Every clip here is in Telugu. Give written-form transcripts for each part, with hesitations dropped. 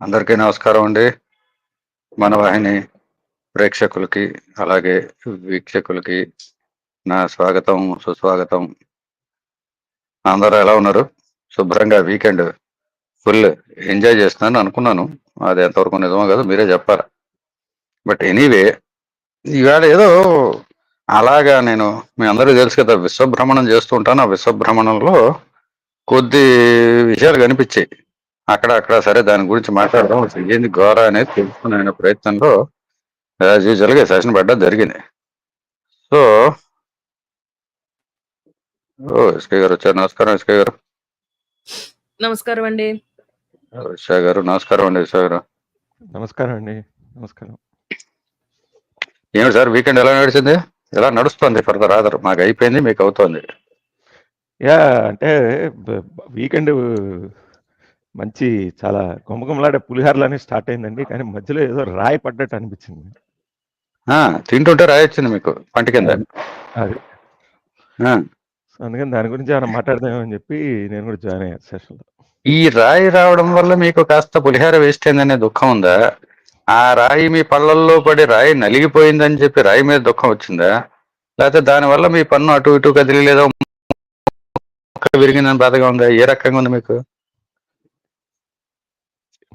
అందరికీ నమస్కారం అండి. మన వాహిని ప్రేక్షకులకి అలాగే వీక్షకులకి నా స్వాగతం, సుస్వాగతం. అందరూ ఎలా ఉన్నారు? శుభ్రంగా వీకెండ్ ఫుల్ ఎంజాయ్ చేస్తున్నాను అనుకున్నాను. అది ఎంతవరకు నిజమో కాదు మీరే చెప్పాలి. బట్ ఎనీవే, ఈవేళ ఏదో అలాగా నేను మీ అందరికీ తెలుసు కదా, విశ్వభ్రమణం చేస్తూ ఉంటాను. ఆ విశ్వభ్రమణంలో కొద్ది విషయాలు కనిపించాయి అక్కడ. సరే, దాని గురించి మాట్లాడదాం. అసలు ఏంది ఘోర అనేది తెలుసుకునే ప్రయత్నంలో యాజ్ యూజువల్ గా సెషన్ పెట్టడం జరిగింది. సో ఎస్కే గారు వచ్చారు. నమస్కారం ఎస్కే గారు. నమస్కారం అండి. ఉషా గారు నమస్కారం అండి. ఉషా గారు నమస్కారం అండి. నమస్కారం. ఏమిటి సార్ వీకెండ్ ఎలా నడిచింది? ఎలా నడుస్తుంది? ఫర్దర్ ఆదర్ మాకు అయిపోయింది, మీకు అవుతోంది. యా అంటే వీకెండ్ మంచి చాలా గుమగుమలాడే పులిహారలని స్టార్ట్ అయిందండి. కానీ మధ్యలో ఏదో రాయి పడ్డట్టు అనిపించింది. తింటుంటే రాయొచ్చింది మీకు పంట కింద. అది అందుకని దాని గురించి ఏమైనా మాట్లాడదామని చెప్పి నేను కూడా జాయిన్ అయ్యాను సెషన్లో. ఈ రాయి రావడం వల్ల మీకు కాస్త పులిహార వేస్ట్ అయిందనే దుఃఖం ఉందా? ఆ రాయి మీ పళ్ళల్లో పడి రాయి నలిగిపోయిందని చెప్పి రాయి మీద దుఃఖం వచ్చిందా? లేకపోతే దానివల్ల మీ పన్ను అటు ఇటు కదిలి లేదో విరిగిందని బాధగా ఉందా? ఏ రకంగా ఉంది మీకు?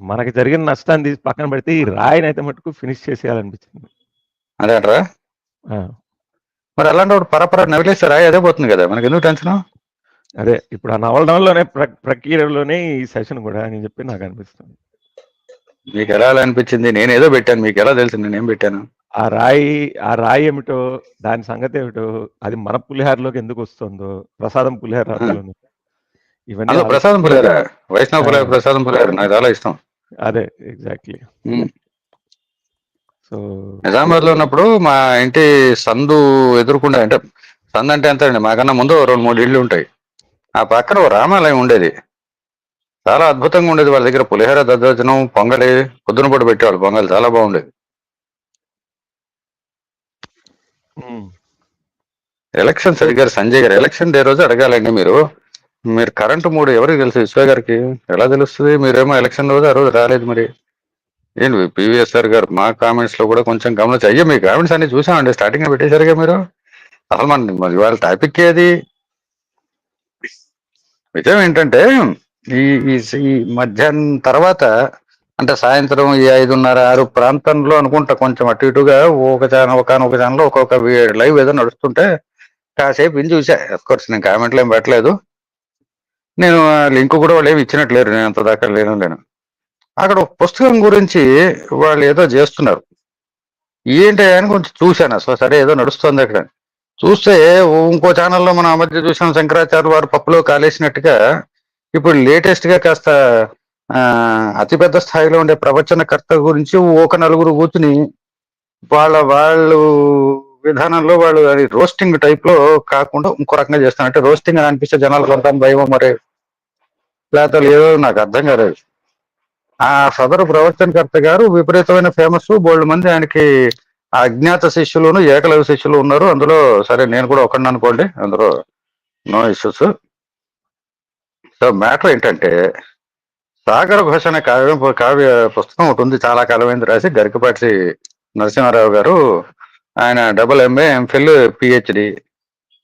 మనకి జరిగిన నష్టాన్ని తీసి పక్కన పెడితే ఈ రాయిని అయితే మటుకు ఫినిష్ చేసేయాలనిపించింది. అదేంట్రా? మరి అలాంటి పరపర నవిలేస్తే రాయి అదే పోతుంది కదా, మనకి ఎందుకు టెన్షన్? అదే ఇప్పుడు ఆ నవలడంలోనే ప్రక్రియలోనే ఈ సెషన్ కూడా అని చెప్పి నాకు అనిపిస్తుంది. మీకు ఎలా అనిపించింది? నేను ఏదో పెట్టాను, మీకు ఎలా తెలుసు నేనేం పెట్టాను? ఆ రాయి ఏమిటో, దాని సంగతి ఏమిటో, అది మన పులిహారలోకి ఎందుకు వస్తుందో, ప్రసాదం పులిహారలోని ఇవన్నీ ప్రసాదం పులిహార, వైష్ణవ పులిహార, ప్రసాదం పులిహార నాకు చాలా ఇష్టం. అదే ఎగ్జాక్ట్లీ. సో నిజామాబాద్ లో ఉన్నప్పుడు మా ఇంటి సందు ఎదురుకుండా, అంటే సందు అంటే ఎంత అండి, మాకన్నా ముందు 2-3 ఇళ్ళు ఉంటాయి. ఆ పక్కన ఓ రామాలయం ఉండేది, చాలా అద్భుతంగా ఉండేది. వాళ్ళ దగ్గర పులిహార, దద్దోజనం, పొంగలి పొద్దున పూట పెట్టేవాళ్ళు. పొంగలి చాలా బాగుండేది. ఎలక్షన్స్ అడిగారు సంజయ్ గారు. ఎలక్షన్ డే రోజు అడగాలండి మీరు కరెంటు మూడు ఎవరికి తెలుసు? విశ్వ గారికి ఎలా తెలుస్తుంది? మీరేమో ఎలక్షన్ రోజు ఆ రోజు రాలేదు. మరి ఏంటి పివిఎస్ఆర్ గారు మా కామెంట్స్ లో కూడా కొంచెం గమనించి, అయ్యో మీ కామెంట్స్ అన్ని చూసామండి, స్టార్టింగ్ లో పెట్టేశారుగా మీరు. అసలు మరి వాళ్ళ టాపిక్ ఏది? విషయం ఏంటంటే, ఈ మధ్యాహ్నం తర్వాత అంటే సాయంత్రం ఈ 5:30-6 ప్రాంతంలో అనుకుంటా, కొంచెం అటు ఇటుగా ఒక ఛానల్ ఒక్కొక్క లైవ్ ఏదో నడుస్తుంటే కాసేపు విని చూసా. అఫ్కోర్స్ నేను కామెంట్లు ఏం పెట్టలేదు. నేను లింక్ కూడా వాళ్ళు ఏమి ఇచ్చినట్లేరు, నేను అంత దాకా లేను. అక్కడ ఒక పుస్తకం గురించి వాళ్ళు ఏదో చేస్తున్నారు. ఏంటి అని కొంచెం చూశాను. అసలు సరే ఏదో నడుస్తుంది అక్కడ. చూస్తే ఇంకో ఛానల్లో మనం ఆ మధ్య చూసాం, శంకరాచార్య వారు పప్పులో కాలేసినట్టుగా ఇప్పుడు లేటెస్ట్ గా కాస్త అతిపెద్ద స్థాయిలో ఉండే ప్రవచనకర్త గురించి ఒక నలుగురు కూర్చుని వాళ్ళు విధానంలో వాళ్ళు అది రోస్టింగ్ టైప్ లో కాకుండా ఇంకో రకంగా చేస్తాను. అంటే రోస్టింగ్ అని అనిపిస్తే జనాలు కొంత భయమో మరి లేకపోతే ఏదో నాకు అర్థం కాలేదు. ఆ సదరు ప్రవచనకర్త గారు విపరీతమైన ఫేమస్, బోల్డ్ మంది ఆయనకి అజ్ఞాత శిష్యులను, ఏకలవ్య శిష్యులు ఉన్నారు. అందులో సరే నేను కూడా ఒకడిని అనుకోండి, అందులో నో ఇష్యూస్. సో మ్యాటర్ ఏంటంటే, సాగర ఘోష అనే కావ్య పుస్తకం ఒకటి ఉంది, చాలా కాలమైంది రాసి, గరికపాటి నరసింహారావు గారు. ఆయన MA, MPhil, PhD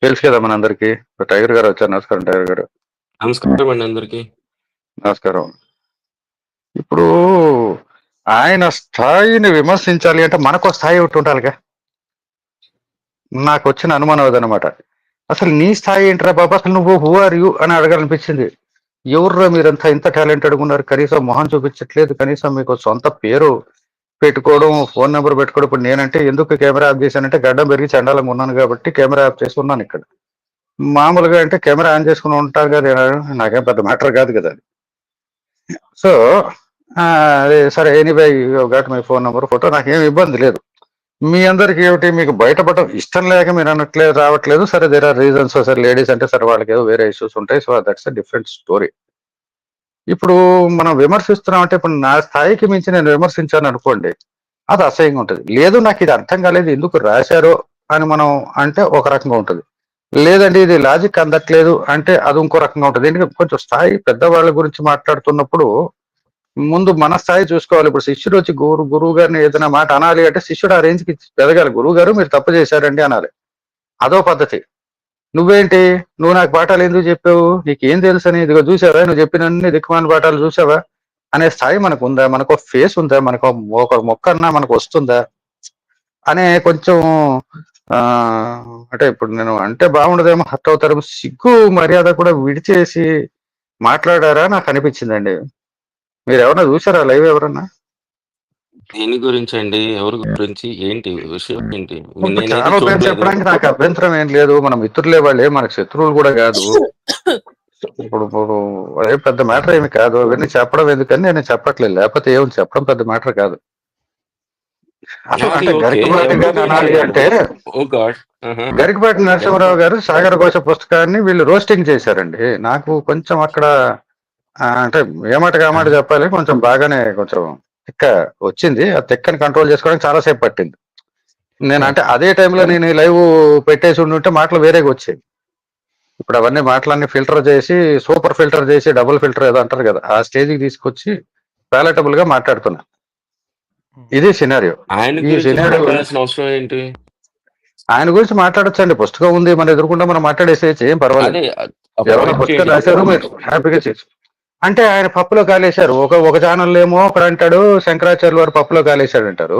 తెలుసు కదా మనందరికి. టైగర్ గారు వచ్చారు. నమస్కారం టైగర్ గారు. నమస్కారం అండి అందరికి. నమస్కారం. ఇప్పుడు ఆయన స్థాయిని విమర్శించాలి అంటే మనకు స్థాయి ఒకటి ఉండాలిగా. నాకు వచ్చిన అనుమానం అదనమాట. అసలు నీ స్థాయి ఏంట్రా బాబా, అసలు నువ్వు హూ ఆర్ యూ అని అడగాలనిపించింది. ఎవర్రా మీరంతా ఇంత టాలెంటెడ్ ఉన్నారు, కనీసం మొహం చూపించట్లేదు, కనీసం మీకు సొంత పేరు పెట్టుకోవడం, ఫోన్ నెంబర్ పెట్టుకోవడం. ఇప్పుడు నేనంటే ఎందుకు కెమెరా ఆఫ్ చేశానంటే, గడ్డం పెరిగి చండాలంగా ఉన్నాను కాబట్టి కెమెరా ఆఫ్ చేసి ఉన్నాను ఇక్కడ. మామూలుగా అంటే కెమెరా ఆన్ చేసుకుని ఉంటాను కదా, నాకేం పెద్ద మ్యాటర్ కాదు కదా. సో అదే సరే, anyway got my phone number, photo, నాకేం ఇబ్బంది లేదు. మీ అందరికి ఏమిటి, మీకు బయటపడడం ఇష్టం లేక మీరు అన్నట్లేదు, రావట్లేదు. సరే, దేర్ ఆర్ రీజన్స్. సరే లేడీస్ అంటే సరే వాళ్ళకి ఏదో వేరే ఇష్యూస్ ఉంటాయి. So that's a different story. ఇప్పుడు మనం విమర్శిస్తున్నాం అంటే, ఇప్పుడు నా స్థాయికి మించి నేను విమర్శించాను అనుకోండి, అది అసహ్యంగా ఉంటుంది. లేదు నాకు ఇది అర్థం కాలేదు, ఎందుకు రాశారో అని మనం అంటే ఒక రకంగా ఉంటుంది. లేదండి ఇది లాజిక్ అందట్లేదు అంటే అది ఇంకో రకంగా ఉంటుంది. ఎందుకంటే కొంచెం స్థాయి పెద్దవాళ్ళ గురించి మాట్లాడుతున్నప్పుడు ముందు మన స్థాయి చూసుకోవాలి. ఇప్పుడు శిష్యుడు వచ్చి గురువు గారిని ఏదైనా మాట అనాలి అంటే శిష్యుడు ఆ రేంజ్కి ఎదగాలి. గురువు గారు మీరు తప్పు చేశారండి అనాలి. అదో పద్ధతి. నువ్వేంటి, నువ్వు నాకు పాఠాలు ఎందుకు చెప్పావు, నీకేం తెలుసని, ఇదిగో చూసావా నువ్వు చెప్పినన్ని దిక్కుమాల పాఠాలు చూసావా అనే స్థాయి మనకు ఉందా, మనకు ఒక ఫేస్ ఉందా, మనకు ఒక మొక్క అన్నా మనకు వస్తుందా అనే కొంచెం ఆ అంటే ఇప్పుడు నేను అంటే బాగుండదేమో, హర్ట్ అవుతారేమో, సిగ్గు మర్యాద కూడా విడిచేసి మాట్లాడారా నాకు అనిపించిందండి. మీరు ఎవరన్నా చూసారా లైవ్ ఎవరన్నా? దేని గురించి అండి? ఎవరి గురించి? ఏంటి విషయం ఏంటి? ఇప్పుడు నేనైతే చాలా పేరు చూడలేదు. చెప్పడానికి నాకు అభ్యంతరం ఏం లేదు. మన మిత్రులే వాళ్ళే, మనకు శత్రువులు కూడా కాదు. ఇప్పుడు అదే పెద్ద మ్యాటర్ ఏమి కాదు. అవన్నీ చెప్పడం ఎందుకని నేను చెప్పట్లేదు. లేకపోతే ఏమి చెప్పడం పెద్ద మ్యాటర్ కాదు. అసలు అది అంటే ఓకే. గరికపాటి ఎవరి గారిని గురించి అనాలి అంటే ఓ గాడ్. గరికపాటి నరసింహరావు గారు సాగర ఘోష పుస్తకాన్ని వీళ్ళు రోస్టింగ్ చేశారండి. నాకు కొంచెం అక్కడ అంటే ఏమాట కామాట చెప్పాలి, కొంచెం బాగానే కొంచెం తిక్క వచ్చింది. ఆ తిక్కని కంట్రోల్ చేసుకోవడానికి చాలా సేపు పట్టింది. నేను అంటే అదే టైంలో నేను లైవ్ పెట్టేసి ఉంటే మాటలు వేరేగా వచ్చాయి. ఇప్పుడు అవన్నీ మాటలన్నీ ఫిల్టర్ చేసి, సూపర్ ఫిల్టర్ చేసి, డబుల్ ఫిల్టర్ ఏదో అంటారు కదా, ఆ స్టేజ్కి తీసుకొచ్చి ప్యాలటబుల్ గా మాట్లాడుతున్నా. ఇది సినారియో. ఆయన ఈ గురించి సినారియో మాట్లాడాల్సిన అవసరం ఏంటి? ఆయన గురించి మాట్లాడొచ్చండి. పుస్తకం ఉంది మన ఎదురుకుండా, మనం మాట్లాడేసేయచ్చు, ఏం పర్వాలేదు. అదే ఎవరైనా పాయింట్ పుస్తకం చేయండి. రాశారు, మీరు హ్యాపీగా చేయొచ్చు. అంటే ఆయన పప్పులో కాలేశారు. ఒక ఛానల్ ఏమో ఒకడు అంటాడు శంకరాచార్య వారు పప్పులో కాలేశాడు అంటారు.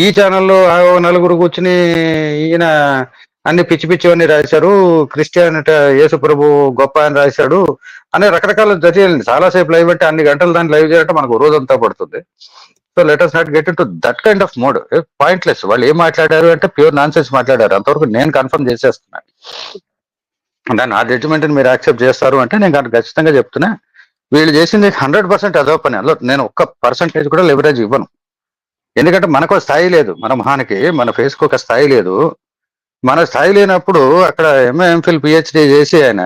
ఈ ఛానల్లో నలుగురు కూర్చుని ఈయన అన్ని పిచ్చి పిచ్చివన్నీ రాశారు, క్రిస్టియానిటీ యేసు ప్రభు గొప్ప అని రాశాడు అనే రకరకాల జరిగింది. చాలాసేపు లైవ్ అంటే అన్ని గంటలు దాన్ని లైవ్ చేయాలంటే మనకు రోజంతా పడుతుంది. So let us not get in to that kind of mode. Pointless. వాళ్ళు ఏం మాట్లాడారు అంటే ప్యూర్ నాన్ సెన్స్ మాట్లాడారు. అంతవరకు నేను కన్ఫర్మ్ చేసేస్తున్నాను. దాన్ని నా జడ్జిమెంట్ మీరు యాక్సెప్ట్ చేస్తారు అంటే నేను ఖచ్చితంగా చెప్తున్నా, వీళ్ళు చేసింది 100% అదో పని. అందులో నేను ఒక్క పర్సంటేజ్ కూడా లెవరేజ్ ఇవ్వను. ఎందుకంటే మనకు స్థాయి లేదు, మన మొహానికి మన ఫేస్ కు ఒక స్థాయి లేదు. మన స్థాయి లేనప్పుడు అక్కడ ఎంఏ ఎంఫిల్ పిహెచ్డి చేసి ఆయన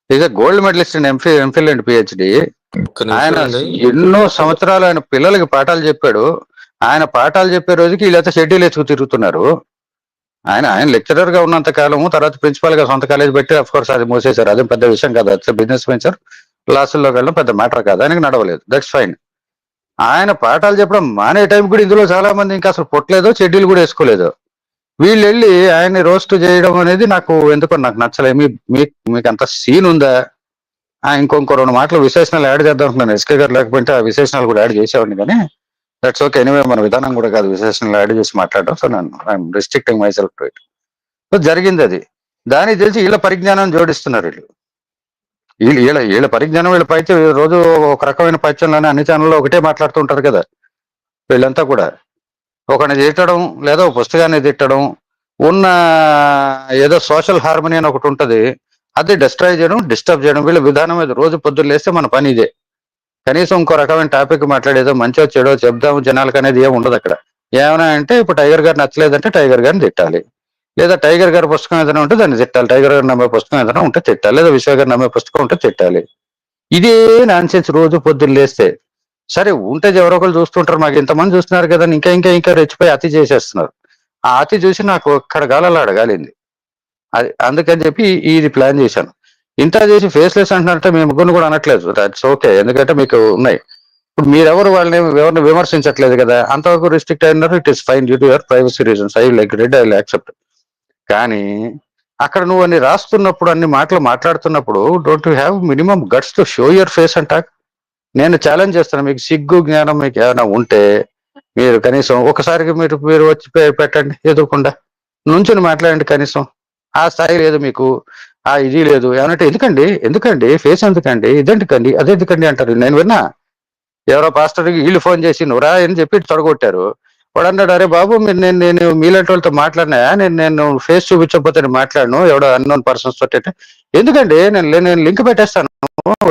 is gold medalist in MPhil and PhD. ఒక్క నిమిషం ఆయన అండి. ఎన్నో సంవత్సరాలు ఆయన పిల్లలకి పాఠాలు చెప్పాడు. ఆయన పాఠాలు చెప్పే రోజుకి వీళ్ళైతే షెడ్యూల్ ఎత్తుకు తిరుగుతున్నారు. ఆయన లెక్చరర్ గా ఉన్నంత కాలము, తర్వాత ప్రిన్సిపల్ గా సొంత కాలేజ్ పెట్టి అఫ్ కోర్స్ అది మూసేశారు. అదే పెద్ద విషయం కాదు, అది బిజినెస్ వెంచర్. క్లాసుల్లోకి వెళ్ళడం పెద్ద మ్యాటర్ కాదు, ఆయనకి నడవలేదు, దట్స్ ఫైన్. ఆయన పాఠాలు చెప్పడం మానే టైం కూడా ఇందులో చాలా మంది ఇంకా అసలు పొట్టలేదో, షెడ్యూల్ కూడా వేసుకోలేదు. వీళ్ళు వెళ్ళి ఆయన్ని రోస్ట్ చేయడం అనేది నాకు ఎందుకో నాకు నచ్చలేదు. మీకు అంత సీన్ ఉందా? ఇంకొక 2 మాటలు విశేషణాలు యాడ్ చేద్దాం అనుకున్నాను. ఎస్కే గారు లేకపోతే ఆ విశేషణాలు కూడా యాడ్ చేసేవాడిని, కానీ దట్స్ ఓకే. ఎనివే మన విధానం కూడా కాదు విశేషణాలు యాడ్ చేసి మాట్లాడడం. So I'm restricting my self to it. So జరిగింది అది. దానికి తెలిసి వీళ్ళ పరిజ్ఞానం జోడిస్తున్నారు వీళ్ళ పరిజ్ఞానం వీళ్ళ పైతే రోజు ఒక రకమైన పైత్యంలోనే అన్ని ఛానల్లో ఒకటే మాట్లాడుతూ ఉంటారు కదా వీళ్ళంతా కూడా. ఒకరిని తిట్టడం లేదా ఒక పుస్తకాన్ని తిట్టడం, ఉన్న ఏదో సోషల్ హార్మనీ అని ఒకటి ఉంటది, అది డిస్ట్రాయ్ చేయడం, డిస్టర్బ్ చేయడం. వీళ్ళ విధానం మీద రోజు పొద్దున్న లేస్తే మన పని ఇదే. కనీసం ఇంకో రకమైన టాపిక్ మాట్లాడేదో మంచో చెడో చెప్దాము జనాలకు అనేది ఏమి ఉండదు అక్కడ. ఏమైనా అంటే ఇప్పుడు టైగర్ గారు నచ్చలేదంటే టైగర్ గారిని తిట్టాలి, లేదా టైగర్ గారి పుస్తకం ఏదైనా ఉంటే దాన్ని తిట్టాలి, టైగర్ గారు నమ్మే పుస్తకం ఏదైనా ఉంటే తిట్టాలి, లేదా విశ్వ గారు నమ్మే పుస్తకం ఉంటే తిట్టాలి. ఇదే నాన్సెన్స్ రోజు పొద్దున్న లేస్తే. సరే ఉంటే ఎవరో ఒకరు చూస్తుంటారు, మాకు ఇంతమంది చూస్తున్నారు కదా, ఇంకా ఇంకా ఇంకా రెచ్చిపోయి అతి చేసేస్తున్నారు. ఆ అతి చూసి నాకు ఒక్కడ గాలలో అడగాలింది. అది అందుకని చెప్పి ఇది ప్లాన్ చేశాను. ఇంత చేసి ఫేస్లెస్ అంటున్నారంటే మేము ముగ్గురు కూడా అనట్లేదు, దట్స్ ఓకే, ఎందుకంటే మీకు ఉన్నాయి. ఇప్పుడు మీరెవరు ఎవరిని విమర్శించట్లేదు కదా, అంతవరకు రిస్ట్రిక్ట్ అయినారు. It is fine due to your privacy reasons, I like red, I accept. కానీ అక్కడ నువ్వు అన్ని రాస్తున్నప్పుడు, అన్ని మాటలు మాట్లాడుతున్నప్పుడు, don't you have minimum guts to show your face and talk? నేను ఛాలెంజ్ చేస్తాను, మీకు సిగ్గు జ్ఞానం మీకు ఏమైనా ఉంటే మీరు కనీసం ఒకసారికి మీరు వచ్చి పెట్టండి ఎదురకుండా, నుంచుని మాట్లాడండి కనీసం. ఆ స్థాయి లేదు మీకు, ఆ ఇది లేదు. ఏమంటే ఎందుకండి ఫేస్ ఎందుకండి, ఇదెందుకండి అదెందుకండి అంటారు. నేను విన్నా ఎవరో పాస్టర్కి వీళ్ళు ఫోన్ చేసి నువ్వురా అని చెప్పి తొడగొట్టారు. వాడు అన్నాడు, అరే బాబు మీరు నేను మీలాంటి వాళ్ళతో మాట్లాడినా, నేను ఫేస్ చూపించకపోతే నేను మాట్లాడను ఎవడో అన్నోన్ పర్సన్స్ తోటి. ఎందుకండి నేను లింక్ పెట్టేస్తాను,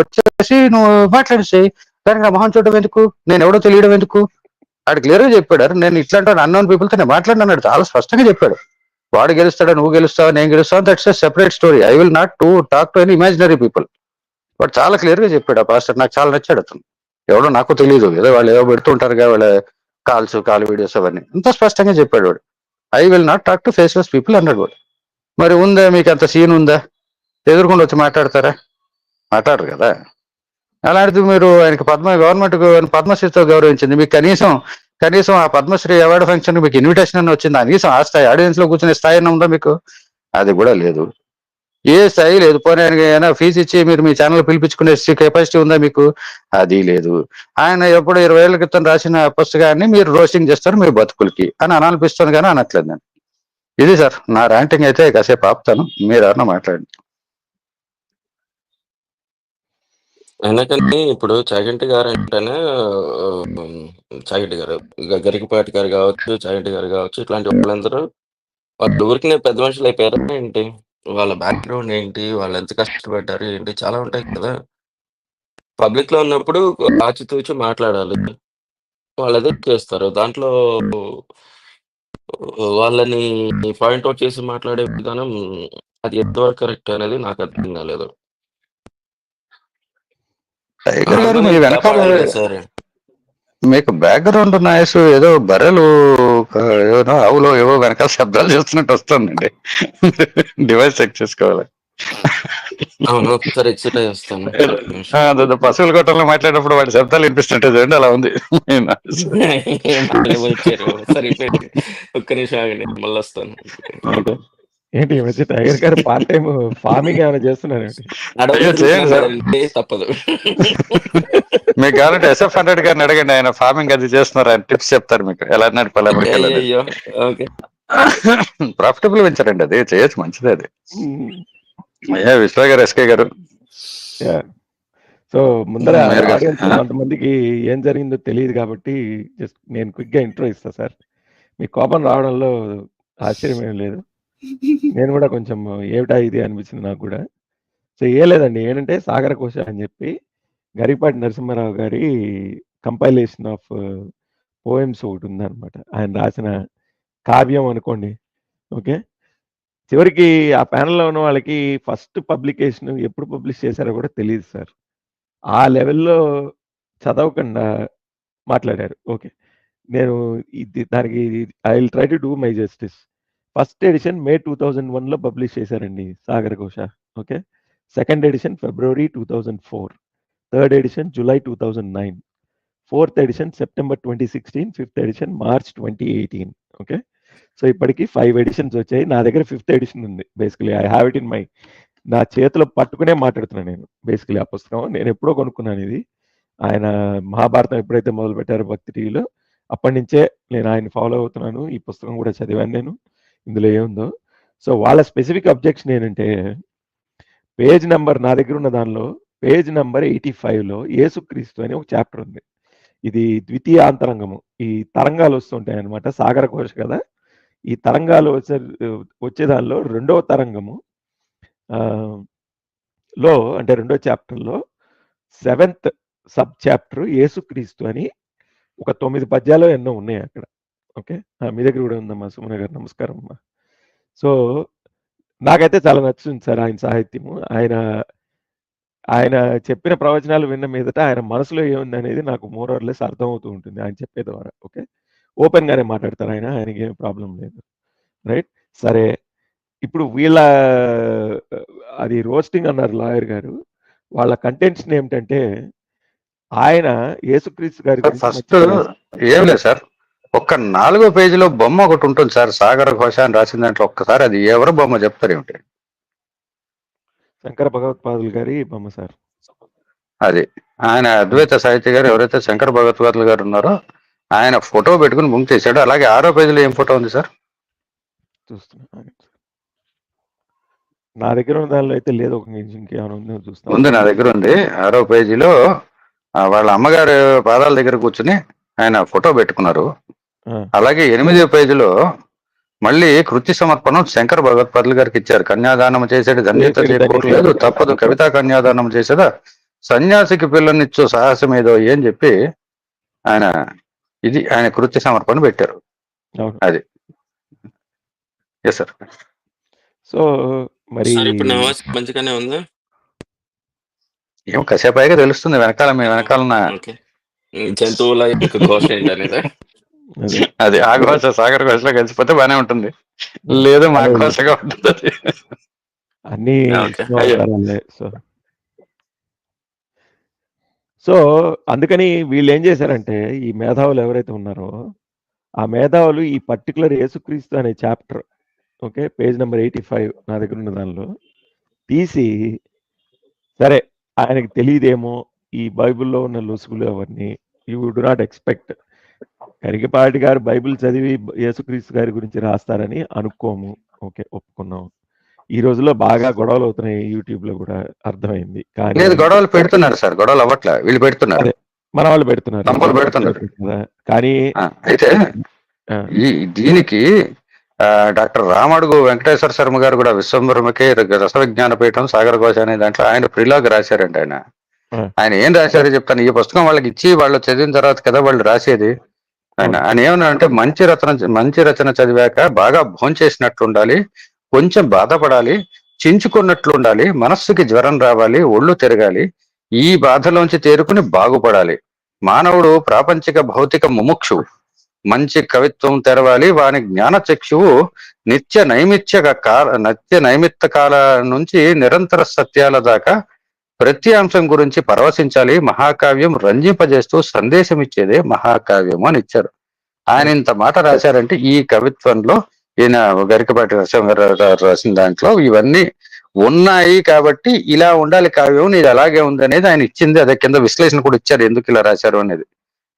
వచ్చేసి నువ్వు మాట్లాడేసి, దానికి నా మొహం చూడడం ఎందుకు, నేను ఎవడో తెలియడం ఎందుకు? ఆడు క్లియర్ గా చెప్పాడు, నేను ఇట్లాంటి అన్నోన్ పీపుల్ తో నేను మాట్లాడినాడు, చాలా స్పష్టంగా చెప్పాడు. వాడు గెలుస్తాడా, నువ్వు గెలుస్తావా, నేను గెలుస్తావు, that's a separate story. I will not talk to any imaginary people. వాడు చాలా క్లియర్ గా చెప్పాడు. ఆ పాస్టర్ నాకు చాలా నచ్చాడు. అతను ఎవడో నాకు తెలియదు, ఏదో వాళ్ళు ఏవో పెడుతుంటారుగా వాళ్ళ కాల్ వీడియోస్ అవన్నీ, అంత స్పష్టంగా చెప్పాడు వాడు. I will not talk to faceless people అన్నాడు వాడు. మరి ఉందా మీకు అంత సీన్ ఉందా? ఎదురుకుండా వచ్చి మాట్లాడతారా? మాట్లాడరు కదా. అలాంటిది మీరు ఆయనకి గవర్నమెంట్ పద్మశ్రీతో గౌరవించింది. మీకు కనీసం ఆ పద్మశ్రీ అవార్డు ఫంక్షన్ మీకు ఇన్విటేషన్ అని వచ్చింది. కనీసం ఆ స్థాయి ఆడియన్స్ లో కూర్చునే స్థాయి అయినా ఉందా మీకు? అది కూడా లేదు. ఏ స్థాయి లేదు. పోనీ ఆయనకి ఏమైనా ఫీజు ఇచ్చి మీరు మీ ఛానల్ పిలిపించుకునే కెపాసిటీ ఉందా మీకు? అది లేదు. ఆయన ఎప్పుడు 20 ఏళ్ల క్రితం రాసిన పుస్తకాన్ని మీరు రోస్టింగ్ చేస్తారు మీ బతుకులకి అని అనిపిస్తుంది, కానీ అనట్లేదు నేను. ఇది సార్ నా ర్యాంటింగ్. అయితే కాసేపు ఆపుతాను, మీరు ఎవరన్నా మాట్లాడండి. ఎందుకని ఇప్పుడు చాగంటి గారు అంటేనే చాగంటి గారు, గరికపాటి గారు కావచ్చు, చాగంటి గారు కావచ్చు, ఇట్లాంటి వాళ్ళందరూ వాళ్ళ ఊరికి పెద్ద మనుషులు అయిపోయారా ఏంటి? వాళ్ళ బ్యాక్గ్రౌండ్ ఏంటి? వాళ్ళు ఎంత కష్టపడ్డారు ఏంటి? చాలా ఉంటాయి కదా. పబ్లిక్ లో ఉన్నప్పుడు ఆచితూచి మాట్లాడాలి. వాళ్ళు అదే చేస్తారు. దాంట్లో వాళ్ళని పాయింట్ అవుట్ చేసి మాట్లాడే విధానం అది ఎంతవరకు కరెక్ట్ అనేది నాకు అర్థం కాలేదు. టైగర్ గారు మీ ఆత్మని వెనకాల కాపాడాలి కదా సార్. మీకు బ్యాక్గ్రౌండ్ నాయస్ ఏదో బర్రెలు ఏదో ఆవులో ఏవో వెనకాల శబ్దాలు చేస్తున్నట్టు వస్తుందండి. డివైస్ చెక్ చేసుకోవాలి. అవును, ఒకసారి ఎక్సిట్ అయ్యి వస్తాను. ఒక్క నిమిషం. అదే పశువుల గొట్టంలో మాట్లాడినప్పుడు వాటి శబ్దాలు వినిపిస్తుంటే చూడండి, అలా ఉంది. మళ్ళీ వచ్చారు, సరిపోయింది. ఒక్క నిమిషం ఆగండి, మళ్ళీ వస్తాను. ఓకే. ఏంటి ఈ మధ్య టైగర్ గారు పార్ట్ టైం ఫార్మింగ్ ఏమైనా చేస్తున్నారేంటి? అయ్యో చేయండి సార్. తప్పదు. మీకు కావాలంటే SF100 గారిని అడగండి, ఆయన ఫార్మింగ్ అది చేస్తున్నారు, ఆయన టిప్స్ చెప్తారు మీకు ఎలా నడపాలి. అయ్యో, ఓకే. ప్రాఫిటబుల్ వెంచర్ అండి, అది చేయొచ్చు, మంచిది అది. అయ్యా విశ్వ గారు, SK గారు. సో ముందర మీరు గారు. ఆడియన్స్ కొంతమందికి ఏం జరిగిందో తెలియదు కాబట్టి జస్ట్ నేను క్విక్ గా ఇంట్రో ఇస్తా సార్. మీ కోపం రావడంలో ఆశ్చర్యం ఏం లేదు. నేను కూడా కొంచెం ఏమిటా ఇది అనిపించింది నాకు కూడా. సో ఏం లేదండి, ఏంటంటే సాగర కోశ అని చెప్పి గరికపాటి నరసింహారావు గారి కంపైలేషన్ ఆఫ్ పోయమ్స్ ఒకటి ఉందన్నమాట. ఆయన రాసిన కావ్యం అనుకోండి. ఓకే, చివరికి ఆ ప్యానెల్లో ఉన్న వాళ్ళకి ఫస్ట్ పబ్లికేషన్ ఎప్పుడు పబ్లిష్ చేశారో కూడా తెలియదు సార్. ఆ లెవెల్లో చదవకుండా మాట్లాడారు. ఓకే, నేను దానికి I will try to do my justice. First edition May 2001లో పబ్లిష్ చేశారండి Sagara Ghosha. Okay, second edition February 2004, third edition July 2009, fourth edition September 2016, fifth edition March 2018. Okay, so ఇప్పటికి 5 ఎడిషన్స్ వచ్చాయి. నా దగ్గర 5th ఎడిషన్ ఉంది. Basically I have it in my, నా చేతిలో పట్టుకునే మాట్లాడుతున్నాను నేను. బేసికలీ ఆ పుస్తకం నేను ఎప్పుడో కొనుక్కున్నాను. ఇది ఆయన మహాభారతం ఎప్పుడైతే మొదలు పెట్టారో భక్తి టీవీలో, అప్పటి నుంచే నేను ఆయన ఫాలో అవుతున్నాను. ఈ పుస్తకం కూడా చదివాను నేను, ఇందులో ఏముందో. సో వాళ్ళ స్పెసిఫిక్ అబ్జెక్షన్ ఏంటంటే, పేజ్ నెంబర్ నా దగ్గర ఉన్న దానిలో పేజ్ నెంబర్ 85లో యేసుక్రీస్తు అని ఒక చాప్టర్ ఉంది. ఇది ద్వితీయాంతరంగము. ఈ తరంగాలు వస్తుంటాయి అనమాట, సాగర ఘోష కదా. ఈ తరంగాలు వచ్చే దానిలో రెండవ తరంగము లో, అంటే రెండో చాప్టర్లో 7th సబ్ చాప్టర్ యేసుక్రీస్తు అని ఒక 9 పద్యాలు ఎన్నో ఉన్నాయి అక్కడ. ఓకే, మీ దగ్గర కూడా ఉందమ్మా సుమన గారు, నమస్కారం అమ్మా. సో నాకైతే చాలా నచ్చుతుంది సార్ ఆయన సాహిత్యము. ఆయన చెప్పిన ప్రవచనాలు విన్న మీదట ఆయన మనసులో ఏముంది అనేది నాకు మోర్ ఆర్ లెస్ అర్థమవుతూ ఉంటుంది ఆయన చెప్పే ద్వారా. ఓకే, ఓపెన్ గానే మాట్లాడతారు ఆయన, ఆయనకి ఏం ప్రాబ్లం లేదు. రైట్, సరే. ఇప్పుడు వీళ్ళ అది రోస్టింగ్ అన్నారు లాయర్ గారు. వాళ్ళ కంటెంట్స్ ఏమిటంటే, ఆయన యేసుక్రీస్తు గారి ఫస్ట్ ఏం లేదు సార్, ఒక్క 4వ పేజీలో బొమ్మ ఒకటి ఉంటుంది సార్, సాగర ఘోష అని రాసిన దాంట్లో. ఒక్కసారి అది ఎవరు బొమ్మ చెప్తారు ఏమిటి? శంకర భగవత్పాదులు గారి బొమ్మ సార్. అది ఆయన అద్వైత సాహిత్య గారు ఎవరైతే శంకర భగవత్పాదులు గారు ఉన్నారో ఆయన ఫోటో పెట్టుకుని బుక్ చేశాడు. అలాగే 6వ పేజీలో ఏం ఫోటో ఉంది సార్? చూస్తున్నా, నా దగ్గర ఉన్న దానిలో అయితే లేదు. ఒక ఇంకేమైనా ఉందో చూస్తాను. ఉంది, నా దగ్గర ఉంది. 6వ పేజీలో వాళ్ళ అమ్మగారు పాదాల దగ్గర కూర్చుని ఆయన ఫోటో పెట్టుకున్నారు. అలాగే 8వ పేజీలో మళ్ళీ కృత్య సమర్పణం శంకర భగవత్పాదులు గారికి ఇచ్చారు. కన్యాదానం చేసేది ధన్యత చేకూరలేదు, తప్పదు కవితా కన్యాదానం చేసేదా, సన్యాసికి పిల్లనిచ్చు సాహసం ఏదో అని చెప్పి ఆయన ఇది ఆయన కృత్య సమర్పణ పెట్టారు. అది ఎస్ సార్. సో మరి ఇప్పుడు నా వాయిస్ మంచిగానే ఉందా? ఏమో కసేపాయిగా తెలుస్తుంది వెనకాల, మీ వెనకాల జంతువుల యొక్క ఘోష ఏంటనేది. అది ఆ ఘోష సాగర్ ఘోషలో కలిసిపోతే బానే ఉంటుంది, లేదు మా ఘోషగా ఉంటుంది. అన్ని సో సో, అందుకని వీళ్ళేం చేశారంటే, ఈ మేధావులు ఎవరైతే ఉన్నారో, ఆ మేధావులు ఈ పర్టిక్యులర్ యేసుక్రీస్తు అనే చాప్టర్ ఓకే. పేజ్ నంబర్ 85 నా దగ్గరున్న దానిలో తీసి, సరే ఆయనకి తెలీదేమో ఈ బైబిల్‌లో ఉన్న లొసుగులు అవన్నీ. You do not expect. Karikapati garu Bible చదివి యేసుక్రీస్తు గారి గురించి రాస్తారని అనుకోము. ఓకే. ఒప్పుకున్నాం. ఈ రోజుల్లో బాగా గొడవలవుతున్నాయి యూట్యూబ్‌లో గూడా అర్థమైంది. కానీ లేదు, గొడవలు పెడుతున్నారు సార్, గొడవలు అవ్వట్లే, వీళ్ళు పెడుతున్నారు, అదే మన వాళ్ళు పెడుతున్నారు. తంపలు పెడుతున్నారు. కదా! కానీ అయితే ఆ! ఈ దీనికి డాక్టర్ రామడుగు వెంకటేశ్వర శర్మ గారు కూడా విశ్వంబరమకే రస విజ్ఞాన పీఠం సాగర ఘోష అనే దాంట్లో ఆయన ప్రిలాగ్ రాశారంట. ఆయన ఆ! ఆయన ఏం రాశారో చెప్తాను. ఈ పుస్తకం వాళ్ళకి ఇచ్చి వాళ్ళు చదివిన తర్వాత కదా వాళ్ళు రాసేది. ఆయన ఏమన్నా అంటే మంచి రచన చదివాక బాగా భోంచేసినట్లు ఉండాలి, కొంచెం బాధపడాలి, చించుకున్నట్లు ఉండాలి, మనస్సుకి జ్వరం రావాలి, ఒళ్ళు తిరగాలి, ఈ బాధలోంచి తేరుకుని బాగుపడాలి. మానవుడు ప్రాపంచిక భౌతిక ముముక్షువు. మంచి కవిత్వం తెరవాలి, వాని జ్ఞాన చక్షువు నిత్య నైమిత్త కాల నుంచి నిరంతర సత్యాల దాకా ప్రతి అంశం గురించి పరవశించాలి. మహాకావ్యం రంజింపజేస్తూ సందేశం ఇచ్చేదే మహాకావ్యము అని ఇచ్చారు. ఆయన ఇంత మాట రాశారంటే ఈ కవిత్వంలో, ఈయన గరికపాటి నరసింహారావు రాసిన దాంట్లో ఇవన్నీ ఉన్నాయి కాబట్టి ఇలా ఉండాలి కావ్యం, ఇది అలాగే ఉంది అనేది ఆయన ఇచ్చింది. అదే కింద విశ్లేషణ కూడా ఇచ్చారు ఎందుకు ఇలా రాశారు అనేది.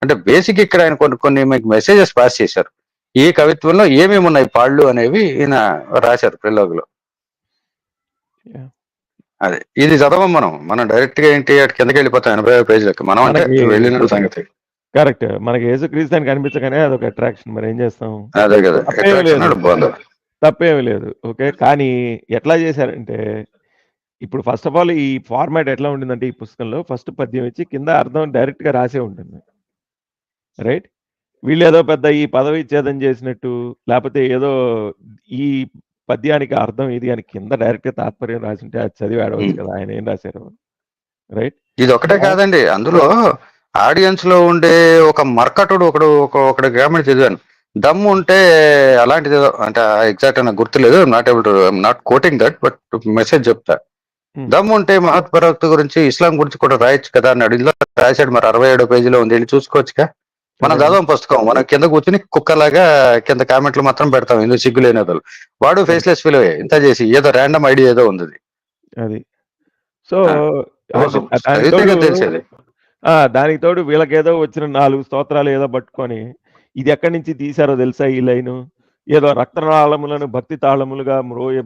అంటే బేసిక్ ఇక్కడ ఆయన కొన్ని మీకు మెసేజెస్ పాస్ చేశారు. ఈ కవిత్వంలో ఏమేమి ఉన్నాయి పాళ్ళు అనేవి ఈయన రాశారు ప్రిలోగులో. యాహ్! అదే ఇది చదవం మనం డైరెక్ట్ గా ఏంటి అటు కిందకి వెళ్ళిపోతాం 85 పేజీలకి. మనం అంటే వెళ్ళిన సంగతి కరెక్ట్. మనకి యేసుక్రీస్తు అని కనిపించగానే అదొక అట్రాక్షన్. మరి ఏం చేస్తాం? అదే కదా, తప్పేమీ లేదు. బాగుంది. తప్పేమీ లేదు. ఓకే. కానీ ఎట్లా చేశారంటే, ఇప్పుడు ఫస్ట్ ఆఫ్ ఆల్ ఈ ఫార్మాట్ ఎట్లా ఉండిందంటే ఈ పుస్తకంలో ఫస్ట్ పద్యం ఇచ్చి కింద అర్థం డైరెక్ట్‌గా రాసే ఉంటుంది. రైట్? వీళ్ళేదో పెద్ద ఈ పదవిచ్ఛేదం చేసినట్టు, లేపోతే ఏదో ఈ పద్యానికి అర్థం ఇది అని కింద డైరెక్ట్‌గా తాత్పర్యం రాసుంటే అది చదివి అడగొచ్చు కదా! ఆయన ఏం రాశారు. రైట్? ఇది ఒకటే కాదండి, అందులో ఆడియన్స్ లో ఉండే ఒక మర్కటుడు ఒకడు గ్రామీణ చదివాను. దమ్ము ఉంటే అలాంటిది ఏదో అంటే ఎగ్జాక్ట్ నాకు గుర్తులేదు, not coating that, but message చెప్తా. దమ్ము ఉంటే మహత్ ప్రవక్త గురించి, ఇస్లాం గురించి కూడా రాయొచ్చు కదా అన్నాడు. ఇందులో రాశాడు, మరి 67 పేజీలో ఉంది, వెళ్ళి చూసుకోవచ్చుగా. మనం చదవం పుస్తకం, మనం కింద కూర్చుని కుక్కలాగా కింద కామెంట్లు మాత్రం పెడతాం, ఎందుకు సిగ్గు లేనిదలు. వాడు ఫేస్లెస్ ఫీల్ ఇంత చేసి ఏదో ర్యాండమ్ ఐడియా ఏదో ఉంది అది. సో తెలిసేది. దానికి తోడు వీళ్ళకేదో వచ్చిన 4 స్తోత్రాలు ఏదో పట్టుకొని, ఇది ఎక్కడి నుంచి తీశారో తెలుసా ఈ లైను? ఏదో రక్తనాళములను భక్తి తాళములుగా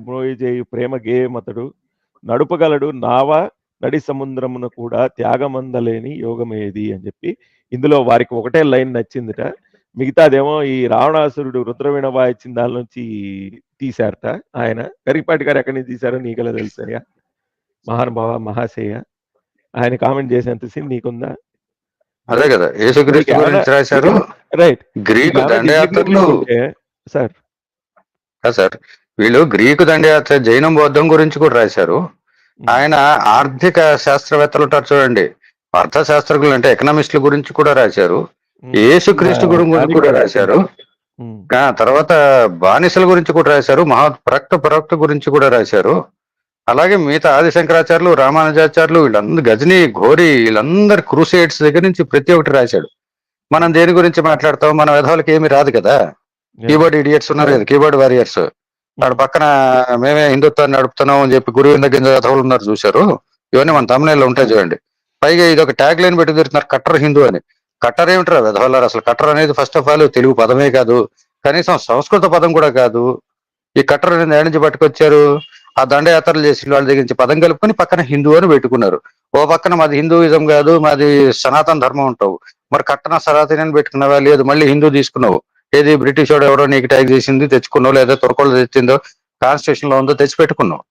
మ్రోయజేయు ప్రేమ గేయమతడు నడుపగలడు నావ నడి సముద్రమున కూడా త్యాగమందలేని యోగమేది అని చెప్పి ఇందులో వారికి ఒకటే లైన్ నచ్చిందిట. మిగతాదేమో ఈ రావణాసురుడు రుద్రవీణ వాయించిన దాని నుంచి తీశారట ఆయన. గరికపాటి గారు ఎక్కడి నుంచి తీశారో నీకెలా తెలుసయ్యా మహానుభావ మహాశయ? ఆయన కామెంట్ చేసేంత సీన్ నీకుందా? అదే కదా, యేసుక్రీస్తు గురించి రాశారు. రైట్. గ్రీకు దండయాత్రలు సార్ సార్ వీళ్ళు గ్రీకు దండయాత్ర, జైనం బౌద్ధం గురించి కూడా రాశారు. ఆయన ఆర్థిక శాస్త్రవేత్తలు ఉంటారు చూడండి, అర్థశాస్త్రజ్ఞులు అంటే ఎకనామిస్టుల గురించి కూడా రాశారు. యేసుక్రీస్తు గురించి కూడా రాశారు. తర్వాత బానిసల గురించి కూడా రాశారు. ప్రవక్త గురించి కూడా రాశారు. అలాగే మిగతా ఆదిశంకరాచార్యులు, రామానుజాచార్యులు, వీళ్ళందరూ గజనీ, ఘోరీ, వీళ్ళందరు క్రూసేడ్స్ దగ్గర నుంచి ప్రతి ఒక్కటి రాశాడు. మనం దేని గురించి మాట్లాడతాం? మన విధవులకి ఏమి రాదు కదా. కీబోర్డ్ ఇడియట్స్ ఉన్నారు కదా, కీబోర్డ్ వారియర్స్. వాడు పక్కన మేమే హిందుత్వాన్ని నడుపుతున్నాం అని చెప్పి గురువు దగ్గర విధవులు ఉన్నారు చూశారు. ఇవన్నీ మన తమిళనాడులో ఉంటాయి చూడండి. పైగా ఇది ఒక ట్యాగ్ లైన్ పెట్టి తిరుగుతున్నారు, కట్టర్ హిందూ అని. కట్టర్ ఏమిటారు విధవలారు? అసలు కట్టర్ అనేది ఫస్ట్ ఆఫ్ ఆల్ తెలుగు పదమే కాదు, కనీసం సంస్కృత పదం కూడా కాదు. ఈ కట్టర్ అనేది ఏడు నుంచి పట్టుకొచ్చారు? ఆ దండయాత్రలు చేసి వాళ్ళ దగ్గర నుంచి పదం కలుపుకొని పక్కన హిందూ అని పెట్టుకున్నారు. ఓ పక్కన మాది హిందూయిజం కాదు, మాది సనాతన ధర్మం ఉంటావు. మరి కట్టన సనాతన అని పెట్టుకున్నావా? లేదు, మళ్ళీ హిందూ తీసుకున్నావు. ఏది బ్రిటిష్ వాడు ఎవరో నీకు ట్యాగ్ చేసింది తెచ్చుకున్నావు, లేదా తురకోళ్ళు తెచ్చిందో కాన్స్టిట్యూషన్ లో ఉందో తెచ్చి పెట్టుకున్నావు.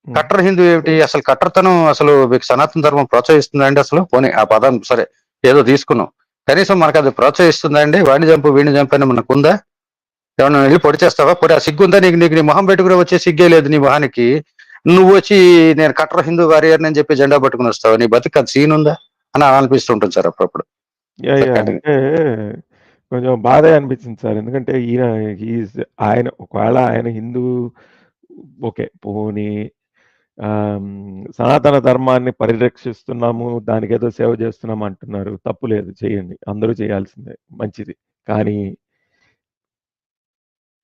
కట్టర్ హిందూ ఏమిటి? అసలు కట్టర్తనం అసలు మీకు సనాతన ధర్మం ప్రోత్సహిస్తుందండి? అసలు పోనీ ఆ పదం సరే ఏదో తీసుకున్నాం, కనీసం మనకు అది ప్రోత్సహిస్తుందండి? వాడిని చంపు వీడిని చంపని మనకు ఉందా? ఏమన్నా వెళ్ళి పొడి చేస్తావా? పొడి ఆ సిగ్గుందా నీకు? నీ మొహం పెట్టుకుని వచ్చే సిగ్గే లేదు నీ మొహానికి. నువ్వు వచ్చి నేను కట్టర్ హిందూ వారియర్ అని చెప్పి జెండా పట్టుకుని వస్తావు, నీ బతికి అది సీన్ ఉందా అని అనిపిస్తుంటుంది సార్ అప్పుడప్పుడు. అంటే కొంచెం బాధే అనిపించింది సార్. ఎందుకంటే ఆయన ఒకవేళ ఆయన హిందూ ఓకే పోనీ సనాతన ధర్మాన్ని పరిరక్షిస్తున్నాము, దానికేదో సేవ చేస్తున్నాము అంటున్నారు. తప్పు లేదు, చేయండి, అందరూ చేయాల్సిందే, మంచిది. కానీ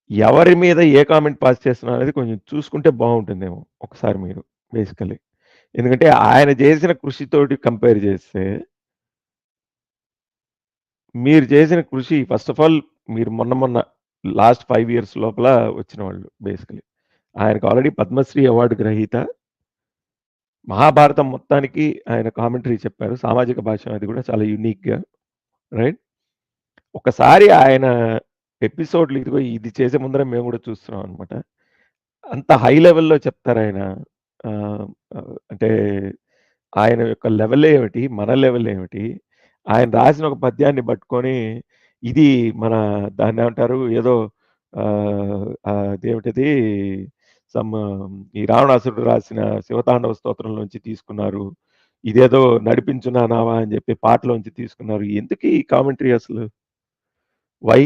ఎవరి మీద ఏ కామెంట్ పాస్ చేస్తున్నారు అనేది కొంచెం చూసుకుంటే బాగుంటుందేమో ఒకసారి మీరు బేసికలీ. ఎందుకంటే ఆయన చేసిన కృషితోటి కంపేర్ చేస్తే మీరు చేసిన కృషి ఫస్ట్ ఆఫ్ ఆల్ మీరు మొన్న లాస్ట్ 5 ఇయర్స్ లోపల వచ్చిన వాళ్ళు బేసికలీ. ఆయనకు ఆల్రెడీ పద్మశ్రీ అవార్డు గ్రహీత. మహాభారతం మొత్తానికి ఆయన కామెంటరీ చెప్పారు. సామాజిక భాష అది కూడా చాలా యూనిక్గా, రైట్? ఒకసారి ఆయన ఎపిసోడ్లు ఇదిగో ఇది చేసే ముందర మేము కూడా చూస్తున్నాం అనమాట. అంత హై లెవెల్‌లో చెప్తారు ఆయన. అంటే ఆయన యొక్క లెవెల్ ఏమిటి? మన లెవెల్ ఏమిటి? ఆయన రాసిన ఒక పద్యాన్ని పట్టుకొని ఇది మన దాన్నేమంటారు ఏదో అదేమిటిది ఈ రావణాసురుడు రాసిన శివతాండవ స్తోత్రం నుంచి తీసుకున్నారు. ఇదేదో నడిపించున్నానావా అని చెప్పి పాటలోంచి తీసుకున్నారు. ఎందుకు ఈ కామెంటరీ అసలు? వై?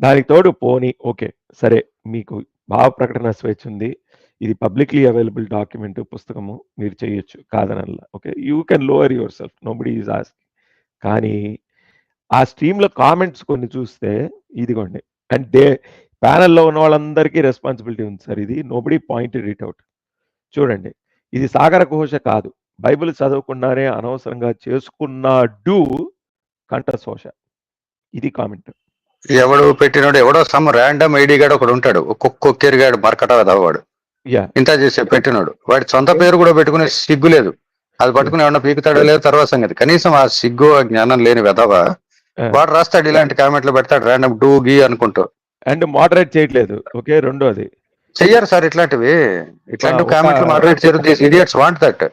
దానికి తోడు పోనీ ఓకే, సరే మీకు భావ ప్రకటన స్వేచ్ఛ ఉంది. ఇది పబ్లిక్లీ అవైలబుల్ డాక్యుమెంట్, పుస్తకము, మీరు చేయొచ్చు, కాదనల్లా. Okay, you can lower yourself, nobody is asking. కానీ ఆ స్ట్రీమ్‌లో కామెంట్స్ కొన్ని చూస్తే ఇదిగోండి, అండ్ ప్యానెల్‌లో ఉన్న వాళ్ళందరికీ రెస్పాన్సిబిలిటీ ఉంది సార్. ఇది నోబడీ పాయింటెడ్ ఇట్ అవుట్. చూడండి, ఇది సాగర ఘోష కాదు. బైబిల్ చదవకుండానే అనవసరంగా చేసుకున్నాడు కంఠశోష. ఇది కామెంట్. ఎవడు పెట్టినాడు? ఎవడో సమ్ ర్యాండమ్ ఐడి గాడు ఒకడు ఉంటాడు, ఒక్కొక్కొక్కేరిగాడు మరకట వాడు యా ఇంత చేసే పెట్టినాడు. వాడి సొంత పేరు కూడా పెట్టుకునే సిగ్గు లేదు. అది పట్టుకుని ఏమన్నా పీకుతాడో లేదు తర్వాత సంగతి. కనీసం ఆ సిగ్గు ఆ జ్ఞానం లేని వెధవ వాడు రాస్తాడు ఇలాంటి కామెంట్లు పెడతాడు ర్యాండమ్ డూ గీ అనుకుంటూ. అండ్ మోడరేట్ చేయట్లేదు. ఓకే, రెండోది చెయ్యారు సార్ ఇట్లాంటివి కామెంట్లు మోడరేట్ చేయరు. Idiots want that.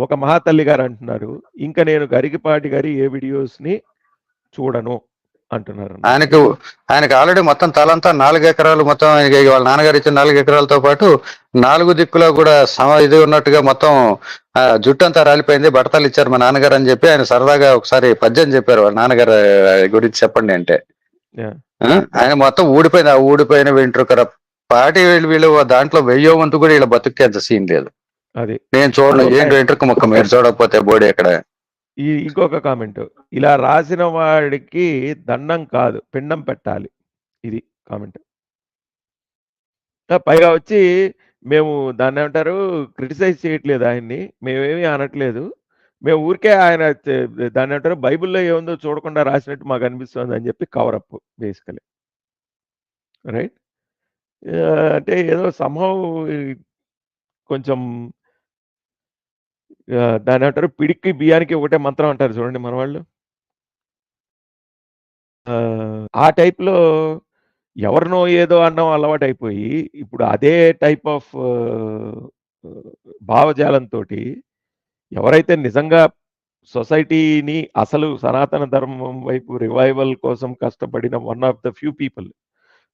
ఒక మహాతల్లి గారు అంటున్నారు, ఇంకా నేను గరికపాటి గారి ఏ వీడియోస్ ని చూడను అంటున్నారు. ఆయనకి ఆల్రెడీ మొత్తం తలంతా 4 ఎకరాలు మొత్తం వాళ్ళ నాన్నగారు ఇచ్చిన 4 ఎకరాలతో పాటు 4 దిక్కులో కూడా ఇది ఉన్నట్టుగా మొత్తం జుట్టంతా రాలిపోయింది, బట్టలు ఇచ్చారు మా నాన్నగారు అని చెప్పి ఆయన సరదాగా ఒకసారి పద్యం చెప్పారు వాళ్ళ నాన్నగారు గురించి చెప్పండి అంటే. ఆయన మొత్తం ఊడిపోయింది. ఆ ఊడిపోయిన వెంట్రుకర పాటి వీళ్ళు దాంట్లో 1000 వంతు కూడా వీళ్ళ బతుక్కి అంత సీన్ లేదు. అది నేను చూడను, ఏం వెంట్రుక మొక్క మీరు చూడకపోతే బోడి ఎక్కడ. ఇంకొక కామెంట్, ఇలా రాసిన వాడికి దండం కాదు పిండం పెట్టాలి. ఇది కామెంట్. పైగా వచ్చి మేము దాన్ని ఏమంటారు క్రిటిసైజ్ చేయట్లేదు ఆయన్ని, మేమేమీ అనట్లేదు, మేము ఊరికే ఆయన దాన్ని ఏమంటారు బైబిల్లో ఏముందో చూడకుండా రాసినట్టు మాకు అనిపిస్తుంది అని చెప్పి కవరప్ బేసికలీ, రైట్? అంటే ఏదో సంహవ్ కొంచెం దాన్ని ఏమంటారు పిడికి బియ్యానికి ఒకటే మంత్రం అంటారు చూడండి మన వాళ్ళు. ఆ టైప్లో ఎవరినో ఏదో అన్నం అలవాటు అయిపోయి ఇప్పుడు అదే టైప్ ఆఫ్ భావజాలంతో ఎవరైతే నిజంగా సొసైటీని అసలు సనాతన ధర్మం వైపు రివైవల్ కోసం కష్టపడిన one of the few people,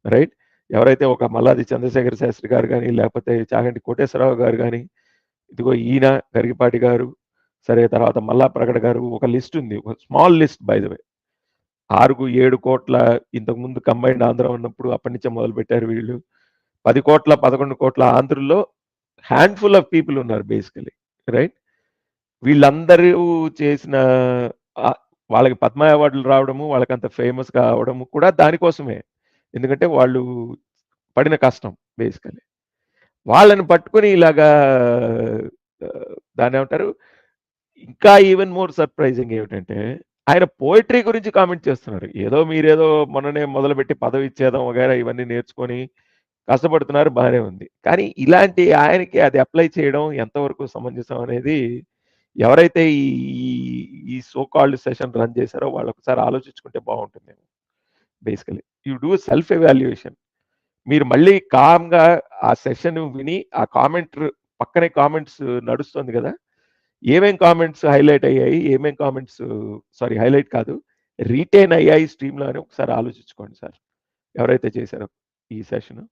right? ఎవరైతే ఒక మల్లాది చంద్రశేఖర శాస్త్రి గారు కానీ, లేకపోతే చాగంటి కోటేశ్వరరావు గారు కానీ, ఇదిగో ఈయన గరికపాటి గారు, సరే తర్వాత మల్లా ప్రగడ గారు, ఒక లిస్ట్ ఉంది, ఒక స్మాల్ లిస్ట్ బై ద వే. 6-7 కోట్ల ఇంతకుముందు కంబైన్డ్ ఆంధ్ర ఉన్నప్పుడు అప్పటి నుంచే మొదలు పెట్టారు వీళ్ళు. 10 కోట్ల 11 కోట్ల ఆంధ్రుల్లో హ్యాండ్ఫుల్ ఆఫ్ పీపుల్ ఉన్నారు బేసికలీ, రైట్? వీళ్ళందరూ చేసిన వాళ్ళకి పద్మ అవార్డులు రావడము, వాళ్ళకంత ఫేమస్ కావడము కూడా దానికోసమే. ఎందుకంటే వాళ్ళు పడిన కష్టం బేసికలీ. వాళ్ళని పట్టుకుని ఇలాగా దాన్ని ఏమంటారు, ఇంకా ఈవెన్ మోర్ సర్ప్రైజింగ్ ఏమిటంటే ఆయన పోయిటరీ గురించి కామెంట్ చేస్తున్నారు. ఏదో మీరేదో మొన్ననే మొదలుపెట్టి పదవి ఇచ్చేదాం వగైరా ఇవన్నీ నేర్చుకొని కష్టపడుతున్నారు, బాగానే ఉంది. కానీ ఇలాంటి ఆయనకి అది అప్లై చేయడం ఎంతవరకు సమంజసం అనేది ఎవరైతే ఈ సో కాల్డ్ సెషన్ రన్ చేశారో వాళ్ళు ఒకసారి ఆలోచించుకుంటే బాగుంటుందేమో. Basically you do self evaluation. మీరు మళ్ళీ కామ్గా ఆ సెషన్ విని ఆ కామెంట్ పక్కనే కామెంట్స్ నడుస్తుంది కదా, ఏమేం కామెంట్స్ హైలైట్ అయ్యాయి, ఏమేం కామెంట్స్ హైలైట్ కాదు రీటైన్ అయ్యాయి స్ట్రీమ్లో అని ఒకసారి ఆలోచించుకోండి సార్. ఎవరైతే చేశారో ఈ సెషన్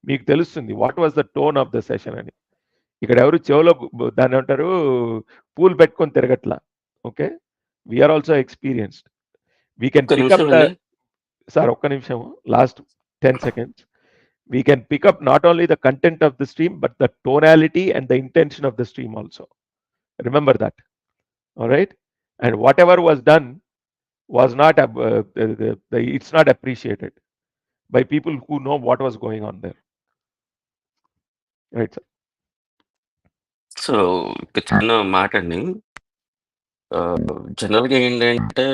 మీకు తెలుస్తుంది what was the tone of the session అని. ఇక్కడ ఎవరు చెవులో దాన్ని ఏమంటారు పూల్ పెట్టుకొని తిరగట్లా. Okay, we're also experienced. We can pick up the sir ఒక్క నిమిషం, last 10 seconds. we can pick up not only the content of the stream, but the tonality and the intention of the stream also. Remember that. All right. And whatever was done was not, it's not appreciated by people who know what was going on there. Right, sir. So ఇక చిన్న మాట అండి. జనరల్‌గా ఏంటంటే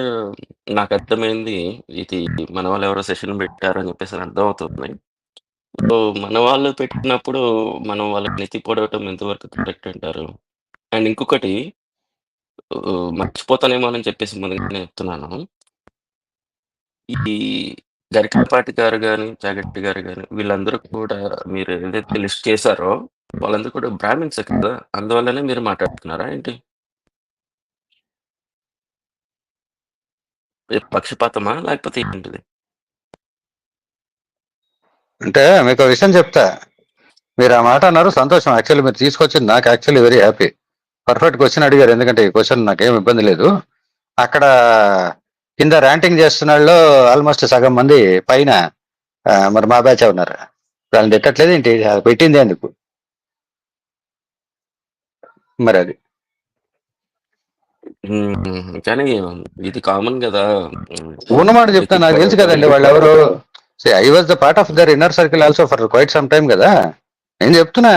నాకు అర్థమైంది ఇది మన వాళ్ళు ఎవరో సెషన్ పెట్టారు అని చెప్పేసి అర్థమవుతుంది. సో మన వాళ్ళు పెట్టినప్పుడు మనం వాళ్ళని ఎత్తి పొడవటం ఎంతవరకు కరెక్ట్ అంటారు? అండ్ ఇంకొకటి మర్చిపోతానేమో అని చెప్పేసి ముందుగానే చెప్తున్నాను. ఈ గరికపాటి గారు గాని, చాగంటి గారు గాని వీళ్ళందరూ కూడా మీరు ఏదైతే లిస్ట్ చేశారో వాళ్ళందరూ కూడా బ్రాహ్మిన్సే కదా! అందువల్లనే మీరు మాట్లాడుతున్నారా ఏంటి? పక్షపాతమా? లేకపోతే ఏంటిది? అంటే మీకు ఒక విషయం చెప్తా. మీరు ఆ మాట అన్నారు సంతోషం. యాక్చువల్లీ మీరు తీసుకొచ్చింది నాకు actually very happy. Perfect question అడిగారు. ఎందుకంటే ఈ క్వశ్చన్ నాకేం ఇబ్బంది లేదు. అక్కడ కింద ర్యాంటింగ్ చేస్తున్న వాళ్ళు ఆల్మోస్ట్ సగం మంది పైన మరి మా బ్యాచ్ ఉన్నారు. వాళ్ళని తిట్టట్లేదు ఏంటి? అది పెట్టింది ఎందుకు మరి? అది కానీ ఇది కామన్ గదా! ఉన్నమాట చెప్తాను. నాకు తెలుసు కదండి వాళ్ళు ఎవరు. I was the part of their inner circle also for quite some time కదా. నేను చెప్తున్నా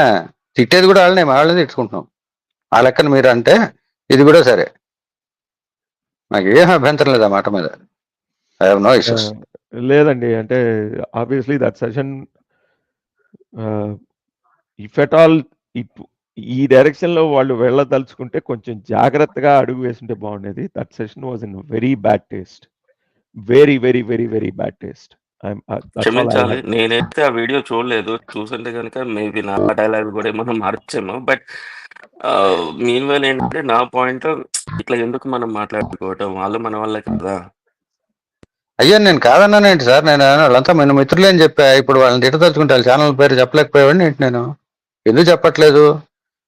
తిట్టేది కూడా వాళ్ళనే, మా వాళ్ళని తిట్టుకుంటున్నాం. ఆ లెక్కన మీరు అంటే ఇది కూడా సరే, నాకు ఏం అభ్యంతరం లేదు ఆ మాట మీద. I have no issues. లేదండి, అంటే obviously that session if at all ఈ డైరెక్షన్ లో వాళ్ళు వెళ్ళదలుచుకుంటే కొంచెం జాగ్రత్తగా అడుగు వేసుంటే బాగుండేది. That session was in very bad taste, very very very very bad taste. క్షమించాలి. నేనైతే ఆ వీడియో చూడలేదు. చూసుంటే గనుక మేబీ నా డైలాగ్ కూడా ఏమన్నా మార్చేమో. బట్ మీన్‌వైల్ ఏంటంటే నా పాయింట్ ఇట్లా ఎందుకు మనం మాట్లాడుకోవటం? వాళ్ళు మన వాళ్ళే కదా! అయ్యో నేను కాదన్నానేంటి సార్? నేను వాళ్ళంతా మన మిత్రులే అని చెప్పా. ఇప్పుడు వాళ్ళని తిట్టదలుచుకుంటే వాళ్ళ ఛానల్ పేరు చెప్పలేకపోయావాడిని ఏంటి? నేను ఎందుకు చెప్పట్లేదు?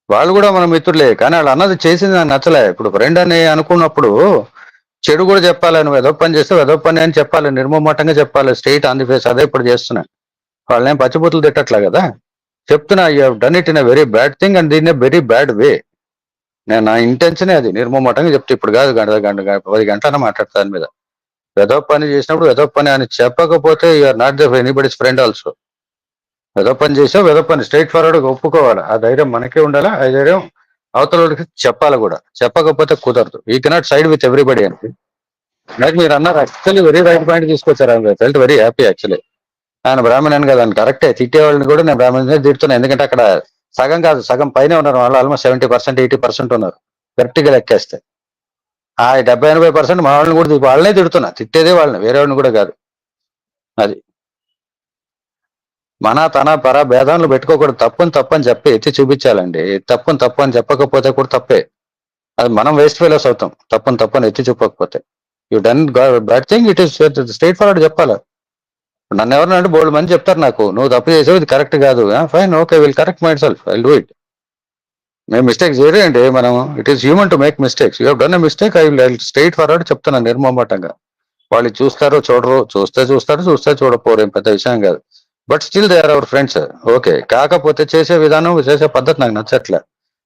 వాళ్ళు కూడా మన మిత్రులే, కానీ వాళ్ళు అన్నది చేసింది నాకు నచ్చలే. ఇప్పుడు ఫ్రెండ్ అని అనుకున్నప్పుడు చెడు కూడా చెప్పాలి. నువ్వు ఏదో పని చేస్తే ఏదో పని అని చెప్పాలి, నిర్మమాటంగా చెప్పాలి, స్ట్రైట్ ఆన్ ది ఫేస్. అదే ఇప్పుడు చేస్తున్నా. వాళ్ళని పచ్చిబూతులు తిట్టట్లే కదా. చెప్తున్నా you have done it in a very bad thing and in a very bad way. నేను నా ఇంటెన్షనే అది, నిర్మమాటంగా చెప్తే. ఇప్పుడు కాదు, గంట 10 గంటలన్నా మాట్లాడతా దాని మీద. ఏదో పని చేసినప్పుడు ఏదో పని అని చెప్పకపోతే you're not the anybody's friend also. ఏదో పని చేసావు, ఏదో పని స్ట్రైట్ ఫార్వర్డ్గా ఒప్పుకోవాలి. ఆ ధైర్యం మనకే ఉండాలా, ఆ ధైర్యం అవతలకి చెప్పాలి కూడా. చెప్పకపోతే కుదరదు. You cannot side with everybody అని. నాకు మీరు అన్నారు యాక్చువల్లీ వెరీ రైట్ పాయింట్ తీసుకొచ్చారు. I felt very happy actually. ఆయన బ్రాహ్మణ్ కదా అని కరెక్టే. తిట్టేవాళ్ళని కూడా నేను బ్రాహ్మణ్ తిడుతున్నాను. ఎందుకంటే అక్కడ సగం కాదు, సగం పైన ఉన్నారు వాళ్ళు. ఆల్మోస్ట్ 70% 80% ఉన్నారు గట్టిగా లెక్కేస్తే. ఆ 70-80% మా వాళ్ళని కూడా వాళ్ళనే తిడుతున్నా. తిట్టేదే వాళ్ళని, వేరే వాళ్ళని కూడా కాదు. అది మన తన పర భేదాలు పెట్టుకోకూడదు. తప్పని చెప్పి ఎత్తి చూపించాలండి. తప్పు అని చెప్పకపోతే కూడా తప్పే. అది మనం వేస్ట్ ఫెలోస్ అవుతాం. తప్పని ఎత్తి చూపకపోతే. You done bad thing, it is straightforward చెప్పాలి. నన్ను ఎవరన్నా అంటే బోల్డ్ మంది చెప్తారు నాకు, నువ్వు తప్పు చేసావు, ఇది కరెక్ట్ కాదు. Fine, okay, will correct my self, I do it. మేము మిస్టేక్స్ చేయలేండి మనం. It is human to make mistakes. You done a mistake, I will straight forward చెప్తున్నాను నిర్మమాటంగా. వాళ్ళు చూస్తారో చూడరు, చూస్తే చూడపోరు, ఏం పెద్ద విషయం కాదు. But still they are our friends. Okay, కాకపోతే చేసే విధానం, చేసే పద్ధతి నాకు నచ్చట్లే.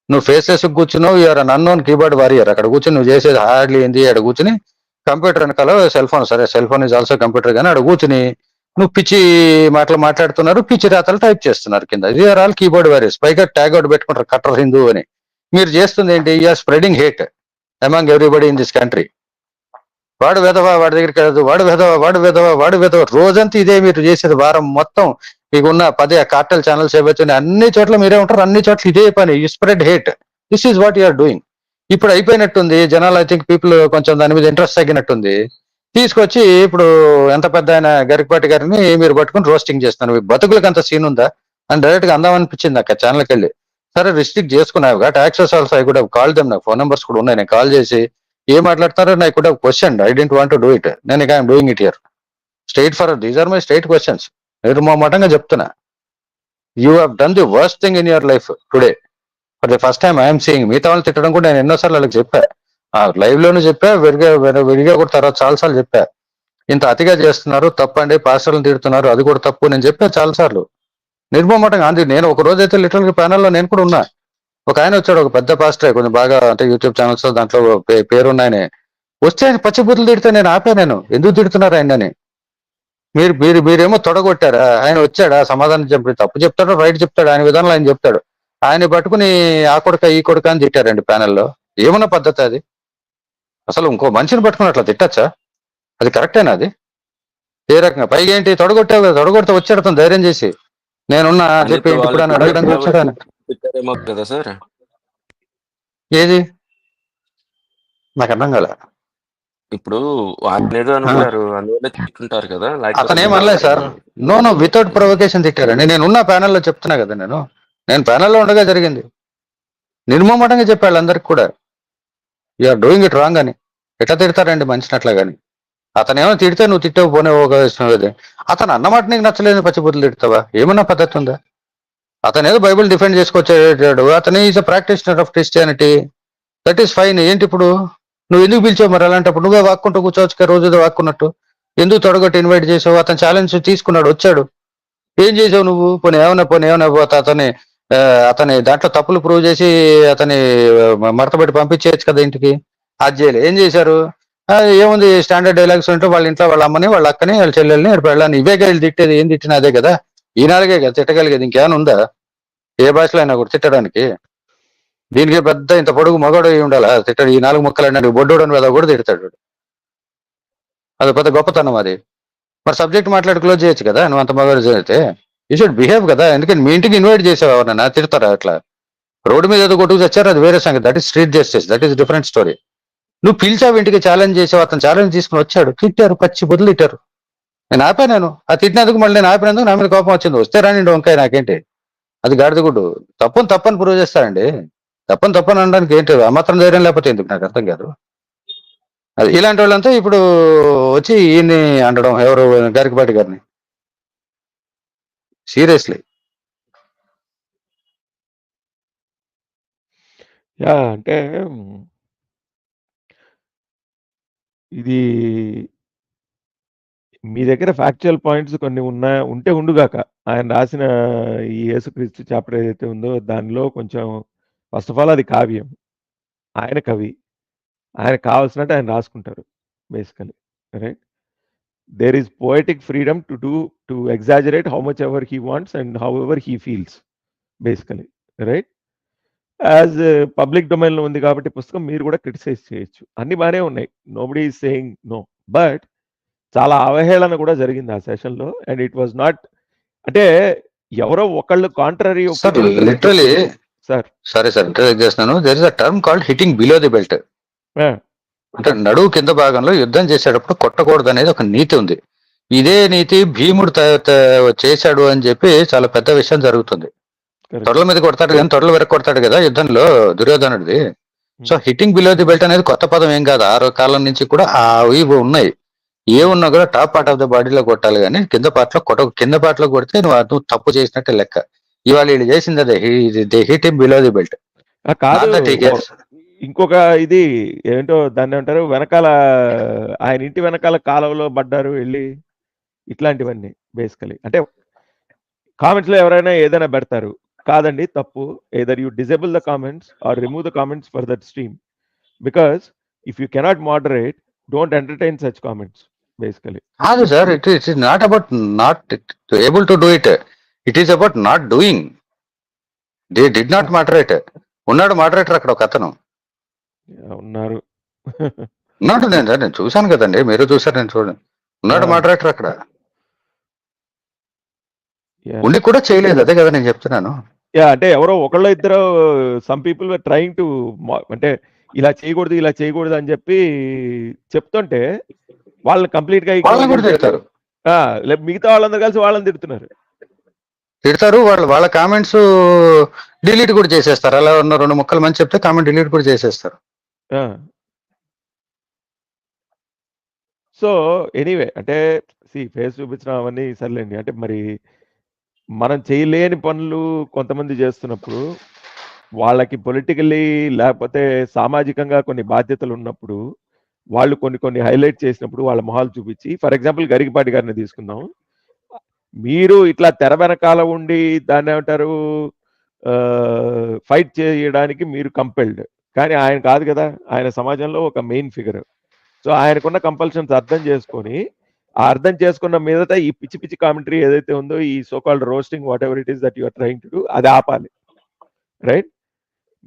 నువ్వు ఫేసెస్ కూర్చున్నావు, you're an unknown keyboard warrior. అక్కడ కూర్చొని నువ్వు చేసేది హార్డ్లీ ఏంది? అక్కడ కూర్చుని కంప్యూటర్ వెనకాల సెల్ ఫోన్, సరే cell phone is also computer, కానీ అక్కడ కూర్చుని నువ్వు పిచ్చి మాటలు మాట్లాడుతున్నారు, పిచ్చి రాతలు టైప్ చేస్తున్నారు కింద. You're all keyboard warriors. పైగా ట్యాగ్ అవుట్ పెట్టుకుంటారు కట్టర్ హిందూ అని. మీరు చేస్తుంది ఏంటి? You're spreading hate among everybody in this country. వాడు వెధవా, వాడి దగ్గరికి వెళ్ళదు, వాడు వెధవా రోజంతా ఇదే మీరు చేసేది. వారం మొత్తం మీకున్న 10 కార్టెల్ ఛానల్స్ ఏవైతే అన్ని చోట్ల మీరే ఉంటారు, అన్ని చోట్ల ఇదే పని. You spread hate. This is what you're doing. ఇప్పుడు అయిపోయినట్టుంది జనాలు. ఐ థింక్ పీపుల్ కొంచెం దాని మీద ఇంట్రెస్ట్ తగ్గినట్టుంది. తీసుకొచ్చి ఇప్పుడు ఎంత పెద్ద ఆయన గరికపాటి గారిని మీరు పట్టుకుని రోస్టింగ్ చేస్తున్నారు. మీ బతుకులకు అంత సీన్ ఉందా అని డైరెక్ట్ గా అందామనిపించింది నాకు ఛానల్కి వెళ్ళి. సరే రిస్ట్రిక్ట్ చేసుకున్నావు కాబట్టి access also I could have call them. నాకు ఫోన్ నెంబర్స్ కూడా ఉన్నాయి. నేను కాల్ చేసి ఏం మాట్లాడతారో నాకు could have question. I don't want to do it. నేను ఇక I'm doing it here. Straightforward, these are my straight questions. నిర్మమాటంగా చెప్తున్నా. You have done the worst thing in your life today. For the first time I'm seeing. మిగతా వాళ్ళు తిట్టడం కూడా నేను ఎన్నోసార్లు వాళ్ళకి చెప్పా, లైవ్ లోనే చెప్పా, విడిగా కూడా తర్వాత చాలాసార్లు చెప్పా. ఇంత అతిగా చేస్తున్నారు, తప్పండి, పాస్టర్లను తిడుతున్నారు, అది కూడా తప్పు నేను చెప్పా చాలాసార్లు. నిర్మోహమాటంగా అంది. నేను ఒక రోజు అయితే లిటరల్ గా ప్యానల్లో నేను కూడా ఉన్నా. ఒక ఆయన వచ్చాడు, ఒక పెద్ద పాస్టర్, కొంచెం బాగా అంటే యూట్యూబ్ ఛానల్స్ దాంట్లో పేరున్న ఆయన. వస్తే ఆయన పచ్చిబుద్ధులు తిడితే నేను ఆపాను, ఎందుకు తిడుతున్నారు ఆయనని? మీరేమో తొడగొట్టారా? ఆయన వచ్చాడా సమాధానం చెప్పి తప్పు చెప్తాడు, రైట్ చెప్తాడు, ఆయన విధానంలో ఆయన చెప్తాడు. ఆయన పట్టుకుని ఆ కొడుక ఈ కొడుక అని తిట్టారండి ప్యానెల్లో. ఏమన్నా పద్ధతి అది? అసలు ఇంకో మనిషిని పట్టుకుని అట్లా తిట్టచ్చా? అది కరెక్టేనా అది? ఏ రకంగా? పైగా ఏంటి, తొడగొట్టావు కదా, తొడగొడితే వచ్చాడు అతను ధైర్యం చేసి, నేనున్నా అని చెప్పి ఏంటి ఇప్పుడు అని అడగడానికి వచ్చాడు ఆయన. పెట్టారేమో కదా సార్. ఏది నాకు అర్థం కాలే. ఇప్పుడు ఆయన ఏదో అనుకుంటారు, అందువల్ల తిట్టుంటారు కదా. అతను ఏమనలేదు సార్. నో వితౌట్ ప్రొవకేషన్ తిట్టారండి. నేనున్న ప్యానెల్లో చెప్తున్నా కదా, నేను ప్యానెల్లో ఉండగా జరిగింది. నిర్మోహమాటంగా చెప్పాడు అందరికి కూడా, యూఆర్ డూయింగ్ ఇట్ రాంగ్ అని. ఎట్లా తిడతారండి మనిషిని అట్లా గాని? అతను ఏమో తిడితే నువ్వు తిట్టావు పోనే ఒక విషయం అది. అతను అన్నమాట నీకు నచ్చలేదు, పచ్చిబుద్ధులు తిడతావా? ఏమన్నా పద్ధతి ఉందా? అతను ఏదో బైబిల్ డిఫెండ్ చేసుకొచ్చాడు, అతను is a practitioner of Christianity, that is fine. ఏంటి ఇప్పుడు నువ్వు ఎందుకు పిలిచావు మరి? అలాంటప్పుడు నువ్వే వాక్కుంటూ కూర్చోవచ్చు రోజు వాక్కున్నట్టు. ఎందుకు తొడగొట్టి ఇన్వైట్ చేసావు? అతను ఛాలెంజ్ తీసుకున్నాడు, వచ్చాడు, ఏం చేసావు నువ్వు? పోనీ ఏమన్నా పోతా అతని దాంట్లో తప్పులు ప్రూవ్ చేసి అతని మడతబెట్టి పంపించేయచ్చు కదా ఇంటికి. అది చేయలే. ఏం చేశారు? ఏముంది, స్టాండర్డ్ డైలాగ్స్ ఉంటే వాళ్ళ ఇంట్లో వాళ్ళ అమ్మని, వాళ్ళ అక్కని, వాళ్ళ చెల్లెల్ని, పెళ్ళని, ఇవే వీళ్ళు తిట్టేది. ఏం తిట్టినా అదే కదా, ఈనాలుగే కదా తిట్టగలిగేది. ఇంకేమైనా ఉందా ఏ భాషలో అయినా కూడా తిట్టడానికి? దీనికి పెద్ద ఇంత పొడుగు మగవాడు అయి ఉండాలా తిట్టాడు? ఈ 4 ముక్కలు అన్నాడు బొడ్డోడని మీద కూడా తిడతాడు. అది పెద్ద గొప్పతనం అది. మరి సబ్జెక్ట్ మాట్లాడి క్లోజ్ చేయొచ్చు కదా, నువ్వు అంత మగవాడు చేస్తే. యూ షుడ్ బిహేవ్ కదా. ఎందుకంటే మీ ఇంటికి ఇన్వైట్ చేసావు, ఎవరన్నా తిడతారా అట్లా? రోడ్డు మీద ఏదో కొట్టుకు తెచ్చారు, అది వేరే సంగతి. That is street justice, that is different story. నువ్వు పిలిచావు ఇంటికి, ఛాలెంజ్ చేసావు, అతను ఛాలెంజ్ తీసుకుని వచ్చాడు, తిట్టారు, పచ్చి బుద్ధులు తిట్టారు. నేను ఆపాను. ఆ తిట్టినందుకు మళ్ళీ నేను ఆపినందుకు నా మీద కోపం వచ్చింది. వస్తే రానిండి వంకాయ, నాకేంటి? అది గాడిద గుడ్డు. తప్పని ప్రూవ్ చేస్తారండి. తప్పని అనడానికి ఏంటి ఆ మాత్రం ధైర్యం లేకపోతే ఎందుకు? నాకు అర్థం కాదు. అది ఇలాంటి వాళ్ళంతా ఇప్పుడు వచ్చి ఈయన్ని అనడం, ఎవరు గరికపాటి గారిని, సీరియస్లీ. యా అంటే ఇది మీ దగ్గర ఫ్యాక్చువల్ పాయింట్స్ కొన్ని ఉంటే ఉండుగాక. ఆయన రాసిన ఈ యేసుక్రీస్తు చాప్టర్ ఏదైతే ఉందో దానిలో కొంచెం ఫస్ట్ ఆఫ్ ఆల్ అది కావ్యం, ఆయన కవి, ఆయన కావాల్సినట్టు ఆయన రాసుకుంటారు basically, right? There is poetic freedom to exaggerate how much ever he wants and how ever he feels basically, right? As public డొమైన్లో ఉంది కాబట్టి పుస్తకం మీరు కూడా క్రిటిసైజ్ చేయొచ్చు, అన్ని బాగానే ఉన్నాయి, nobody is saying no. But చాలా అవహేళన కూడా జరిగింది ఆ సెషన్లో. అండ్ ఇట్ వాజ్ నాట్ అంటే ఎవరో ఒకళ్ళు కాంట్రరీ లిటరలీ సార్. సరే సార్, ఇంటర్వ్యూ చేస్తున్నాను. There is a term called hitting below the belt. అంటే నడువు కింద భాగంలో యుద్ధం చేసేటప్పుడు కొట్టకూడదు అనేది ఒక నీతి ఉంది. ఇదే నీతి భీముడు చేశాడు అని చెప్పి చాలా పెద్ద విషయం జరుగుతుంది. తొడల మీద కొడతాడు కానీ తొడలు వెనక కొడతాడు కదా యుద్ధంలో దుర్యోధనుడిది. So hitting below the belt అనేది కొత్త పదం ఏం కాదు, ఆ కాలం నుంచి కూడా ఇవి ఉన్నాయి. ఏ ఉన్నా కూడా టాప్ పార్ట్ ఆఫ్ ద బాడీలో కొట్టాలి కానీ కింద పార్ట్లో కింద పార్ట్లో కొడితే నువ్వు తప్పు చేసినట్టే లెక్క. ఇవాళ వీళ్ళు చేసింది అదే, they hit him below the belt. ఇంకొక ఇది ఏంటో దాన్ని అంటారు, వెనకాల ఆయన ఇంటి వెనకాల కాలువలో పడ్డారు వెళ్ళి, ఇట్లాంటివన్నీ బేసికలీ. అంటే కామెంట్స్ లో ఎవరైనా ఏదైనా పెడతారు, కాదండి తప్పు, either you disable the comments or remove the comments for that stream, because if you cannot moderate don't entertain such comments basically. కాదు sir, it is not about not able to do it, it is about not doing. They did not moderate. ఉన్నాడు మోడరేటర్ అక్కడ ఒక అతను ఉన్నారు. ఉన్నాడు, నేను చూశాను కదండి, మీరు చూసారు, నేను చూడండి. ఉన్నాడు మోడరేటర్ అక్కడ ఉండి కూడా చేయలేదు. అదే కదా నేను చెప్తున్నాను. అంటే ఎవరో ఒకళ్ళు ఇద్దరు some people were trying to అంటే ఇలా చేయకూడదు అని చెప్పి చెప్తుంటే వాళ్ళని కంప్లీట్ గా తిడతారు. మిగతా వాళ్ళందరూ కలిసి వాళ్ళని తిడుతారు. వాళ్ళ కామెంట్స్ డిలీట్ కూడా చేసేస్తారు. అలా ఉన్న 2 ముక్కలు మంచి చెప్తే కామెంట్ డిలీట్ కూడా చేసేస్తారు. సో ఎనీవే, అంటే ఫేస్ చూపించడం అవన్నీ సర్లేండి. అంటే మరి మనం చేయలేని పనులు కొంతమంది చేస్తున్నప్పుడు, వాళ్ళకి పొలిటికల్లీ లేకపోతే సామాజికంగా కొన్ని బాధ్యతలు ఉన్నప్పుడు, వాళ్ళు కొన్ని హైలైట్ చేసినప్పుడు వాళ్ళ మొహాలు చూపించి, ఫర్ ఎగ్జాంపుల్ గరికపాటి గారిని తీసుకుందాం. మీరు ఇట్లా తెర వెనకాల ఉండి దాన్ని ఏమంటారు ఫైట్ చేయడానికి మీరు కంపెల్డ్. కానీ ఆయన కాదు కదా, ఆయన సమాజంలో ఒక మెయిన్ ఫిగర్. సో ఆయనకున్న కంపల్షన్స్ అర్థం చేసుకొని, ఆ అర్థం చేసుకున్న మీదట ఈ పిచ్చి పిచ్చి కామెంటరీ ఏదైతే ఉందో, ఈ so called roasting whatever it is that you are trying to do, అది ఆపాలి. రైట్?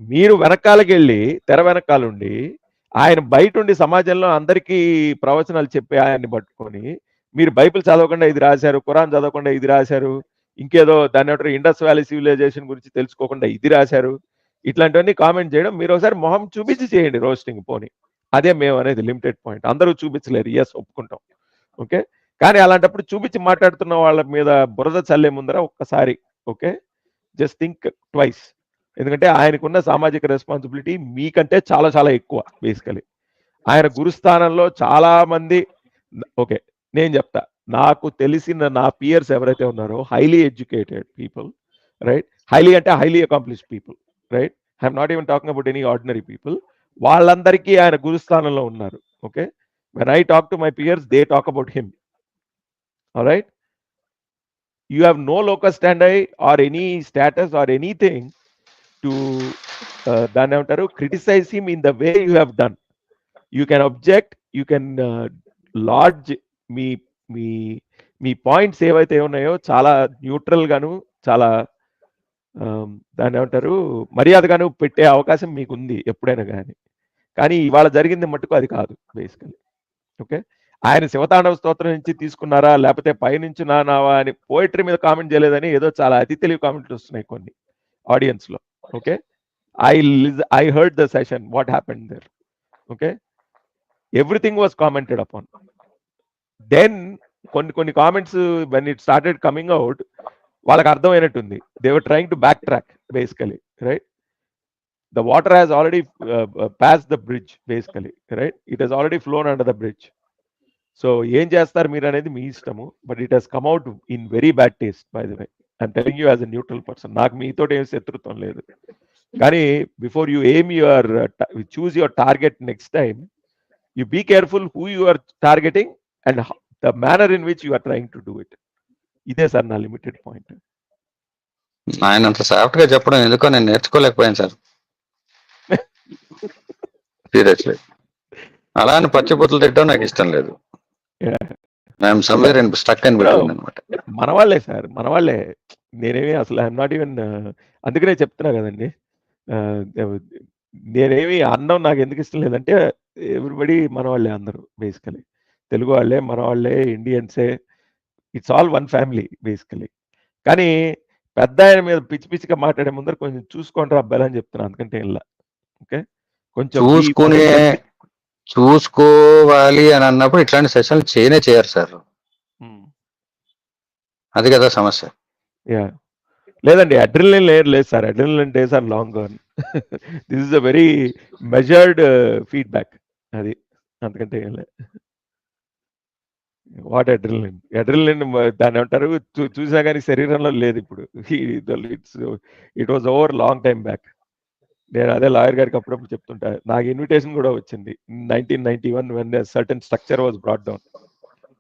మీరు వెనకాలకి వెళ్ళి తెర వెనకాలండి ఆయన బయట ఉండి సమాజంలో అందరికీ ప్రవచనాలు చెప్పి ఆయన్ని పట్టుకొని, మీరు బైబిల్ చదవకుండా ఇది రాశారు, ఖురాన్ చదవకుండా ఇది రాశారు, ఇంకేదో దాన్ని ఏమంటారు ఇండస్ వ్యాలీ సివిలైజేషన్ గురించి తెలుసుకోకుండా ఇది రాశారు, ఇట్లాంటివన్నీ కామెంట్ చేయడం, మీరు ఒకసారి మొహం చూపించి చేయండి రోస్టింగ్ పోని. అదే మేము అనేది లిమిటెడ్ పాయింట్. అందరూ చూపించలేరు, ఎస్ ఒప్పుకుంటాం, ఓకే. కానీ అలాంటప్పుడు చూపించి మాట్లాడుతున్న వాళ్ళ మీద బురద చల్లే ముందర ఒక్కసారి ఓకే జస్ట్ థింక్ ట్వైస్. ఎందుకంటే ఆయనకున్న సామాజిక రెస్పాన్సిబిలిటీ మీకంటే చాలా చాలా ఎక్కువ. బేసికలీ ఆయన గురుస్థానంలో చాలా మంది, ఓకే నేను చెప్తా, నాకు తెలిసిన నా పియర్స్ ఎవరైతే ఉన్నారో highly educated people, right, highly అంటే highly accomplished people, right, I'm not even talking about any ordinary people, వాళ్ళందరికీ ఆయన గురుస్థానంలో ఉన్నారు. Okay, when I talk to my peers they talk about him. Alright, you have no locus standi or any status or anything to దాన్ని ఏమంటారు criticize him in the way you have done. You can object, you can lodge me me me points ఏవైతే ఉన్నాయో చాలా న్యూట్రల్ గాను చాలా దాన్ని ఏమంటారు మర్యాదగాను పెట్టే అవకాశం మీకు ఉంది ఎప్పుడైనా కానీ. కానీ ఇవాళ జరిగింది మట్టుకు అది కాదు బేసికలీ. ఓకే, ఆయన శివతాండవ స్తోత్రం నుంచి తీసుకున్నారా లేకపోతే పైనుంచి నావా అని పోయిటరీ మీద కామెంట్ చేయలేదని ఏదో చాలా అతి తెలివి కామెంట్లు వస్తున్నాయి కొన్ని ఆడియన్స్ లో. Okay, I heard the session, what happened there. Okay, everything was commented upon. Then కొన్ని comments when it started coming out వాళ్ళకి అర్థమైనట్టుంది. They were trying to back track basically, right. The water has already passed the bridge basically, right? It has already flown under the bridge. So ఏం చేస్తారు మీరు అనేది మీ ఇష్టము, but it has come out in very bad taste by the way. I'm telling you as a neutral person. నాకు మీతో ఏం శత్రుత్వం లేదు, కానీ before you aim your choose your target next time, you be careful who you are targeting and the manner in which you are trying to do it. ఇదే సార్ నా లిమిటెడ్ పాయింట్. ఆయన అంత సాఫ్ట్ గా చెప్పడం ఎందుకో నేను నేర్చుకోలేకపోయాను సార్. సీరియస్లీ అలా అని పచ్చిబుద్ధులు తిట్టడం నాకు ఇష్టం లేదు. I'm somewhere in stuck and between అన్నమాట. మన వాళ్ళే సార్, మన వాళ్ళే. నేనేమి అసలు ఐఎమ్ నాట్ ఈవెన్, అందుకనే చెప్తున్నా కదండి, నేనేమి అన్నం నాకు ఎందుకు ఇష్టం లేదంటే ఎవ్రీబడి మన వాళ్ళే, అందరూ బేసికలీ తెలుగు వాళ్ళే, మన వాళ్ళే, ఇండియన్సే, it's all one family basically. కానీ పెద్ద ఆయన మీద పిచ్చి పిచ్చిగా మాట్లాడే ముందర కొంచెం చూసుకోండి అబ్బాయి అని చెప్తున్నా, అందుకంటే ఇలా. ఓకే, కొంచెం చూసుకోవాలి అని అన్నప్పుడు ఇట్లాంటి సెషన్లు చేయరు సార్. అది కదా సమస్య. యా, లేదండి అడ్రినలిన్ లేదు sir, adrenaline days are long gone. This is a very measured feedback, అది అందుకంటే ఏం లేదు. వాట్ అడ్రినలిన్ దాన్ని ఏమంటారు చూసినా కానీ శరీరంలో లేదు ఇప్పుడు. It was over long time back. నేను అదే లాయర్ గారికి అప్పుడప్పుడు చెప్తుంటా, నాకు ఇన్విటేషన్ కూడా వచ్చింది 1991 when a certain structure was brought down.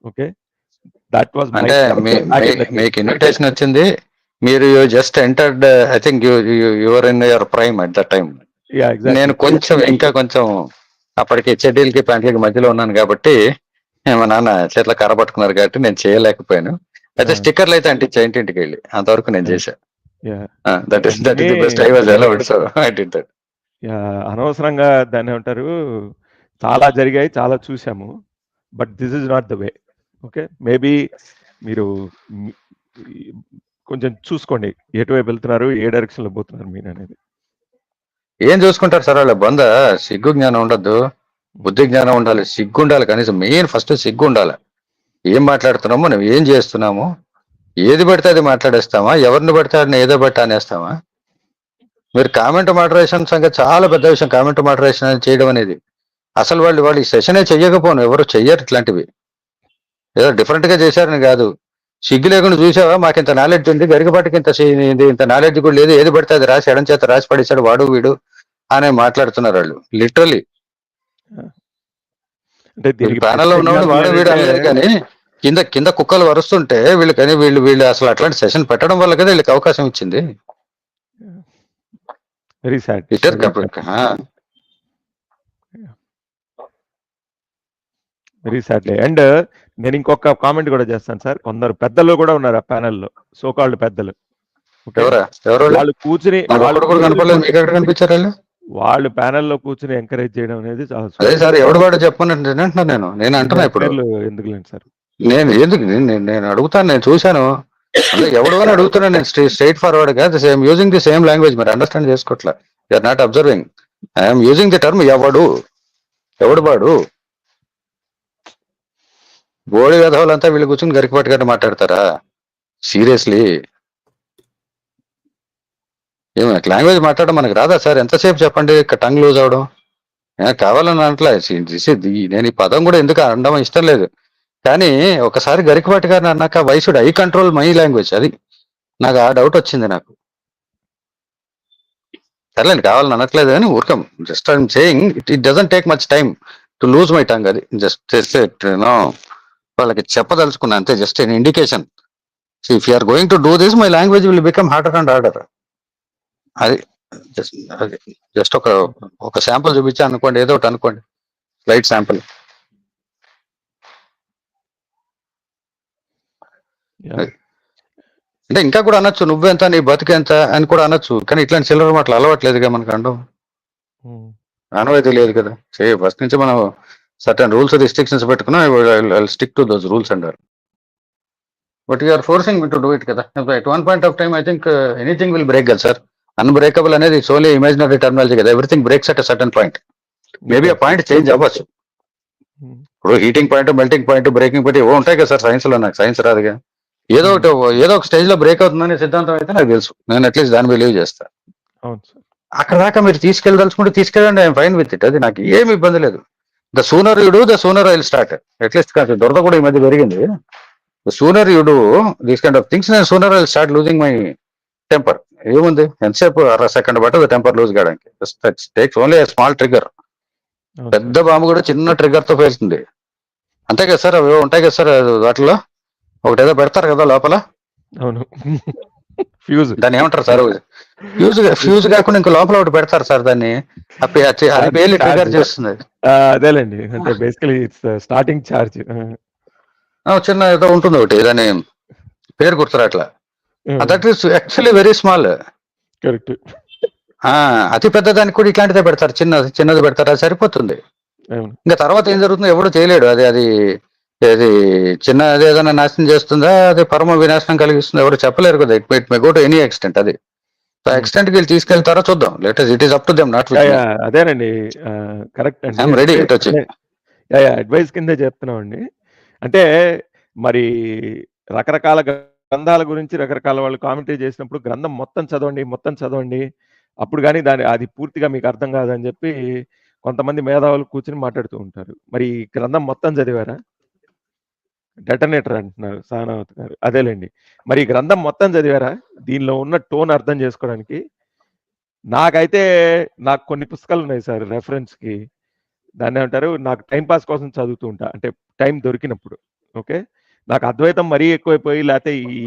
Okay, that was అంటే మీకు ఇన్విటేషన్ వచ్చింది, మీరు just entered, I think your in your prime at the time. నేను ఇంకా కొంచెం అప్పటికి చెడ్డీలకి ప్యాంట్లకి మధ్యలో ఉన్నాను కాబట్టి మా నాన్న చేతిలో కర్ర పట్టుకున్నారు కాబట్టి నేను చేయలేకపోయాను. అయితే స్టిక్కర్లు అయితే అంటించా ఇంటింటికి వెళ్ళి, అంతవరకు నేను చేశాను. అనవసరంగా దాన్ని ఏమంటారు చాలా జరిగాయి, చాలా చూసాము, but this is not the way. Okay, maybe మీరు కొంచెం చూసుకోండి ఎటువైపు వెళ్తున్నారు, ఏ డైరెక్షన్ లో పోతున్నారు మీరు అనేది. ఏం చూసుకుంటారు సార్ వాళ్ళ బంద? సిగ్గు జ్ఞానం ఉండద్దు, బుద్ధి జ్ఞానం ఉండాలి, సిగ్గు ఉండాలి. కనీసం మెయిన్ ఫస్ట్ సిగ్గు ఉండాలి. ఏం మాట్లాడుతున్నామో, మనం ఏం చేస్తున్నాము, ఏది పడితే అది మాట్లాడేస్తామా, ఎవరిని పడితే అది ఏదో బట్టి అనేస్తామా? మీరు కామెంట్ మోడరేషన్ సంగతి చాలా పెద్ద విషయం. కామెంట్ మోడరేషన్ చేయడం అనేది అసలు వాళ్ళు ఈ సెషనే చెయ్యకపోను, ఎవరు చెయ్యరు ఇట్లాంటివి. ఏదో డిఫరెంట్ గా చేశారని కాదు, సిగ్గు లేకుండా చూసావా, మాకు ఇంత నాలెడ్జ్ ఉంది, గరికపాటికి ఇంత నాలెడ్జ్ కూడా లేదు, ఏది పడితే అది రాసి ఎడం చేత రాసి పడేశాడు వాడు వీడు అనే మాట్లాడుతున్నారు వాళ్ళు. లిటరలీ ప్యానల్లో ఉన్నవాడు వాడు వీడు అనేది, కానీ కింద కింద కుక్కలు వరుస్తుంటే వీళ్ళకని వీళ్ళు అసలు అట్లాంటి సెషన్ పెట్టడం వల్ల కదా వీళ్ళకి అవకాశం ఇచ్చింది. Very sad. Twitter very sad day. And నేను ఇంకొక కామెంట్ కూడా చేస్తాను సార్. కొందరు పెద్దలు కూడా ఉన్నారు ఆ ప్యానెల్లో, సోకాల్డ్ పెద్దలు. ఓకే, ఎవరు వాళ్ళు కూర్చుని కనపడలేదు, మీకు ఎక్కడ కనిపించారు వాళ్ళు? వాళ్ళు ప్యానెల్లో కూర్చుని ఎంకరేజ్ చేయడం అనేది చాలా అదే సార్, ఎవడు వాడు చెప్పనంటే అంటున్నా నేను అంటున్నా ఇప్పుడు. ఎందుకులేండి సార్, నేను అడుగుతాను, నేను చూశాను, అంటే ఎవడు అని అడుగుతున్నా నేను. స్ట్రైట్ ఫార్వర్డ్ గా same using the same language, మరి అండర్స్టాండ్ చేసుకోవట్లే. You're not observing. I'm using the term ఎవడు వాడు. బోడి విధవులంతా వీళ్ళు కూర్చొని గరికపాటి గారిని మాట్లాడతారా సీరియస్లీ? ఏమో లాంగ్వేజ్ మాట్లాడడం మనకు రాదా సార్? ఎంతసేపు చెప్పండి టంగ్ లూజ్ అవడం. కావాలని అనట్లే, నేను ఈ పదం కూడా ఎందుకు అనడం ఇష్టం లేదు. కానీ ఒకసారి గరికపాటి గారిని అన్నాక why should I control my language, అది నాకు ఆ డౌట్ వచ్చింది నాకు. సర్లేండి, కావాలని అనట్లేదు కానీ ఊరకం, just I'm saying it doesn't take much time to lose my tongue. అది జస్ట్ వాళ్ళకి చెప్పదలుచుకున్నా అంతే, just an indication. If you are going to do this, my language will become harder and harder. అది జస్ట్ ఒక శాంపుల్ చూపించా అనుకోండి, ఏదో ఒకటి అనుకోండి, స్లైడ్ శాంపుల్. అంటే ఇంకా కూడా అనొచ్చు, నువ్వెంత నీ బతికెంత అని కూడా అనొచ్చు, కానీ ఇట్లాంటి చిల్లర మాటలు అలవాట్లేదుగా మనకు. ఆనవాయితీ లేదు కదా. ఫస్ట్ నుంచి మనం సర్టన్ రూల్స్ రిస్ట్రిక్షన్స్ పెట్టుకున్నా, stick to those rules and but you're forcing me to do it కదా. At one point of time I think anything will break కదా సార్. అన్బ్రేకబుల్ అనేది ఇట్స్ ఓన్లీ ఇమాజినరీ టర్మినాలజీ కదా. Everything breaks at certain point. Maybe ఆ పాయింట్ చేంజ్ అవ్వచ్చు. ఇప్పుడు heating point, melting point, breaking point ఏవో ఉంటాయి కదా సార్ సైన్స్ లో. నాకు సైన్స్ రాదుగా. ఏదో ఒక స్టేజ్ లో బ్రేక్ అవుతుందనే సిద్ధాంతం అయితే నాకు తెలుసు. నేను అట్లీస్ట్ దాన్ని బిలీవ్ చేస్తా. అక్కడ దాకా మీరు తీసుకెళ్ళదలుచుకుంటే తీసుకెళ్ళండి, ఐఎమ్ ఫైన్ విత్ ఇట్. అది నాకు ఏమి ఇబ్బంది లేదు. The sooner you do, the sooner I will start. At least దొరద కూడా ఈ మధ్య పెరిగింది. The sooner you do these kind of things, నేను sooner I will start losing my temper. ఏముంది, ఎంతసేపు సెకండ్ పట్టదు టెంపర్ లూజ్ కావడానికి. Takes only small trigger. పెద్ద బాంబు కూడా చిన్న ట్రిగర్ తో పేలుతుంది. అంతే కదా సార్, అవి ఉంటాయి కదా సార్ వాటిలో ఒకటి ఏదో పెడతారు కదా లోపల. అవును, ఫ్యూజ్. దాన్ని ఏమంటారు సార్? ఫ్యూజ్ కాకుండా ఇంకా లోపల ఒకటి పెడతారు సార్, దాన్ని అది పేలి ట్రిగర్ చేస్తుంది. అదేలేండి, అంటే బేసికలీ ఇట్స్ స్టార్టింగ్ చార్జ్. చిన్న ఏదో ఉంటుంది ఒకటి, దాని పేరు గుర్తురా అట్లా. That is actually very small. Correct. అతి పెద్ద దానికి కూడా ఇట్లాంటిదే పెడతారు, చిన్నది పెడతారు, అది సరిపోతుంది. ఇంకా తర్వాత ఏం జరుగుతుందో ఎవడు చేయలేడు. అది చిన్నది ఏదైనా నాశనం చేస్తుందా, అది పరమ వినాశనం కలిగిస్తుందా, ఎవరు చెప్పలేరు కదా. It may go to any extent. అది ఎక్స్టెంట్ వీళ్ళు తీసుకెళ్తారో చూద్దాం. Latest it is up to them, not with me. అదేనండి, కరెక్ట్ అండి. I'm ready. ఇట్ వచ్చి అడ్వైస్ కింద చెప్తున్నామండి. అంటే మరి రకరకాల గ్రంథాల గురించి రకరకాల వాళ్ళు కామెంటరీ చేసినప్పుడు గ్రంథం మొత్తం చదవండి, అప్పుడు కానీ అది పూర్తిగా మీకు అర్థం కాదని చెప్పి కొంతమంది మేధావులు కూర్చుని మాట్లాడుతూ ఉంటారు. మరి ఈ గ్రంథం మొత్తం చదివారా? డెటనేటర్ అంటున్నారు సానావత్ గారు. అదేలేండి, మరి ఈ గ్రంథం మొత్తం చదివారా దీనిలో ఉన్న టోన్ అర్థం చేసుకోవడానికి? నాకు కొన్ని పుస్తకాలు ఉన్నాయి సార్ రెఫరెన్స్ కి. దాన్ని ఏమంటారు, నాకు టైం పాస్ కోసం చదువుతూ ఉంటా, అంటే టైం దొరికినప్పుడు. ఓకే, నాకు అద్వైతం మరీ ఎక్కువైపోయి, లేకపోతే ఈ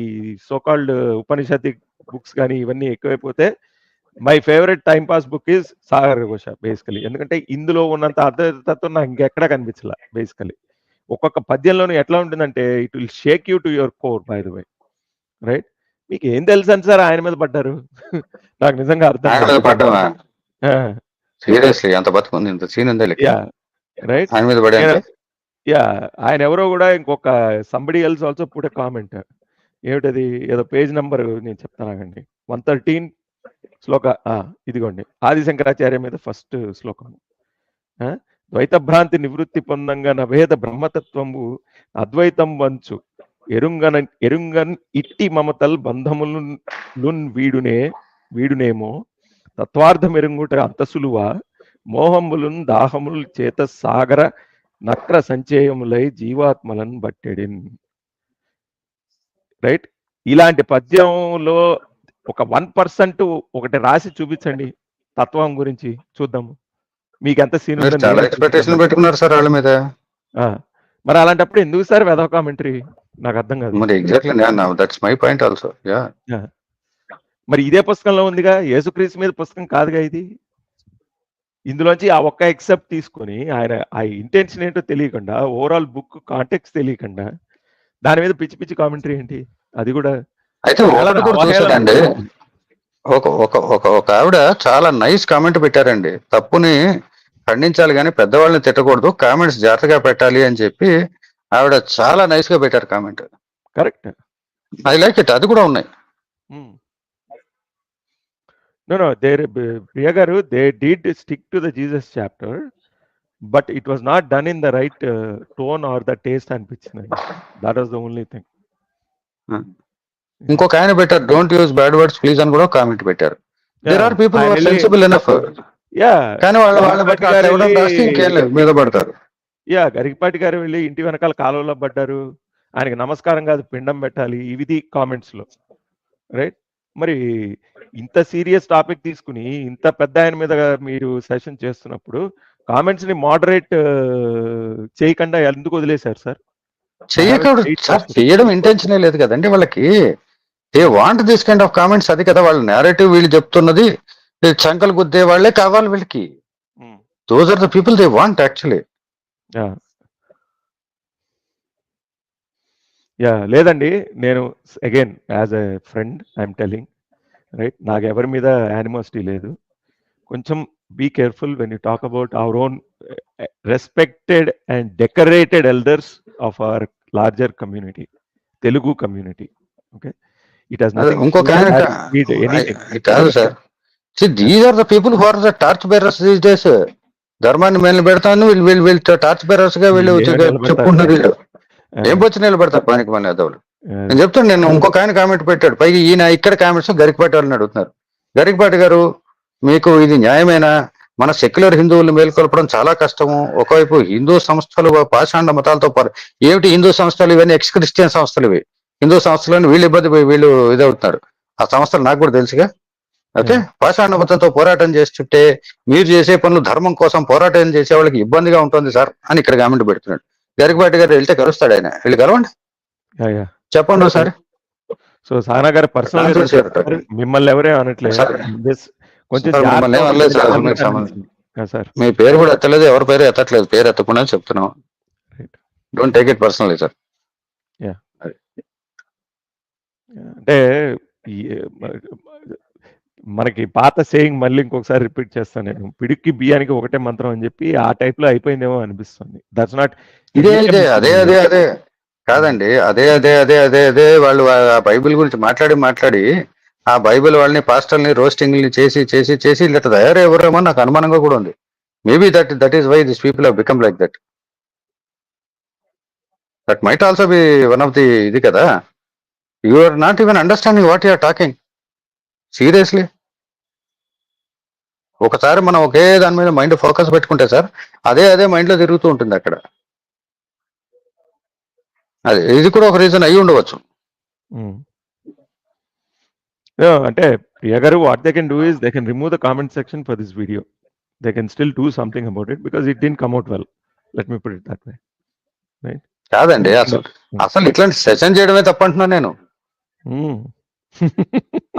సోకాల్డ్ ఉపనిషత్తి బుక్స్ కానీ ఇవన్నీ ఎక్కువైపోతే my favourite time pass book is Sagar Ghosha basically. ఎందుకంటే ఇందులో ఉన్నంత అద్వైతత్వం నాకు ఇంకెక్కడా కనిపించలే. బేసికలీ ఒక్కొక్క పద్యంలోనూ ఎట్లా ఉంటుందంటే it will shake you to your core. By the way, right? మీకు ఏం తెలుసు అని సార్ ఆయన మీద పడ్డారు? నాకు నిజంగా అర్థం పడ్డావా సీరియస్లీ? అంత బతుకుంది, ఇంత సీన్ ఉందా? రైట్, ఆయన మీద పడే. ఆయన ఎవరో కూడా ఇంకొక somebody else also put a comment. ఏమిటది, ఏదో పేజ్ నంబర్ నేను చెప్తానండి, 113 శ్లోక. ఇదిగోండి, ఆదిశంకరాచార్య మీద ఫస్ట్ శ్లోకం. ద్వైత భ్రాంతి నివృత్తి పొందంగా నభేద బ్రహ్మతత్వము అద్వైతం వంచు ఎరుంగన్ ఇట్టి మమతల్ బంధములు వీడునేమో తత్వార్థం ఎరుంగుట అంతసులువా మోహములున్ దాహములు చేత సాగర నక్ర సంచయములై జీవాత్మలను బట్టెడిన్. రైట్, ఇలాంటి పద్యంలో ఒక 1% ఒకటి రాసి చూపించండి తత్వం గురించి, చూద్దాము. మీకు ఎంత సీన్ చాలా ఎక్స్పెక్టేషన్ పెట్టుకున్నారు సార్ వాళ్ళ మీద. మరి అలాంటప్పుడు ఎందుకు సార్ వెదవ కామెంటరీ? నాకు అర్థం కాదు. మరి exactly that's my point also. Yeah మరి ఇదే పుస్తకంలో ఉందిగా, యేసుక్రీస్తు మీద పుస్తకం కాదుగా ఇది. ఇందులోంచి ఆ ఒక్క ఎక్సెప్ట్ తీసుకొని ఆయన ఆ ఇంటెన్షన్ ఏంటో తెలియకుండా, ఓవరాల్ బుక్ కాంటెక్స్ట్ తెలియకుండా దాని మీద పిచ్చి పిచ్చి కామెంటరీ ఏంటి? అది కూడా అయితే ఒకటి కూడా చూసానండి, ఒక ఒక ఒక ఒక ఆవిడ చాలా నైస్ కామెంట్ పెట్టారండి. తప్పుని ఖండించాలి కానీ పెద్దవాళ్ళని తిట్టకూడదు, కామెంట్స్ జాగ్రత్తగా పెట్టాలి అని చెప్పి ఆవిడ చాలా నైస్ గా పెట్టారు comment. Correct. I like it. అది కూడా ఉన్నాయి. No, Priya garu, they did stick to the Jesus chapter, but it was not done in the right tone or the taste అనిపించింది. That was the only thing. ఇంకొక ఆయన పెట్టారు, don't use bad words please అని కూడా కామెంట్ పెట్టారు. There are people who are sensible enough. కానీ వాళ్ళ బట్టి ఇంకేం లేదు, మీద పడతారు. గరికపాటి గారు వెళ్ళి ఇంటి వెనకాల కాలువలో పడ్డారు, ఆయనకి నమస్కారం కాదు పిండం పెట్టాలి, ఇవి కామెంట్స్ లో, రైట్? మరి ఇంత సీరియస్ టాపిక్ తీసుకుని ఇంత పెద్ద ఆయన మీద మీరు సెషన్ చేస్తున్నప్పుడు కామెంట్స్ ని మోడరేట్ చేయకుండా ఎందుకు వదిలేశారు సార్? చేయడం ఇంటెన్షనే లేదు కదండి వాళ్ళకి. They want this kind of comments. అది కదా వాళ్ళ నేరేటివ్. వీళ్ళు చెప్తున్నది చంకలు గుద్దే వాళ్ళే కావాలి వీళ్ళకి. Those are the people they want actually. లేదండి, నేను again as a friend I'm telling, right, నాకు ఎవరి మీద యానిమోసిటీ లేదు. కొంచెం be careful when you talk about our own respected and decorated elders of our larger community, Telugu community. Okay, it has nothing ఇంకొక కాదు sir. These are the people who are the torch bearers these days. ధర్మాన్ని మేలు పెడతాను, వీళ్ళు టార్చ్ బేరర్స్ గా వీళ్ళు చెప్పుకుంటున్నారు. వీళ్ళు ఏం వచ్చి నిలబడతారు పనికి మన అదవులు. నేను చెప్తాను. నేను ఇంకొక ఆయన కామెంట్ పెట్టాడు, పైకి ఈయన ఇక్కడ కామెంట్స్ గరికపాటి వాళ్ళని అడుగుతున్నారు. గరికపాటి గారు, మీకు ఇది న్యాయమేనా? మన సెక్యులర్ హిందువులు మేల్కొల్పడం చాలా కష్టము. ఒకవైపు హిందూ సంస్థలు పాషాండ మతాలతో ఏమిటి హిందూ సంస్థలు? ఇవన్నీ ఎక్స్ క్రిస్టియన్ సంస్థలు. ఇవి హిందూ సంస్థలను వీళ్ళు ఇదవుతున్నారు. ఆ సంస్థలు నాకు కూడా తెలుసుగా. ఓకే, పాషాండ మతంతో పోరాటం చేస్తుంటే మీరు చేసే పనులు ధర్మం కోసం పోరాటం చేసే వాళ్ళకి ఇబ్బందిగా ఉంటుంది సార్ అని ఇక్కడ కామెంట్ పెడుతున్నాడు. గరికపాటి గారు వెళ్తే కలుస్తాడు ఆయన. వెళ్ళి కలవండి, చెప్పండి ఒకసారి. సో సానా గారు పర్సనల్ మిమ్మల్ని ఎవరే అనట్లేదు, కొంచెం మీ పేరు కూడా ఎత్తలేదు, ఎవరి పేరు ఎత్తట్లేదు. పేరు ఎత్తకుండా చెప్తున్నాం. Don't take it personally sir. అంటే మనకి పాత సేయింగ్ మళ్ళీ ఇంకొకసారి రిపీట్ చేస్తాను నేను, పిడికి బియ్యానికి ఒకటే మంత్రం అని చెప్పి ఆ టైప్ లో అయిపోయిందేమో అనిపిస్తుంది. దట్స్ నాట్ అదే కాదండి. అదే వాళ్ళు ఆ బైబిల్ గురించి మాట్లాడి ఆ బైబిల్ వాళ్ళని పాస్టర్ని రోస్టింగ్ని చేసి ఇట్లా తయారయ్యేమో నాకు అనుమానంగా కూడా ఉంది. Maybe that is why this people have become like that. That might also be one of the ఇది కదా. You are not even understanding what you are talking. Seriously ఒకసారి మనం ఒకే దాని మీద మైండ్ ఫోకస్ పెట్టుకుంటే సార్ అదే మైండ్ లో తిరుగుతూ ఉంటుంది అక్కడ. అది ఇది కూడా ఒక రీజన్ అయి ఉండవచ్చు. అంటే ప్రియ గారు, what they can do is they can remove the comment section for this video. They can still do something about it because it didn't come out well. Let me put it that way. Right? కాదండి, అసలు ఇట్లాంటి సెషన్ చేయడమే తప్పంటున్నా నేను.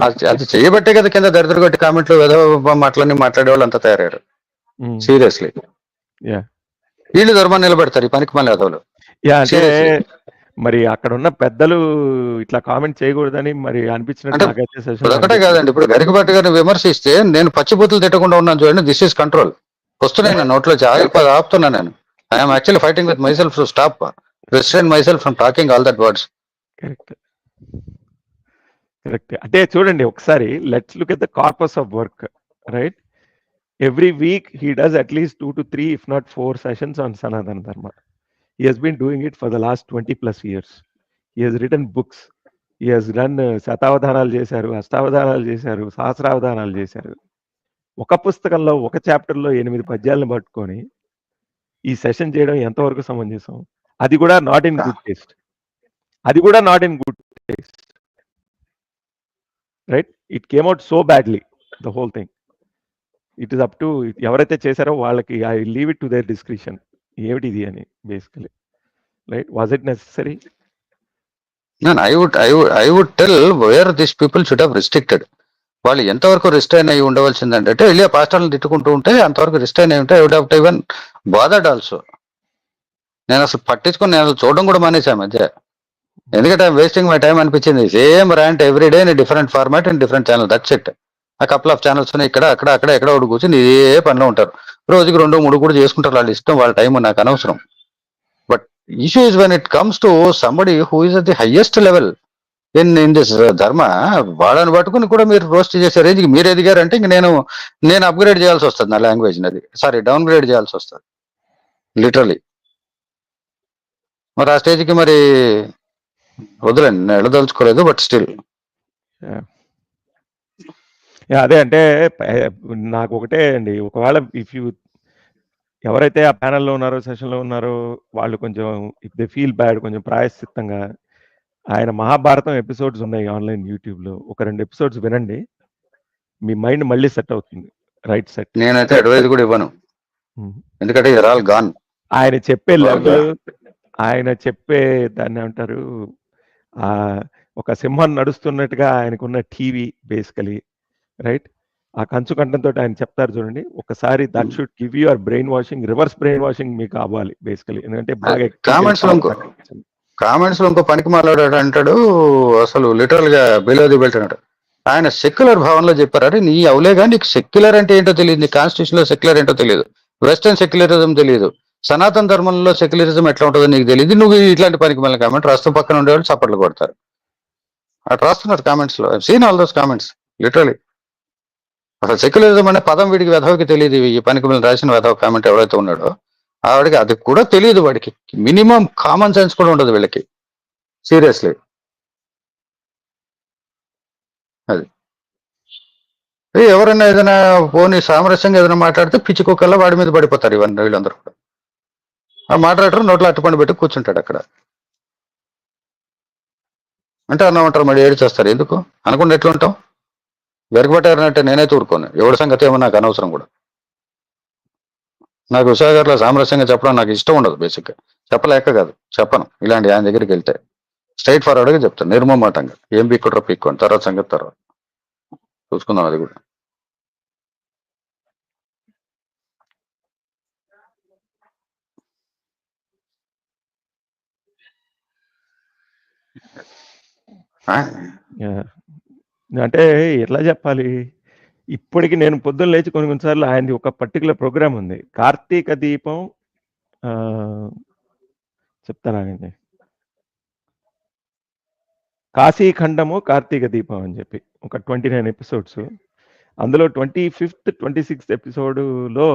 అది చేయబట్టే కదా కింద దరిద్ర కొట్టి కామెంట్లు ఏదో మాటలన్నీ మాట్లాడే వాళ్ళు అంతా తయారయ్యారు. సీరియస్లీ వీళ్ళు ధర్మాన్ని నిలబెడతారు ఈ పనికి మళ్ళీ అదవులు. అంటే మరి అక్కడ ఉన్న పెద్దలు ఇట్లా కామెంట్ చేయకూడదని మరి అనిపించినట్టు. ఒకటే కాదండి, ఇప్పుడు గరికపాటి గారిని విమర్శిస్తే నేను పచ్చిబూతులు తిట్టకుండా ఉన్నాను చూడండి. This is control. వస్తున్నాయి నా నోట్లో ఆపుతున్నా నేను. I'm actually fighting with myself to stop restrain myself from talking all that words. Correct. అంటే చూడండి ఒకసారి, let's look at the corpus of work, right? Every week he does at least 2 to 3 if not 4 sessions on Sanatana Dharma. He has been doing it for the last 20+ years. He has written books. He has done శతావధానాలు చేశారు, అష్టావధానాలు చేశారు, సహస్రావధానాలు చేశారు. ఒక పుస్తకంలో ఒక చాప్టర్లో 8 పద్యాలను పట్టుకొని ఈ సెషన్ చేయడం ఎంతవరకు సమంజసం? అది కూడా not in good taste. Right? It came out so badly, the whole thing. It is up to ఎవరైతే చేశారో వాళ్ళకి, I leave it to their description ఏమిటి ఇది అని basically. Right? Was it necessary? I would tell where these people should have restricted. వాళ్ళు ఎంతవరకు రిస్ట్రైన్ అయ్యి ఉండవలసిందంటే వెళ్ళి ఆ పాస్టర్లను తిట్టుకుంటూ ఉంటే అంతవరకు రిస్ట్రైన్ అయి ఉంటే I would have even bothered also. నేను అసలు పట్టించుకొని నేను అసలు చూడడం కూడా మానేశాను మధ్య. ఎందుకంటే ఐఎమ్ వేస్టింగ్ మై టైం అనిపించింది. Same rant every day in different format in different channel, that's it. ఆ కపుల్ ఆఫ్ ఛానల్స్ ఉన్నాయి ఇక్కడ అక్కడ అక్కడ ఎక్కడ ఒకటి కూర్చొని ఇదే పనిలో ఉంటారు. రోజుకి 2-3 కూడా చేసుకుంటారు, వాళ్ళ ఇష్టం, వాళ్ళ టైం నాకు అనవసరం. But issue is when it comes to somebody who is at the highest level in this ధర్మ, వాళ్ళని పట్టుకుని కూడా మీరు రోస్ట్ చేసే రేంజ్కి మీరు ఎదిగారంటే ఇంక నేను అప్గ్రేడ్ చేయాల్సి వస్తుంది నా లాంగ్వేజ్, అది సారీ డౌన్ గ్రేడ్ చేయాల్సి వస్తుంది లిటరలీ. మరి ఆ స్టేజ్కి మరి వదిలేండి, నేను వెళ్ళదలుచుకోలేదు. బట్ స్టిల్ అదే అంటే నాకు ఒకటే అండి, ఒకవేళ ఇఫ్ యూ ఎవరైతే ఆ ప్యానెల్లో ఉన్నారో సెషన్లో ఉన్నారో వాళ్ళు కొంచెం ఇఫ్ దే ఫీల్ బ్యాడ్, కొంచెం ప్రాయశ్చిత్తంగా ఆయన మహాభారతం ఎపిసోడ్స్ ఉన్నాయి ఆన్లైన్ యూట్యూబ్లో, ఒక 2 ఎపిసోడ్స్ వినండి, మీ మైండ్ మళ్ళీ సెట్ అవుతుంది. Right set. నేనైతే అడ్వైజ్ కూడా ఇవ్వను, ఎందుకంటే ఇదర్ ఆల్ గాన్. ఆయన చెప్పే లెవెల్, ఆయన చెప్పే దాన్ని ఏమంటారు, ఒక సింహం నడుస్తున్నట్టుగా ఆయనకున్న టీవీ బేసికలీ, రైట్? ఆ కంచు కంఠంతో ఆయన చెప్తారు చూడండి, ఒకసారి that should give your brain washing, reverse brain washing మీకు అవ్వాలి బేసికలీ. ఎందుకంటే బాగా కామెంట్స్ లో ఇంకో పనికి మాట్లాడాడు అంటాడు, అసలు లిటరల్ గా బిలో ది బెల్ట్ అన్నాడు. ఆయన సెక్యులర్ భావనలో చెప్పారు, అరే నీ అవులేగా నీకు సెక్యులర్ అంటే ఏంటో తెలియదు, నీ కాన్స్టిట్యూషన్ లో సెక్యులర్ ఏంటో తెలియదు, వెస్టర్న్ సెక్యులరిజం తెలియదు, సనాతన ధర్మంలో సెక్యులరిజం ఎట్లా ఉంటుందో నీకు తెలియదు, నువ్వు ఇట్లాంటి పనికి మళ్ళీ కామెంట్ రాస్తూ పక్కన ఉండేవాళ్ళు చప్పట్లు కొడతారు. అట్లా రాస్తున్నారు కామెంట్స్ లో, seen all those comments literally. అసలు సెక్యులరిజం అనే పదం వీడికి వెధవకి తెలియదు, ఈ పనికి మళ్ళీ రాసిన వెధవ కామెంట్ ఎవరైతే ఉన్నాడో ఆవిడకి అది కూడా తెలియదు, వాడికి మినిమం కామన్ సెన్స్ కూడా ఉండదు వీళ్ళకి, సీరియస్లీ. అది ఎవరైనా ఏదైనా పోనీ సామరస్యంగా ఏదైనా మాట్లాడితే పిచ్చి కుక్కల్లా వాడి మీద పడిపోతారు ఇవన్నీ వీళ్ళందరూ కూడా. ఆ మాట్లాడరు, నోట్లో అట్టుపండు పెట్టి కూర్చుంటాడు అక్కడ. అంటే అన్నమంటారు మళ్ళీ ఏడు చేస్తారు, ఎందుకు అనుకుంటే ఎట్లా ఉంటాం? వెరగబట్టారంటే నేనైతే ఊరుకోను, ఎవరి సంగతి ఏమో నాకు అనవసరం కూడా. నాకు ఉషాగారిలో సామరస్యంగా చెప్పడం నాకు ఇష్టం ఉండదు, బేసిక్గా చెప్పలేక కాదు, చెప్పను. ఇలాంటి ఆయన దగ్గరికి వెళ్తే స్ట్రైట్ ఫార్వర్డ్గా చెప్తాను, నిర్మమాటంగా, ఏం పీక్కుంటారో పీక్కోండి, తర్వాత సంగతి తర్వాత చూసుకుందాం. అది కూడా అంటే ఎట్లా చెప్పాలి, ఇప్పటికి నేను పొద్దున్న లేచి కొన్నిసార్లు ఆయనది ఒక పర్టికులర్ ప్రోగ్రామ్ ఉంది, కార్తీక దీపం, చెప్తానండి, కాశీఖండము కార్తీక దీపం అని చెప్పి ఒక 29 ఎపిసోడ్స్. అందులో 25th 26th ఎపిసోడులో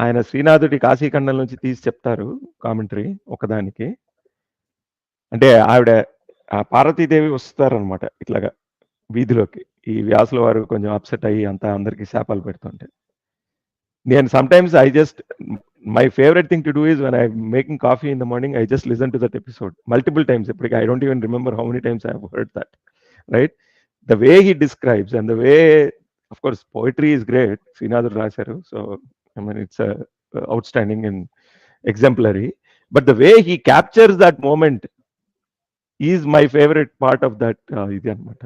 ఆయన శ్రీనాథుడి కాశీఖండం నుంచి తీసి చెప్తారు కామెంటరీ ఒకదానికి. అంటే ఆవిడ ఆ పార్వతీదేవి వస్తారనమాట ఇట్లాగా వీధిలోకి, ఈ వ్యాసుల వారు కొంచెం అప్సెట్ అయ్యి అంతా అందరికి శాపాలు పెడుతుంటే, నేను sometimes my favourite thing to do is when I making coffee in the morning, I just listen to that episode multiple times. ఇప్పటికి I don't even remember how many times I have heard that, right? The way he describes and the way, of course poetry is great, శ్రీనాథుడు రాశారు, so I mean it's outstanding and exemplary, but the way he captures that moment is my favourite part of that ఇది అనమాట.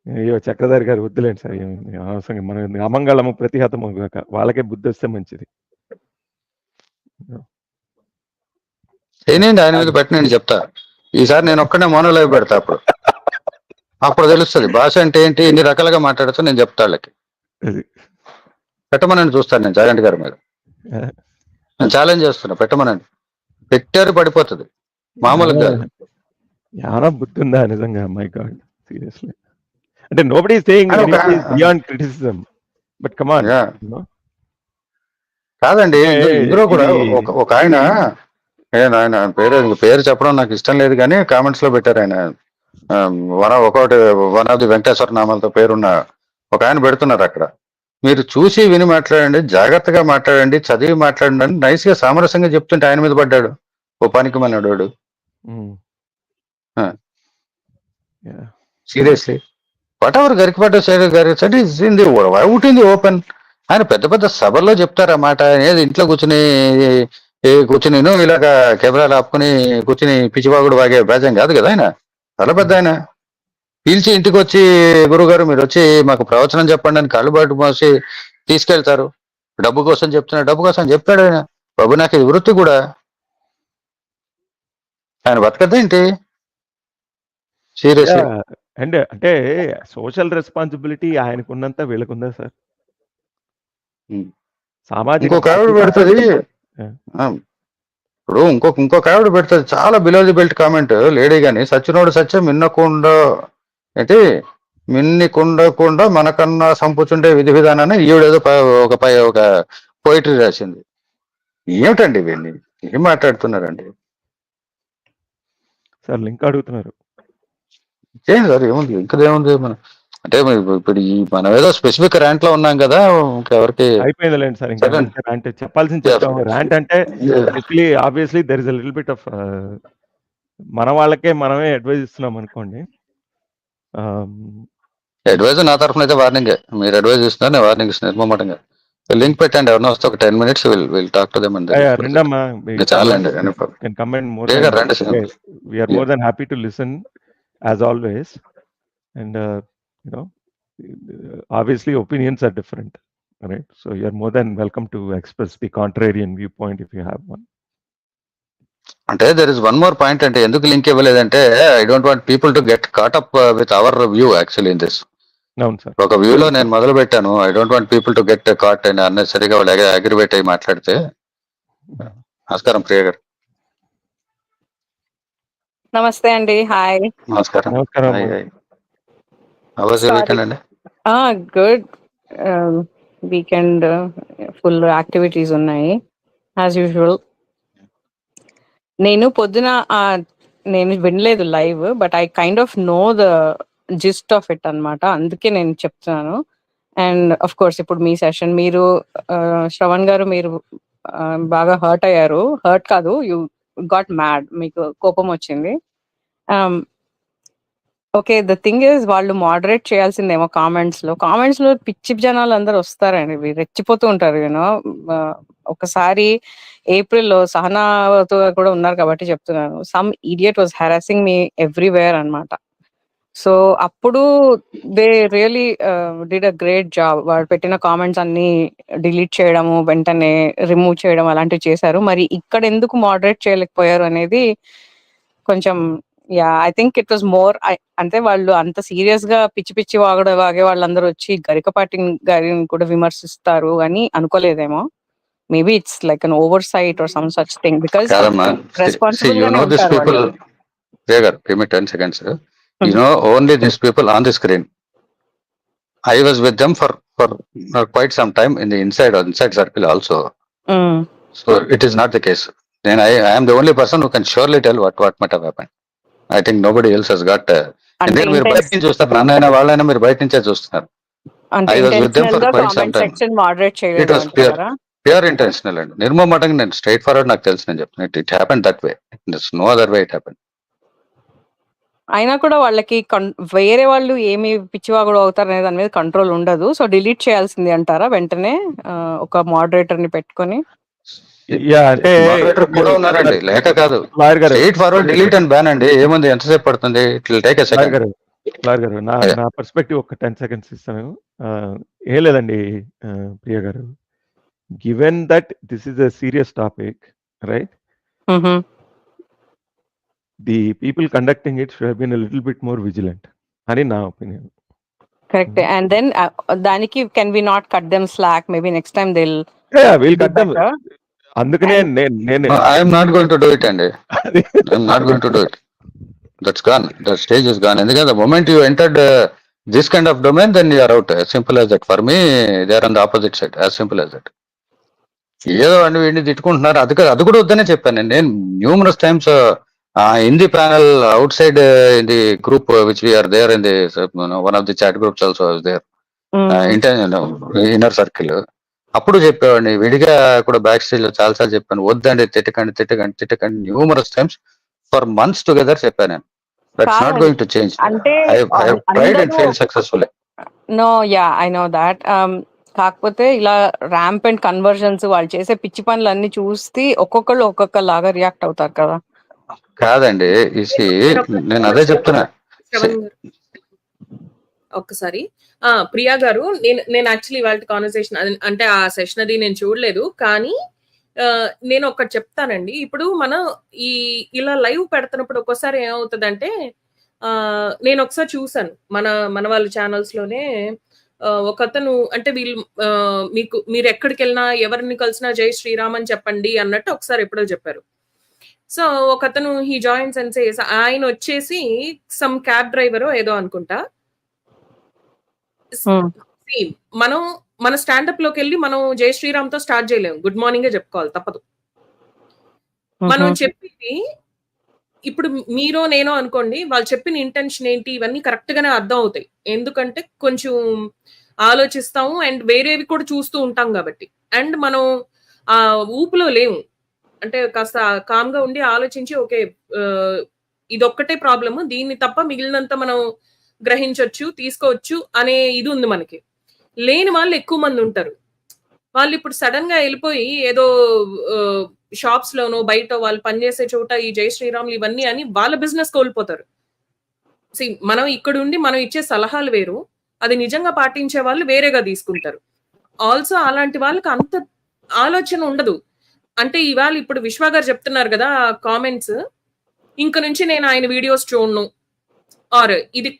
అయ్యో చక్రధారి గారు వద్దులేండి సార్, అవసరంగా మన అమంగళము ప్రతిహతము కాక వాళ్ళకే బుద్ధి వస్తే మంచిది. ఏనేండి ఆయన మీద పెట్టినండి చెప్తా, ఈసారి నేను ఒక్కడే మోనో లైవ్ పెడతా, అప్పుడు తెలుస్తుంది భాష అంటే ఏంటి, ఎన్ని రకాలుగా మాట్లాడుతూ నేను చెప్తా వాళ్ళకి. పెట్టమనండి చూస్తాను నేను జాగంటి గారి మీద, నేను ఛాలెంజ్ చేస్తున్నా, పెట్టమనండి. పెట్టారు పడిపోతుంది మామూలుగా. ఏమైనా బుద్ధి ఉందా నిజంగా? My god, seriously. అంటే nobody is saying beyond criticism, but come on. కాదండి, ఇందులో కూడా ఒక ఆయన పేరు చెప్పడం నాకు ఇష్టం లేదు కానీ కామెంట్స్ లో పెట్టారు ఆయన, వన్ ఆఫ్ ది వెంకటేశ్వర నామాలతో పేరున్న ఒక ఆయన పెడుతున్నారు అక్కడ, మీరు చూసి విని మాట్లాడండి, జాగ్రత్తగా మాట్లాడండి, చదివి మాట్లాడండి అని నైస్ గా సామరస్యంగా చెప్తుంటే ఆయన మీద పడ్డాడు ఓ పనికి మనోడు. సీరియస్లీ వాట్ ఎవర్ గరికపాటి గారి అవుట్ ఇన్ ది ఓపెన్. ఆయన పెద్ద పెద్ద సభల్లో చెప్తారు ఆ మాట, అనేది ఇంట్లో కూర్చుని కూర్చుని ఇలాగ కెమెరాలు ఆపుకుని కూర్చుని పిచ్చివాగుడు వాగే బ్యాజం కాదు కదా ఆయన. చాలా పెద్ద ఆయన. పిలిచి ఇంటికి వచ్చి గురుగారు మీరు వచ్చి మాకు ప్రవచనం చెప్పండి అని కాళ్ళుబాటు మోసి తీసుకెళ్తారు. డబ్బు కోసం చెప్తున్నా, డబ్బు కోసం చెప్పాడు ఆయన. బాబు నాకు ఇది వృత్తి కూడా. ఆయన బతకద్దేంటి సీరియస్లీ? అండ్ అంటే సోషల్ రెస్పాన్సిబిలిటీ ఆయనకున్నంత వీళ్ళకుందా సార్? సామాజిక ఇంకొక ఆవిడ పెడుతుంది, ఇప్పుడు ఇంకొక ఆవిడ పెడుతుంది చాలా below the belt comment. Lady గాని సచ్చినోడు సత్యం మిన్నకుండా ఏంటి మిన్నికుండకుండా మనకన్నా సంపుచుండే విధి విధానాన్ని ఈవిడేదో ఒక పోయిటరీ రాసింది. ఏమిటండి ఇవన్నీ ఏం మాట్లాడుతున్నారండి సార్? లింక్ అడుగుతున్నారు. చేయండి సార్, ఏముంది ఇంకదేముంది. మన అంటే ఇప్పుడు ఈ మనం ఏదో స్పెసిఫిక్ ర్యాంట్ లో ఉన్నాం కదా, ఇంకెవరికి అయిపోయిందిలేండి సార్. ఇంకా ర్యాంట్ చెప్పాల్సింది చెప్పాము. ర్యాంట్ అంటే obviously there is a little bit of మన వాళ్ళకే మనమే అడ్వైజ్ ఇస్తున్నాం అనుకోండి. అడ్వైజ్ నా తరఫున అయితే వార్నింగ్. మీరు అడ్వైజ్ ఇస్తున్నారు, నేను వార్నింగ్ ఇస్తున్నాను నిర్మమాటంగా. లింక్ పెట్టండి, ఎవరినో వస్తే ఒక 10 minutes will talk to them. రెండమ్మా చాలండి. We are more than happy to listen as always. And obviously opinions are different, right? So you're more than welcome to express the contrarian viewpoint if you have one. అంటే there is one more point. అంటే ఎందుకు లింక్ ఇవ్వలేదంటే I don't want people to get caught up with our view actually in this. అవును సార్. ఒక వ్యూలో నేను మొదలు పెట్టాను. I don't want people to get caught and అన్నెసరీగా వాళ్ళు అగ్రివేట్ అయ్యి మాట్లాడితే. నమస్కారం ప్రియ గారు. నమస్తే అండి. హాయ్. నమస్కారం. నమస్కారం. వీకెండ్ అండి? గుడ్. వీకెండ్ ఫుల్ యాక్టివిటీస్ ఉన్నాయి యాజ్ యూజువల్. నేను పొద్దున నేను వినలేదు live, but I kind of know the gist of it అన్నమాట. అందుకే నేను చెప్తున్నాను. అండ్ అఫ్ కోర్స్ ఇప్పుడు మీ సెషన్ మీరు శ్రవణ్ గారు మీరు బాగా హర్ట్ అయ్యారు. హర్ట్ కాదు, యు గాట్ మ్యాడ్, మీకు కోపం వచ్చింది. ఓకే, ద థింగ్ ఇస్ వాళ్ళు మోడరేట్ చేయాల్సిందేమో కామెంట్స్ లో పిచ్చి జనాలు అందరు వస్తారండి, రెచ్చిపోతూ ఉంటారు. యూనో ఒకసారి ఏప్రిల్లో సహనాతో కూడా ఉన్నారు కాబట్టి చెప్తున్నాను. Some idiot was harassing me everywhere అన్నమాట. సో అప్పుడు they really did a great job. వాళ్ళు పెట్టిన కామెంట్స్ అన్ని డిలీట్ చేయడము, వెంటనే రిమూవ్ చేయడం అలాంటివి చేశారు. మరి ఇక్కడ ఎందుకు మోడరేట్ చేయలేకపోయారు అనేది కొంచెం I think it was more, అంటే వాళ్ళు అంత సీరియస్ గా పిచ్చి వాగే వాళ్ళందరూ వచ్చి గరికపాటి గారిని కూడా విమర్శిస్తారు అని అనుకోలేదేమో. Maybe it's like an oversight or some such thing, because responsible గానే ఉంటారు వాళ్ళు. Give me 10 seconds. You know only these people on the screen. I was with them for quite some time in the inside circle also. So it is not the case. Then I am the only person who can surely tell what might have happened. I think nobody else has got. మీరు బయట నుంచి చూస్తారు, నాన్నైనా వాళ్ళైనా మీరు బయట నుంచే చూస్తున్నారు. I was with them for quite some time. It was pure intentional అండి. నిర్మమాటంగా నేను స్ట్రైట్ ఫార్వర్డ్, నాకు తెలిసి నేను చెప్తాను. It happened that way. There's no other way it happened. అయినా కూడా వాళ్ళకి వేరే వాళ్ళు ఏమి పిచ్చివాగుడు అవుతారు అనే దాని మీద కంట్రోల్ ఉండదు. సో డిలీట్ చేయాల్సింది అంటారా వెంటనే ఒక మోడరేటర్ ని పెట్టుకొని? అంటే కూడా ఉన్నారండి, లేక కాదు. Straight forward delete and ban అండి. ఏముంది, ఎంతసేపు పడుతుంది? It will take a second. గారు నా పర్స్పెక్టివ్ ఒక 10 seconds ఇస్తాను. ఏం లేదండి ప్రియ గారు, given that this is a serious topic, right, the people conducting it should have been a little bit more vigilant ani na opinion. Correct. And then daniki can we not cut them slack? Maybe next time we'll cut them. Andukane I am not going to do it and I am not going to do it. That's gone. The stage is gone. And the moment you entered this kind of domain, then you are out. As simple as that. For me, they are on the opposite side. As simple as that. ఏదో అండి వీడిని తిట్టుకుంటున్నారు. అది కూడా వద్దనే చెప్పాను నేను numerous times. In the panel outside in the group which we are there in the one of the chat groups also was there, inner circle. అప్పుడు చెప్పేవాడిని, విడిగా కూడా బ్యాక్ స్టేజ్ లో చాలా సార్లు చెప్పాను, వద్దండి తిట్టకండి numerous times for months together చెప్పాను నేను. That's not going to change. I have tried and failed successfully. No, yeah, I know that. కాకపోతే ఇలా ర్యాంపెంట్ కన్వర్జన్స్ వాళ్ళు చేసే పిచ్చి పనులన్నీ చూస్తే ఒక్కొక్కళ్ళు ఒక్కొక్కలాగా రియాక్ట్ అవుతారు కదా. కాదండి ఇసి నేను ఒక నేను అదే చెప్తున్నా. శ్రవణ్ గారు ఒక్కసారి ప్రియా గారు, నేను యాక్చువల్లీ వాళ్ళ కాన్వర్సేషన్ అంటే ఆ సెషన్ అది నేను చూడలేదు, కానీ నేను ఒకటి చెప్తానండి. ఇప్పుడు మనం ఇలా లైవ్ పెడుతున్నప్పుడు ఒక్కోసారి ఏమవుతుందంటే, నేను ఒకసారి చూసాను మన వాళ్ళ ఛానల్స్ లోనే, ఒకతను అంటే వీళ్ళు మీరు ఎక్కడికి వెళ్ళినా ఎవరిని కలిసినా జై శ్రీరామ్ అని చెప్పండి అన్నట్టు ఒకసారి ఎప్పుడో చెప్పారు. సో ఒకతను హీ జాయిన్స్ అండ్ సేస్, ఆయన వచ్చేసి సమ్ క్యాబ్ డ్రైవరో ఏదో అనుకుంటా. మనం మన స్టాండప్ లోకి వెళ్ళి మనం జై శ్రీరామ్ తో స్టార్ట్ చేయలేము, గుడ్ మార్నింగే చెప్పుకోవాలి, తప్పదు. మనం చెప్పింది ఇప్పుడు మీరో నేనో అనుకోండి, వాళ్ళు చెప్పిన ఇంటెన్షన్ ఏంటి ఇవన్నీ కరెక్ట్ గానే అర్థం అవుతాయి, ఎందుకంటే కొంచెం ఆలోచిస్తాము అండ్ వేరేవి కూడా చూస్తూ ఉంటాం కాబట్టి. అండ్ మనం ఆ ఊపులో లేము, అంటే కాస్త కామ్ గా ఉండి ఆలోచించి ఓకే ఇదొక్కటే ప్రాబ్లమ్, దీన్ని తప్ప మిగిలినంత మనం గ్రహించవచ్చు తీసుకోవచ్చు అనే ఇది ఉంది మనకి. లేని వాళ్ళు ఎక్కువ మంది ఉంటారు. వాళ్ళు ఇప్పుడు సడన్ గా వెళ్ళిపోయి ఏదో షాప్స్ లోనో బయట వాళ్ళు పనిచేసే చోట ఈ జై శ్రీరాములు ఇవన్నీ అని వాళ్ళ బిజినెస్ కోల్పోతారు. మనం ఇక్కడ ఉండి మనం ఇచ్చే సలహాలు వేరు, అది నిజంగా పాటించే వాళ్ళు వేరేగా తీసుకుంటారు. ఆల్సో అలాంటి వాళ్ళకి అంత ఆలోచన ఉండదు. అంటే ఇవాళ ఇప్పుడు విశ్వ గారు చెప్తున్నారు కదా కామెంట్స్, ఇంక నుంచి నేను ఆయన వీడియోస్ చూడను, ఆర్ ఇది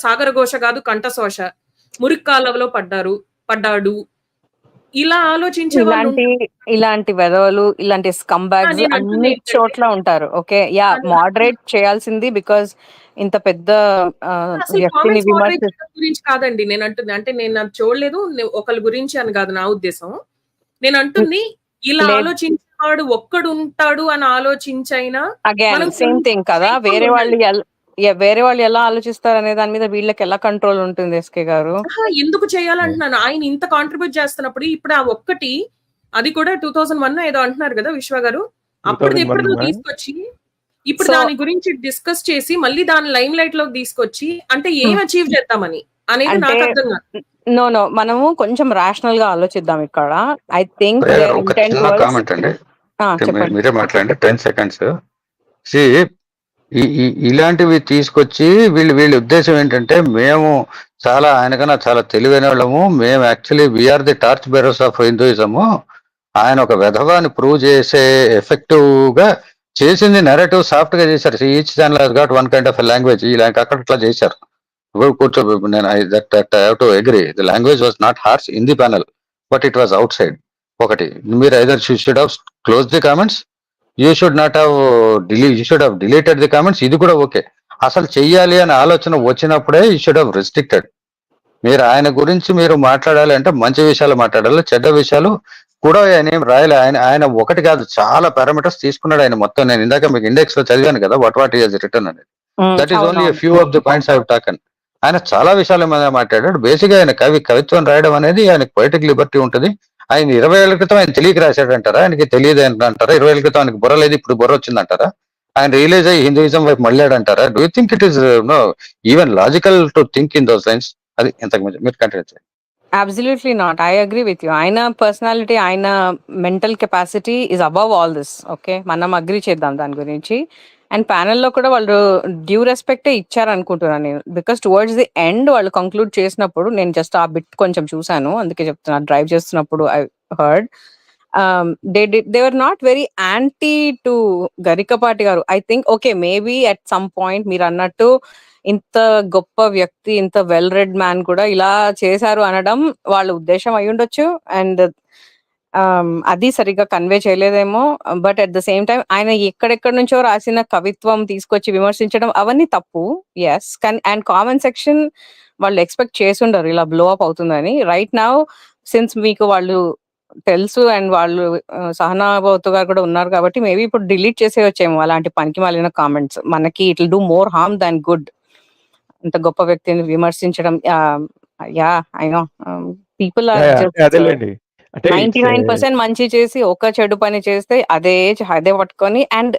సాగర ఘోష కాదు కంఠశోష, మురిక్కాలవలో పడ్డాడు, ఇలా ఆలోచించే వాళ్ళు ఇలాంటి వెధవలు, ఇలాంటి స్కమ్ బ్యాగ్స్ అన్ని చోట్ల ఉంటారు. ఓకే, యా, మోడరేట్ చేయాల్సింది, బికాస్ ఇంత పెద్ద వ్యక్తిని గురించి కాదండి నేను అంటుంది. అంటే నేను అది చూడలేదు, ఒకరి గురించి అని కాదు నా ఉద్దేశం. నేను అంటుంది ఇలా ఆలోచించేవాడు ఒక్కడు ఉంటాడు అని ఆలోచించైనా అగైన్ సేమ్ థింగ్ కదా. వేరే వాళ్ళు ఎలా ఆలోచిస్తారు అనే దాని మీద వీళ్ళకి ఎలా కంట్రోల్ ఉంటుంది ఎస్కే గారు? ఎందుకు చేయాలంటున్నాను, ఆయన ఇంత కాంట్రిబ్యూట్ చేస్తున్నప్పుడు ఇప్పుడు ఆ ఒక్కటి, అది కూడా 2001 ఏదో అంటున్నారు కదా విశ్వ గారు, అప్పుడు ఎప్పుడు తీసుకొచ్చి ఇప్పుడు దాని గురించి డిస్కస్ చేసి మళ్ళీ దాని లైమ్ లైట్ లోకి తీసుకొచ్చి అంటే ఏం అచీవ్ చేద్దామని అనేది నాకు అర్థం కాదు. నో మనము కొంచెం రాషనల్ గా ఆలోచిద్దాం ఇక్కడ. ఐ థింక్ కామెంట్ అండి, మీరే మాట్లాడండి 10 seconds. ఇలాంటివి తీసుకొచ్చి వీళ్ళ ఉద్దేశం ఏంటంటే, మేము ఆయనకన్నా చాలా తెలివైన వాళ్ళము, మేము actually we are the torch bearers of Hinduism, ఆయన ఒక విధవాన్ని ప్రూవ్ చేసే ఎఫెక్టివ్ గా చేసింది, నెరేటివ్ సాఫ్ట్ గా చేశారు. Each channel has got one kind of language, ఈ అక్కడ ఇట్లా చేశారు. కూర్చో, నేను that I have to agree, the language was not harsh in the panel, but it was out side. ఒకటి, మీరు either should have close the comments, you should not have you should have deleted the comments. ఇది కూడా ఓకే. అసలు చెయ్యాలి అనే ఆలోచన వచ్చినప్పుడే యూ షుడ్ హావ్ రెస్ట్రిక్టెడ్. మీరు ఆయన గురించి మీరు మాట్లాడాలి అంటే మంచి విషయాలు మాట్లాడాలి, చెడ్డ విషయాలు కూడా ఆయన ఏం రాయాలి. ఆయన ఒకటి కాదు, చాలా పారామీటర్స్ తీసుకున్నాడు ఆయన మొత్తం. నేను ఇందాక మీకు ఇండెక్స్ లో చదివాను కదా, వాట్ హి హస్ రిటర్న్ అనేది. That is only few of the points I have taken. ఆయన చాలా విషయాల మీద మాట్లాడాడు. బేసిక్ గా ఆయన కవిత్వం రాయడం అనేది ఆయనకు పొయిటిక్ లిబర్టీ ఉంటుంది. ఆయన 20 ఏళ్ల క్రితం ఆయన తెలియక రాశాడంటారా, ఆయనకి తెలియదు అంటారా? 20 ఏళ్ల క్రితం ఆయనకి బుర్ర లేదు, ఇప్పుడు బుర్ర వచ్చిందంటారా? ఆయన రియలైజ్ అయ్యి హిందూయిజం వైపు మళ్ళాడంటారా? Do you think it is even logical to think in those lines? అది ఇంతకు ముందు మీరు కంటిన్యూ చేయండి. Absolutely not, I agree with you. ఆయన పర్సనాలిటీ, ఆయన mental capacity is above all this. Okay, మనం అగ్రీ చేద్దాం దాని గురించి. అండ్ ప్యానెల్లో కూడా వాళ్ళు డ్యూ రెస్పెక్టే ఇచ్చారు అనుకుంటున్నాను నేను, బికాస్ టువర్డ్స్ ది ఎండ్ వాళ్ళు కంక్లూడ్ చేసినప్పుడు నేను జస్ట్ ఆ బిట్ కొంచెం చూసాను, అందుకే చెప్తున్నా. డ్రైవ్ చేస్తున్నప్పుడు I heard they were not very anti to Garikapati garu. I think okay, maybe at some point మీరు అన్నట్టు ఇంత గొప్ప వ్యక్తి, ఇంత వెల్ రెడ్ మ్యాన్ కూడా ఇలా చేశారు అనడం వాళ్ళ ఉద్దేశం అయి ఉండొచ్చు. అండ్ అది సరిగ్గా కన్వే చేయలేదేమో. But at the same time ఆయన ఎక్కడెక్కడి నుంచో రాసిన కవిత్వం తీసుకొచ్చి విమర్శించడం అవన్నీ తప్పు. ఎస్, కానీ అండ్ కామెంట్ సెక్షన్ వాళ్ళు ఎక్స్పెక్ట్ చేసి ఉండరు ఇలా బ్లో అప్ అవుతుందని. రైట్ నౌ సిన్స్ మీకు వాళ్ళు తెలుసు అండ్ వాళ్ళు సహనాభవతు గారు కూడా ఉన్నారు కాబట్టి మేబీ ఇప్పుడు డిలీట్ చేసేయచ్చేమో అలాంటి పనికి మాలిన కామెంట్స్. మనకి it will do more harm than good. అంత గొప్ప వ్యక్తిని విమర్శించడం, yeah I know people are just 99% మంచి చేసి ఒక చెడు పని చేస్తే అదే పట్టుకొని అండ్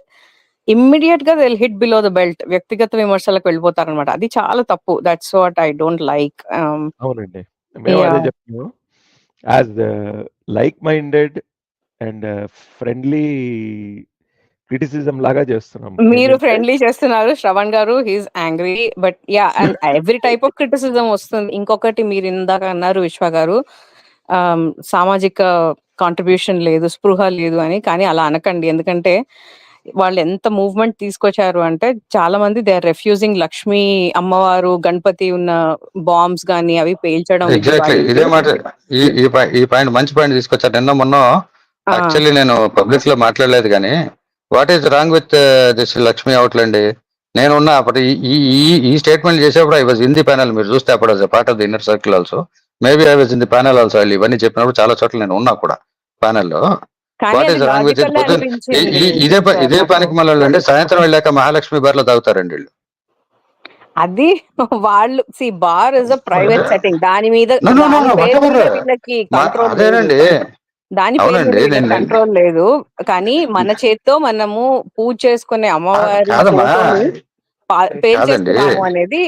ఇమ్మీడియట్ గా they hit below the belt, వ్యక్తిగత విమర్శలకు వెళ్ళిపోతారు అనమాట. అది చాలా తప్పు. That's what I don't like. అవునండి, మేము అదే చెప్తున్నాము. As like minded and friendly criticism లాగా చేస్తున్నాం. మీరు ఏంటంటే ఫ్రెండ్లీ చేస్తున్నారు శ్రవణ్ గారు. He's angry but yeah and every type of criticism వస్తుంది. ఇంకొకటి మీరు ఇందాక అన్నారు విశ్వ గారు, సామాజిక కాంట్రిబ్యూషన్ లేదు, స్పృహ లేదు అని. కానీ అలా అనకండి, ఎందుకంటే వాళ్ళు ఎంత మూవ్మెంట్ తీసుకొచ్చారు అంటే చాలా మంది దే ఆర్ రెఫ్యూజింగ్ లక్ష్మీ అమ్మవారు గణపతి ఉన్న బాంబ్స్ గానీ అవి పేల్చడం ఎగ్జాక్ట్లీ ఇదే మాట. ఈ పాయింట్ మంచి పాయింట్ తీసుకొచ్చారు. నిన్న మొన్న యాక్చువల్లీ నేను పబ్లిక్ లో మాట్లాడలేదు కానీ what is wrong with this Lakshmi అవుట్లండి. నేనున్నా అప్పుడు ఈ స్టేట్మెంట్ చేసేప్పుడు I was in the panel. మీరు చూస్తే అప్పుడు part of the inner circle also, maybe I was in the panel also. ఇవన్నీ చెప్పినప్పుడు చాలా చోట్ల నేను ఉన్నా కూడా ప్యానెల్లో. కానీ వాట్ అది is wrong with it? Logical అనిపించింది ఇదే పనికి మళ్ళీ అండి సాయంత్రం వెళ్ళాక మహాలక్ష్మి బార్లో తాగుతారండి వీళ్ళు. అది. వాళ్ళు bar is a private setting, దాని మీద No, no, no, దాని no, పేరు whatever. మీద వీళ్ళకి కంట్రోల్ లేదు. అదేనండి. దాని పేరు మీద అవునండి. వీళ్ళకి కంట్రోల్ లేదు. కానీ మన చేత్తో మనము పూజ చేసుకునే అమ్మవారి కాదమ్మా. ఫోటోని కాదండి. పేల్చేస్తున్నాము అనేది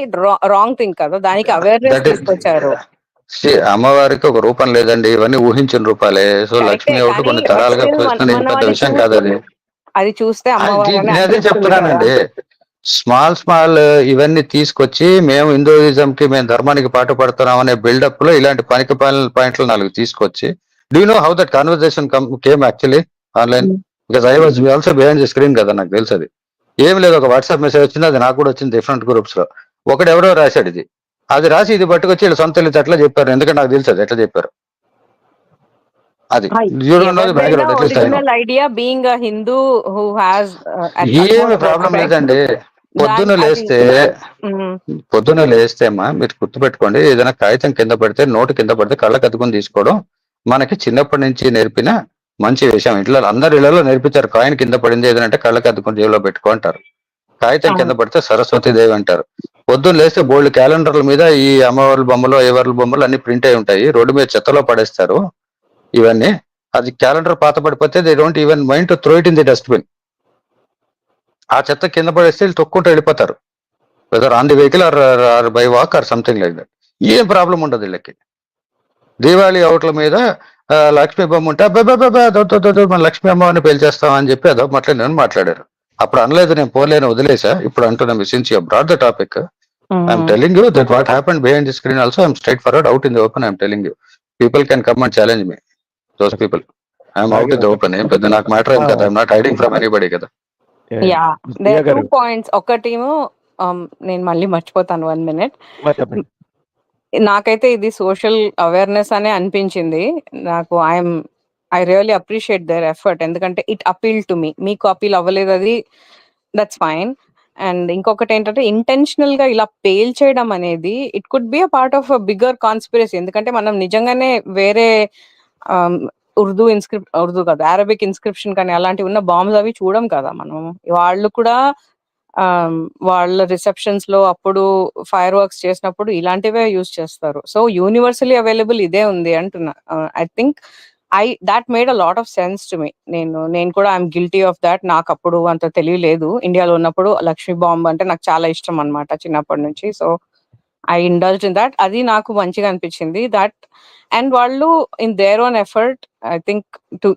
రాంగ్ థింగ్ కదా. దానికి అవేర్నెస్ దట్ ఈస్ తీసుకొచ్చారు. అమ్మవారికి ఒక రూపం లేదండి, ఇవన్నీ ఊహించిన రూపాలే. సో కరెక్టే, లక్ష్మి ఒకటి కానీ కొన్ని బట్ తరాలుగా స్టిల్ వస్తుంది, మనం పెద్ద అది విషయం కాదు అది. అది చూస్తే అమ్మవారు అని నేను అదే అనిపిస్తుంది కదా. చెప్తున్నానండి. స్మాల్ ఇవన్నీ తీసుకొచ్చి మేము హిందూయిజం కి మేము ధర్మానికి పాటుపడుతున్నాం అనే బిల్డప్ లో ఇలాంటి పనికి పాయింట్లు 4 తీసుకొచ్చి, do you know how that conversation came actually online? Because I was also behind the screen కదా, నాకు తెలుసు అది. ఏం లేదు, ఒక వాట్సాప్ మెసేజ్ వచ్చింది, అది నాకు కూడా వచ్చింది డిఫరెంట్ గ్రూప్స్ లో. ఒకడు ఎవరో రాశాడు ఇది, అది రాసి ఇది పట్టుకొచ్చి వీళ్ళు సొంత తెలియదు అట్లా చెప్పారు. ఎందుకంటే నాకు తెలుసు అది ఎట్లా చెప్పారు. అది you don't know the background, at least I know. Original idea being a Hindu who has ఏమి ప్రాబ్లం లేదండి. పొద్దున లేస్తే అమ్మా మీరు గుర్తుపెట్టుకోండి, ఏదైనా కాగితం కింద పడితే, నోటు కింద పడితే కళ్ళకు అద్దుకొని తీసుకోవడం మనకి చిన్నప్పటి నుంచి నేర్పిన మంచి విషయం. ఇంట్లో అందరి ఇళ్లలో నేర్పించారు. కాయిన్ కింద పడింది ఏదంటే కళ్ళకి అద్దుకొని జేబులో పెట్టుకుంటారు. కాగితం కింద పడితే సరస్వతి దేవి అంటారు. పొద్దున్న లేస్తే బోల్డ్ క్యాలెండర్ల మీద ఈ అమ్మవార్ల బొమ్మలు, అయ్యవార్ల బొమ్మలు అన్ని ప్రింట్ అయి ఉంటాయి. రోడ్డు మీద చెత్తలో పడేస్తారు ఇవన్నీ. అది క్యాలెండర్ పాత పడిపోతే they don't even mind to throw it in the dustbin. ఆ చెత్త కింద పడేస్తే వీళ్ళు తొక్కుంటూ వెళ్ళిపోతారు, whether on the vehicle or by walk or something like that. ఏం ప్రాబ్లం ఉండదు వీళ్ళకి. దీవాళి అవుట్ల మీద లక్ష్మీ బొమ్మ ఉంటే మన లక్ష్మీ అమ్మవారిని పేల్చేస్తాం అని చెప్పి అదో నేను మాట్లాడారు. అప్పుడు అనలేదు, నేను పోలేను వదిలేసా. ఇప్పుడు అంటున్నా, since you brought the topic, I'm telling you that what happened behind the screen also. I'm straightforward, out in the open. I'm telling you, people can come and challenge me, those people. I'm out in the open. ఏం పెద్ద నాకు మ్యాటర్ ఏం కదా, I'm not hiding from anybody కదా. Yeah, there 2 points. ఒకటేమో నేను మళ్ళీ మర్చిపోతాను, 1 minute. నాకైతే ఇది సోషల్ అవేర్నెస్ అనే అనిపించింది నాకు. I really appreciate there effort, ఎందుకంటే ఇట్ అపీల్ టు మీ. మీకు అపీల్ అవ్వలేదు, అది దట్స్ ఫైన్. అండ్ ఇంకొకటి ఏంటంటే ఇంటెన్షనల్ గా ఇలా పేల్ చేయడం అనేది it could be a part of a bigger conspiracy. ఎందుకంటే మనం నిజంగానే వేరే ఉర్దూ కదా, అరబిక్ ఇన్స్క్రిప్షన్ కానీ అలాంటివి ఉన్న బాంబ్స్ అవి చూడం కదా మనం. వాళ్ళు కూడా వాళ్ళ రిసెప్షన్స్ లో అప్పుడు ఫైర్ వర్క్స్ చేసినప్పుడు ఇలాంటివే యూజ్ చేస్తారు. సో యూనివర్సల్లీ అవైలబుల్ ఇదే ఉంది అంటున్నా. I think that made a lot of sense to me. నేను కూడా ఐఎమ్ గిల్టీ ఆఫ్ దాట్. నాకు అప్పుడు అంత తెలియలేదు. ఇండియాలో ఉన్నప్పుడు లక్ష్మీ బాంబ్ అంటే నాకు చాలా ఇష్టం అన్నమాట చిన్నప్పటి నుంచి. So I indulged in that. అది నాకు మంచిగా అనిపించింది దాట్. అండ్ వాళ్ళు in their own effort, I think, to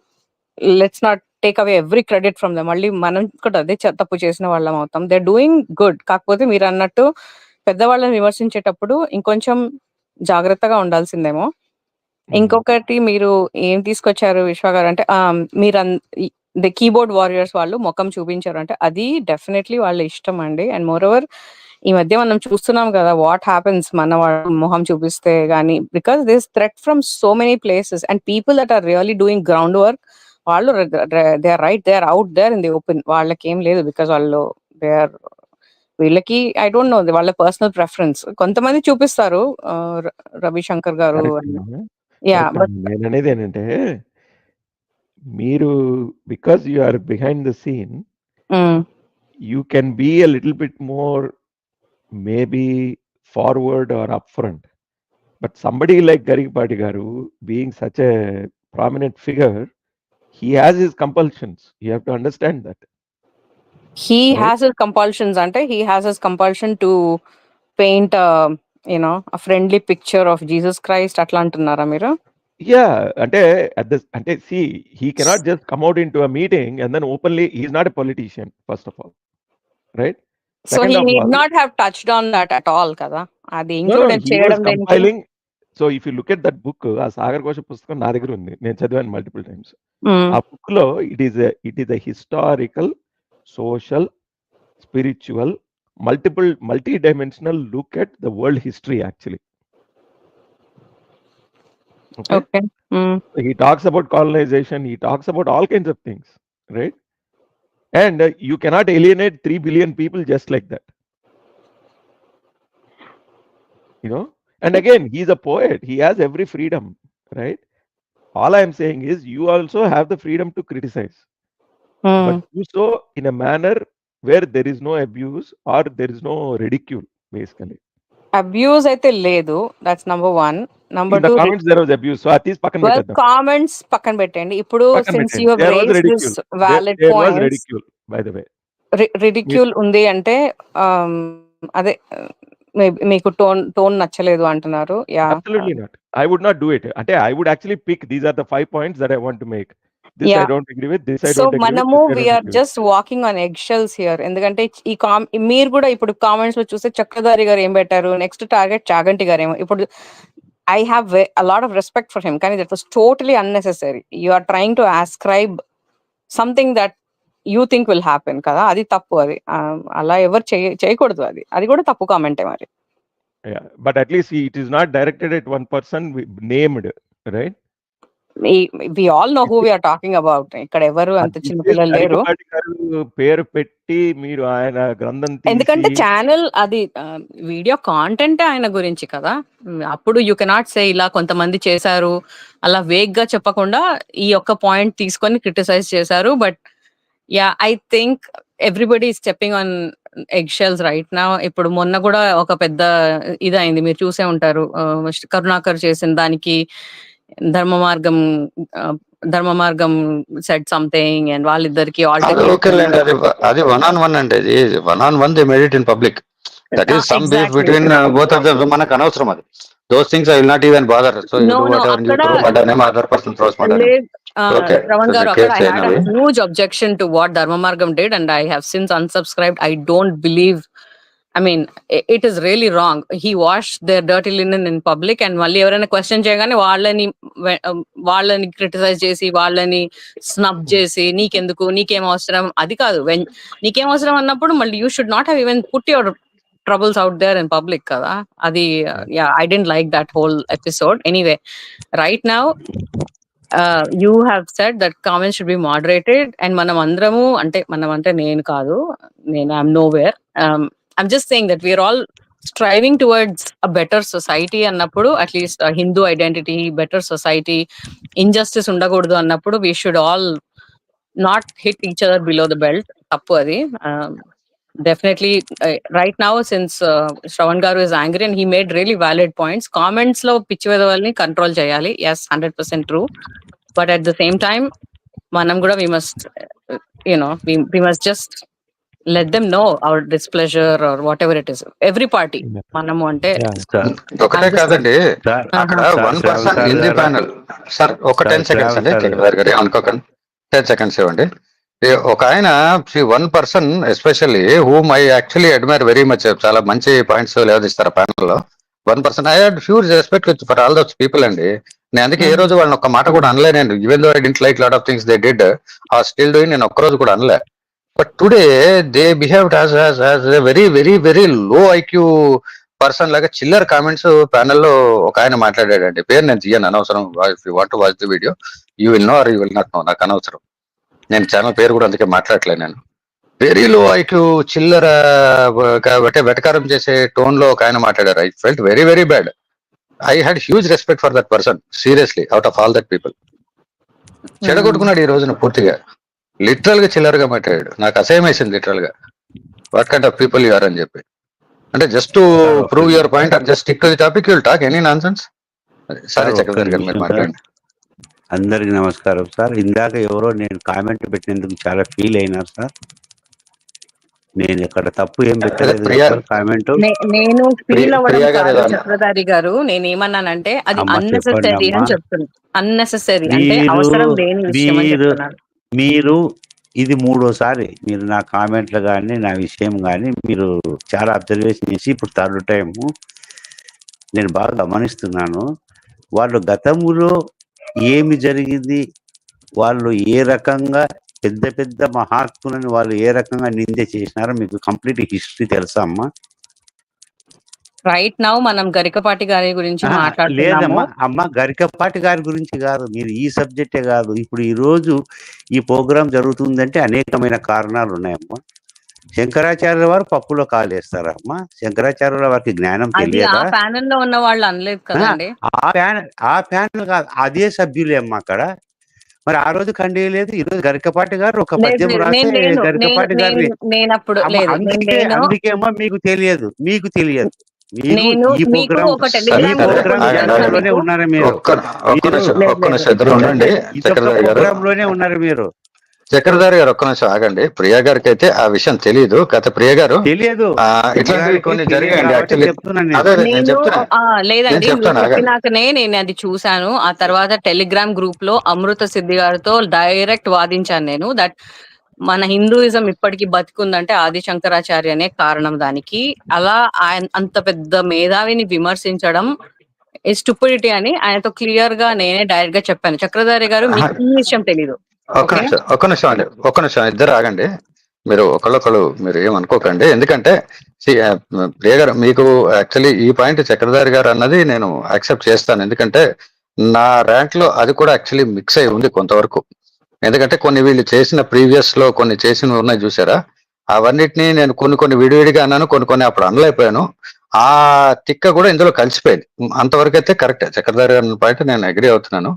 let's not take away every credit from them. మళ్ళీ మనం కూడా అదే తప్పు చేసిన వాళ్ళం అవుతాం. They doing good. కాకపోతే మీరు అన్నట్టు పెద్దవాళ్ళని విమర్శించేటప్పుడు ఇంకొంచెం జాగ్రత్తగా ఉండాల్సిందేమో. ఇంకొకటి మీరు ఏం తీసుకొచ్చారు విశ్వ గారు అంటే, మీరు ది కీబోర్డ్ వారియర్స్ వాళ్ళు ముఖం చూపించారు అంటే అది డెఫినెట్లీ వాళ్ళ ఇష్టం అండి. అండ్ మోర్ ఓవర్ ఈ మధ్య మనం చూస్తున్నాం కదా వాట్ హ్యాపెన్స్ మన వాళ్ళు మొహం చూపిస్తే గానీ, because this threat from so many places and people that are really doing ground work. వాళ్ళు they are right, they are out there in the open. వాళ్ళకి ఏం లేదు, బికాస్ వాళ్ళు దే ఆర్, వీళ్ళకి ఐ డోంట్ నో, వాళ్ళ పర్సనల్ ప్రెఫరెన్స్. కొంతమంది చూపిస్తారు, రవిశంకర్ గారు. యా, బట్ నేననేది ఏంటంటే, మీరు because you are behind the scene, you can be a little bit more maybe forward or up front. But somebody like Garikapati garu, being such a prominent figure, he has his compulsions. You have to understand that. He has his compulsions అంటే he has his compulsion to paint a friendly picture of Jesus Christ అట్లా అంటున్నారా మీరు? అంటే he cannot just come out into a meeting and then openly, he's not a politician, first of all, right? So Second he of need all, not have touched on that at all కదా, అది no, ఇంక్లూడ్ he was చేయడం దేనికి? compiling. So if you look at that book, ఆ సాగర్ ఘోష పుస్తకం నా దగ్గర ఉంది, నేను చదివాను మల్టిపుల్ టైమ్స్. ఆ బుక్ లో it is a historical, social, spiritual, multi-dimensional look at the world history actually. Okay. Okay. He talks about colonization, he talks about all kinds of things, right? And you cannot alienate 3 billion people just like that, you know. And again, he's a poet, he has every freedom, right? All I am saying is you also have the freedom to criticize, but do so in a manner where there is no abuse or there is no ridicule, basically. Abuse అయితే లేదు, that's number 1. Number In the 2, comments there was abuse, so at least పక్కన వెల్ పెట్టేద్దాం. కామెంట్స్ పక్కన పెట్టండి. ఇప్పుడు పక్కన సిన్స్ పెట్టండి. You have There was raised ridicule. This valid There was points, ridicule, by the way. Ridicule ఉంది అంటే అదే మీకు టోన్ నచ్చలేదు అంటున్నారు. Yeah, Absolutely not. I would not do it. అంటే I would actually pick, these are the 5 points that I want to make. This I Yeah. don't agree with, this I so don't agree with, మనము this I don't we're agree with. Just walking on egg shells here. ఎందుకంటే మీరు కూడా ఇప్పుడు కామెంట్స్ లో చూస్తే చక్రధారి గారు ఏం పెట్టారు, నెక్స్ట్ టార్గెట్ చాగంటి గారు ఏమో. ఇప్పుడు I have a lot of respect for him, కానీ that was totally unnecessary. You are trying to ascribe something that you think will happen కదా, అది తప్పు. అది అలా ఎవరు చేయకూడదు. అది కూడా తప్పు కామెంటే మరి. Yeah, but at least it is not directed at one person named, right? We all know who we are talking about. ఇక్కడ ఎవరు అంత చిన్న పిల్లలు లేరు. గరికపాటి గారు పేరు పెట్టి మీరు ఆయన గ్రంథం ఎందుకంటే తీసి ఛానల్ అది వీడియో కాంటెంట్ ఆయన గురించి కదా. అప్పుడు యూ కెనాట్ సే ఇలా కొంతమంది చేశారు అలా వేగ్ గా చెప్పకుండా ఈ ఒక్క పాయింట్ తీసుకొని క్రిటిసైజ్ చేశారు. But yeah, I think everybody stepping on egg shells right నా. ఇప్పుడు మొన్న కూడా ఒక పెద్ద ఇదైంది, మీరు చూసే ఉంటారు. కరుణాకర్ చేసిన దానికి ధర్మ మార్గం సెడ్ సంథింగ్ అండ్ వాళ్ళిద్దరికి ఓకేలేండి, అది 1-on-1 అండి. అది 1-on-1 they made it in public. That is some beef between both of them. మనకు అనవసరం అది. Those things I will not even bother. So you do whatever you throw, but name other person throws my name. Okay. Shravan garu, I had a huge objection to what Dharma Margam did, and I have since unsubscribed. I don't believe, I mean, it is really wrong. He washed their dirty linen in public, and mali ఎవరైనా క్వశ్చన్ చేయగానే వాళ్ళని క్రిటిసైజ్ చేసి వాళ్ళని స్నబ్ చేసి నీకేం అవసరం, అది కాదు. నీకేం అవసరం అన్నప్పుడు మళ్ళీ you should not have even put your troubles out there in public kada. Adi yeah, I didn't like that whole episode. Anyway, right now you have said that comments should be moderated, and manam ante nenu kaadu, I'm nowhere. I'm just saying that we are all striving towards a better society annappudu, at least a Hindu identity, better society, injustice undakodu annappudu we should all not hit each other below the belt. Tappu adi. Definitely right now, since Shravan garu is angry and he made really valid points, comments lo pichi vedavalni control cheyali. Yes, 100% true. But at the same time, manam kuda we must we must just let them know our displeasure or whatever it is. Every party manamu ante ఒకటే కాదండి, అక్కడ 1% ఇన్ ది ప్యానల్. సార్ ఒక 10 seconds అండి, అనుకోకండి, 10 seconds ఇవ్వండి. ఒక ఆయన 1% especially whom I actually admire very much, చాలా మంచి పాయింట్స్ లేవదిస్తారు ప్యానల్ లో. 1% I had huge respect for all those people అండి. నేను అందుకే ఏ రోజు వాళ్ళని ఒక్క మాట కూడా అనలేనండి. Even though I didn't like lot of things they did, are still doing, నేను ఒక్క రోజు కూడా అనలే. But today they behaved as a very very very low IQ person లాగా చిల్లర్ కామెంట్స్ ప్యానల్లో ఒక ఆయన మాట్లాడాడండి. పేరు నేను తీయను, అనవసరం. If you want to watch the video you will know or you will not know, నాకు అనవసరం. నేను ఛానల్ పేరు కూడా అందుకే మాట్లాడలేదు. నేను వెరీ లో ఐక్యూ చిల్లర వెటకారం చేసే టోన్ లో ఒక ఆయన మాట్లాడారు. I felt very very bad. I had huge respect for that person, seriously, out of all that people. చెడగొట్టుకున్నాడు ఈ రోజున పూర్తిగా, లిటరల్ గా చిల్లరగా మాట్లాడాడు. నాకు అసహ్యం వేసింది లిటరల్ గా. What kind of people you are అని చెప్పి. అంటే just to prove your point and just stick to the topic, you'll talk any nonsense. సరే చక్రవర్తి గారు మీరు మాట్లాడండి. అందరికి నమస్కారం సార్. ఇందాక ఎవరో నేను కామెంట్ పెట్టినందుకు చాలా ఫీల్ అయినారు సార్. నేను ఇక్కడ తప్పు ఏం పెట్టలేదు ప్రియా కామెంట్. నేను ఫీల్ అవ్వడం ప్రియా గారు కాదు ఏదో అన్నారు. చక్రధారి గారు, నేను ఏమన్నానంటే అది అమ్మ చెప్పండి అన్నెసెసరీ అమ్మా. అని చెప్తున్నాను. అన్నెసెసరీ అంటే మీరు అవసరం లేని విషయం అని మీరు చెప్తున్నాను. మీరు ఇది 3వసారి మీరు నా కామెంట్లు కానీ నా విషయం కానీ మీరు చాలా అబ్జర్వేషన్ చేసి ఇప్పుడు 3rd టైము నేను బాగా గమనిస్తున్నాను. వాళ్ళు గతంలో ఏమి జరిగింది, వాళ్ళు ఏ రకంగా పెద్ద పెద్ద మహాత్ములని వాళ్ళు ఏ రకంగా నింద చేసినారో మీకు కంప్లీట్ హిస్టరీ తెలుసా అమ్మా? రైట్ నౌ మనం గరికపాటి గారి గురించి మాట్లాడుతున్నాము. లేదమ్మా అమ్మ, గరికపాటి గారి గురించి కాదు, మీరు ఈ సబ్జెక్టే కాదు. ఇప్పుడు ఈ రోజు ఈ ప్రోగ్రాం జరుగుతుందంటే అనేకమైన కారణాలు ఉన్నాయమ్మా. శంకరాచార్యుల వారు పప్పులో కాలేస్తారమ్మా. శంకరాచార్యుల వారికి జ్ఞానం అది ఆ తెలియదా? ప్యానెల్ లో ఉన్న వాళ్ళు అనలేదు కదండి. ఆ ప్యానల్ కాదు, అదే సభ్యులే అమ్మా అక్కడ. మరి ఆ రోజు ఖండేయలేదు, ఈ రోజు గరికపాటి గారు ఒక పద్యం రాసే గరికపాటి గారిని. నేనప్పుడు లేదు, అందుకేమో మీకు తెలియదు. నేను ఈ మీకు ప్రోగ్రామ్ ఒక టెలిగ్రామ్ లోనే ఉన్నారు మీరు. ఒక్క నిమిషం ఇద్దరు ఉండండి. చక్రధారి గారు ప్రోగ్రామ్ లోనే ఉన్నారు మీరు. చక్రధారి గారు ఒక్క నిమిషం ఆగండి. ప్రియా గారికి అయితే ఆ విషయం తెలియదు. గత ప్రియ గారు తెలియదు, ఇట్లాంటివి కొన్ని జరిగాయండి. యాక్చువల్లీ లేదండి, చెప్పినాకనే నేను అది చూశాను. ఆ తర్వాత టెలిగ్రామ్ గ్రూప్ లో అమృత సిద్ధి గారితో డైరెక్ట్ వాదించాను నేను. దట్ మన హిందూయిజం ఇప్పటికీ బతికుందంటే ఆది శంకరాచార్యనే కారణం దానికి. అలా ఆయన అంత పెద్ద మేధావిని విమర్శించడం స్టూపిడిటీ అని ఆయనతో క్లియర్ గా నేనే డైరెక్ట్ గా చెప్పాను. చక్రధారి గారు మీకు ఈ విషయం తెలీదు. ఒక్క నిమిషం ఇద్దరు ఆగండి. మీరు ఒకళ్ళొకళ్ళు మీరు ఏమనుకోకండి. ఎందుకంటే ప్రియ గారు మీకు యాక్చువల్లీ ఈ పాయింట్ చక్రధారి గారు అన్నది నేను యాక్సెప్ట్ చేస్తాను. ఎందుకంటే నా ర్యాంక్ లో అది కూడా యాక్చువల్లీ మిక్స్ అయి ఉంది కొంతవరకు. ఎందుకంటే కొన్ని వీళ్ళు చేసిన ప్రీవియస్ లో కొన్ని చేసినవి ఉన్నాయి చూసారా, అవన్నిటిని నేను కొన్ని విడివిడిగా అన్నాను, కొన్ని అప్పుడు అనలేకపోయాను. ఆ తిక్క కూడా ఇందులో కలిసిపోయింది. అంతవరకు అయితే కరెక్ట్. చక్రధారి గారి పాయింట్ నేను అగ్రీ అవుతున్నాను.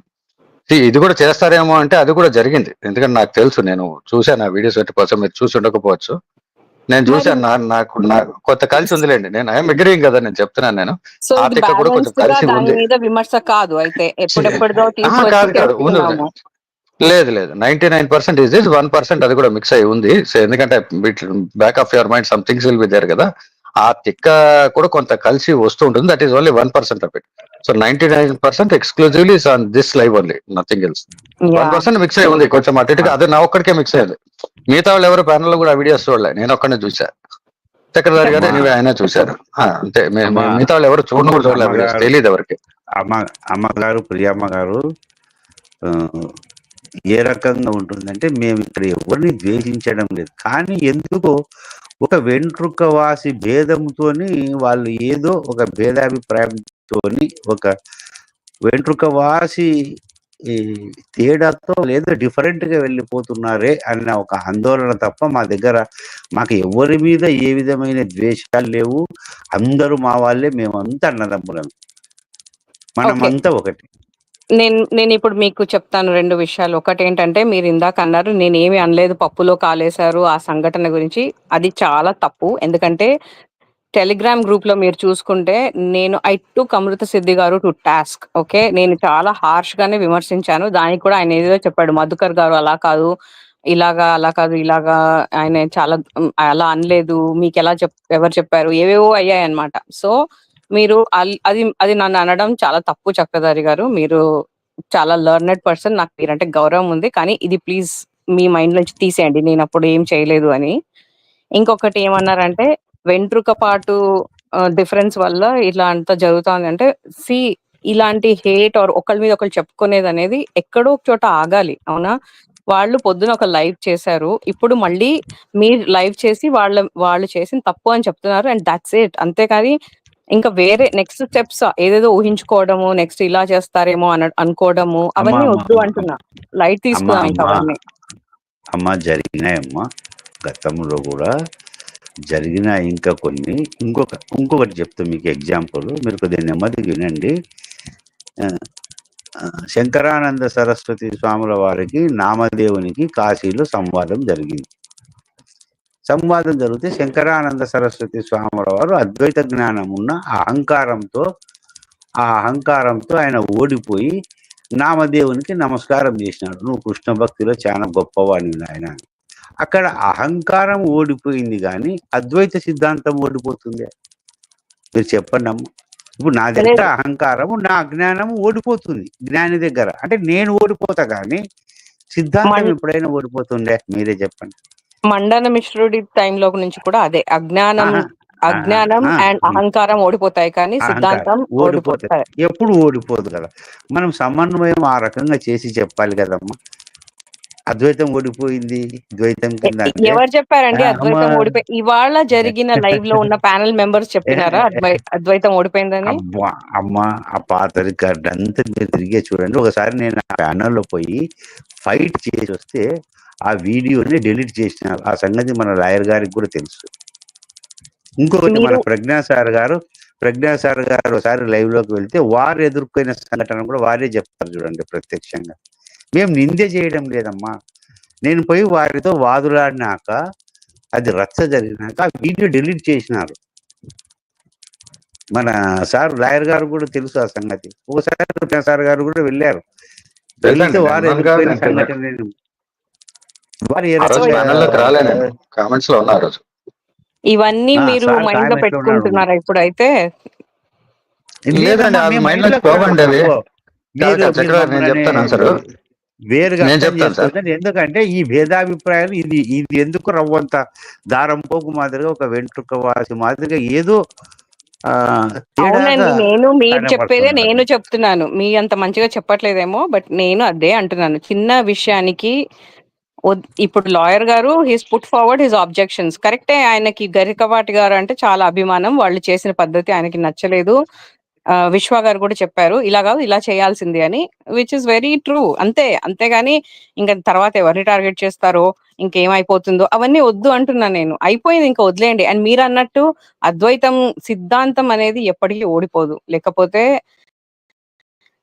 ఇది కూడా చేస్తారేమో అంటే అది కూడా జరిగింది. ఎందుకంటే నాకు తెలుసు, నేను చూశాను ఆ వీడియోస్ కోసం. మీరు చూసి ఉండకపోవచ్చు, నేను చూశాను. నాకు కొత్త కలిసి ఉందిలేండి. నేను ఐఎమ్ అగ్రీయింగ్ కదా, నేను చెప్తున్నాను. నేను ఆ తిక్క కూడా కొంచెం కలిసి ఉంది. విమర్శ కాదు అయితే ఎప్పుడెప్పుడో కాదు లేదు 99% ఇస్ 1% అది కూడా మిక్స్ అయి ఉంది. సో ఎందుకంటే back of your mind some things will be there కదా. ఆ తిక్క కూడా కొంత కలిసి వస్తూ ఉంటుంది. That is only 1% of it. So 99% exclusively is on this live only, nothing else. 1% mix అయి ఉంది కొంచెం అటు ఇటుగా. అది నా ఒక్కడికే మిక్స్ అయ్యింది. మిగతా వాళ్ళు ఎవరు ప్యానల్ లో కూడా వీడియోస్ చూడలే, నేను ఒక్కనే చూసా. చక్రధారి గారు ఎనివే ఆయన చూశారు అంతే. మిగతా వాళ్ళు ఎవరు చూడలేదు, తెలియదు ఎవరికి. అమ్మగారు, ప్రియమ్మ గారు, ఏ రకంగా ఉంటుందంటే మేము ఇక్కడ ఎవరిని ద్వేషించడం లేదు, కానీ ఎందుకో ఒక వెంట్రుకవాసి భేదంతోని వాళ్ళు ఏదో ఒక భేదాభిప్రాయంతోని ఒక వెంట్రుకవాసి తేడాతో లేదో డిఫరెంట్ గా వెళ్ళిపోతున్నారే అన్న ఒక ఆందోళన తప్ప మా దగ్గర మాకు ఎవరి మీద ఏ విధమైన ద్వేషాలు లేవు. అందరూ మా వాళ్ళే, మేమంతా అన్నదమ్ములం, మనమంతా ఒకటి. నేను ఇప్పుడు మీకు చెప్తాను 2 విషయాలు. ఒకటి ఏంటంటే, మీరు ఇందాక అన్నారు నేనేమి అనలేదు, పప్పులో కాలేశారు ఆ సంఘటన గురించి. అది చాలా తప్పు. ఎందుకంటే టెలిగ్రామ్ గ్రూప్ లో మీరు చూసుకుంటే నేను ఐ టుక్ అమృత సిద్ధి గారు టు టాస్క్. ఓకే, నేను చాలా హార్ష్ గానే విమర్శించాను. దానికి కూడా ఆయన ఏదో చెప్పాడు, మధుకర్ గారు అలా కాదు, ఇలాగా, అలా కాదు, ఇలాగా, ఆయన చాలా అలా అనలేదు, మీకు ఎలా ఎవరు చెప్పారు, ఏవేవో అయ్యాయి అనమాట. సో మీరు అది నన్ను అనడం చాలా తప్పు చక్రధారి గారు. మీరు చాలా లెర్నెడ్ పర్సన్, నాకు మీరంటే గౌరవం ఉంది. కానీ ఇది ప్లీజ్ మీ మైండ్ నుంచి తీసేయండి, నేను అప్పుడు ఏం చేయలేదు అని. ఇంకొకటి ఏమన్నారంటే వెంట్రుకపాటు డిఫరెన్స్ వల్ల ఇట్లా అంతా జరుగుతుంది అంటే, ఇలాంటి హేట్ ఆర్ ఒకళ్ళ మీద ఒకళ్ళు చెప్పుకునేది అనేది ఎక్కడో ఒక చోట ఆగాలి. అవునా? వాళ్ళు పొద్దున ఒక లైవ్ చేశారు, ఇప్పుడు మళ్ళీ మీరు లైవ్ చేసి వాళ్ళు చేసిన తప్పు అని చెప్తున్నారు, అండ్ దట్స్ ఇట్. అంతేకాని ఇంకా వేరే నెక్స్ట్ స్టెప్స్ ఏదేదో ఊహించుకోవడము, నెక్స్ట్ ఇలా చేస్తారేమో అనుకోవడము, అవన్నీ వద్దు అంటున్నా. లైట్ తీసుకున్నాం ఇంకా అవన్నీ. అమ్మ జరిగినాయమ్మా, గతంలో కూడా జరిగిన ఇంకా కొన్ని. ఇంకొకటి చెప్తా మీకు ఎగ్జాంపుల్, మీరు కొద్దిగా నెమ్మది వినండి. శంకరానంద సరస్వతి స్వాముల వారికి నామదేవునికి కాశీలో సంవాదం జరిగింది. సంవాదం జరిగితే శంకరానంద సరస్వతి స్వాముల వారు అద్వైత జ్ఞానం ఉన్న అహంకారంతో ఆయన ఓడిపోయి నామదేవునికి నమస్కారం చేసినాడు. నువ్వు కృష్ణ భక్తిలో చాలా గొప్పవాడిని ఆయన. అక్కడ అహంకారం ఓడిపోయింది కానీ అద్వైత సిద్ధాంతం ఓడిపోతుంది. మీరు చెప్పండి అమ్మ. ఇప్పుడు నా దగ్గర అహంకారము, నా అజ్ఞానము ఓడిపోతుంది జ్ఞాని దగ్గర. అంటే నేను ఓడిపోతా కానీ సిద్ధాంతం ఎప్పుడైనా ఓడిపోతుండే? మీరే చెప్పండి. మండన మిశ్రుడి టైంలో నుంచి కూడా అదే అజ్ఞానం అండ్ అహంకారం ఓడిపోతాయి కానీ సిద్ధాంతం ఓడిపోతాయి. ఎప్పుడు ఓడిపోదు కదా. మనం సమన్వయం ఆ రకంగా చేసి చెప్పాలి కదమ్మా. అద్వైతం ఓడిపోయింది ద్వైతం కింద ఎవరు చెప్పారండి అద్వైతం ఓడిపోయి? ఇవాళ జరిగిన లైవ్ లో ఉన్న ప్యానెల్ మెంబర్స్ చెప్పినారా అద్వైతం ఓడిపోయిందని? అమ్మా ఆ పాత రికార్డ్ అంతా మీరు తిరిగే చూడండి. ఒకసారి నేను ఆ ప్యానెల్లో పోయి ఫైట్ చేసి వస్తే ఆ వీడియోని డిలీట్ చేసినారు. ఆ సంగతి మన లాయర్ గారికి కూడా తెలుసు. ఇంకొకటి మన ప్రజ్ఞా సార్ గారు ఒకసారి లైవ్ లోకి వెళ్తే వారు ఎదుర్కొన్న సంఘటన కూడా వారే చెప్తారు చూడండి ప్రత్యక్షంగా. మేము నిందే చేయడం లేదమ్మా. నేను పోయి వారితో వాదులాడినాక అది రచ్చ జరిగినాక ఆ వీడియో డిలీట్ చేసినారు. మన సార్ లాయర్ గారు కూడా తెలుసు ఆ సంగతి. ఒకసారి సార్ గారు కూడా వెళ్ళారు. వెళ్తే వారు ఎదుర్కొన్న సంఘటన ఇవన్నీ మీరు మైండ్ లో పెట్టుకుంటున్నారా ఇప్పుడైతే? వేరుగా ఎందుకంటే ఈ భేదాభిప్రాయాలు ఇది ఎందుకు రవ్వంత దారం పోగు మాదిరిగా ఒక వెంట్రుక వాసి మాదిరిగా ఏదో. అవునండి, మీరు చెప్పేదే నేను చెప్తున్నాను. మీ అంత మంచిగా చెప్పట్లేదేమో, బట్ నేను అదే అంటున్నాను. చిన్న విషయానికి ఇప్పుడు లాయర్ గారు his put forward his objections. కరెక్టే, ఆయనకి గరికపాటి గారు అంటే చాలా అభిమానం. వాళ్ళు చేసిన పద్ధతి ఆయనకి నచ్చలేదు. విశ్వ గారు కూడా చెప్పారు ఇలా కాదు ఇలా చేయాల్సింది అని, విచ్ ఇస్ వెరీ ట్రూ. అంతేగాని ఇంకా తర్వాత ఎవరిని టార్గెట్ చేస్తారో ఇంకేమైపోతుందో అవన్నీ వద్దు అంటున్నా నేను. అయిపోయింది, ఇంకా వదిలేయండి. అండ్ మీరు అన్నట్టు అద్వైతం సిద్ధాంతం అనేది ఎప్పటికీ ఓడిపోదు. లేకపోతే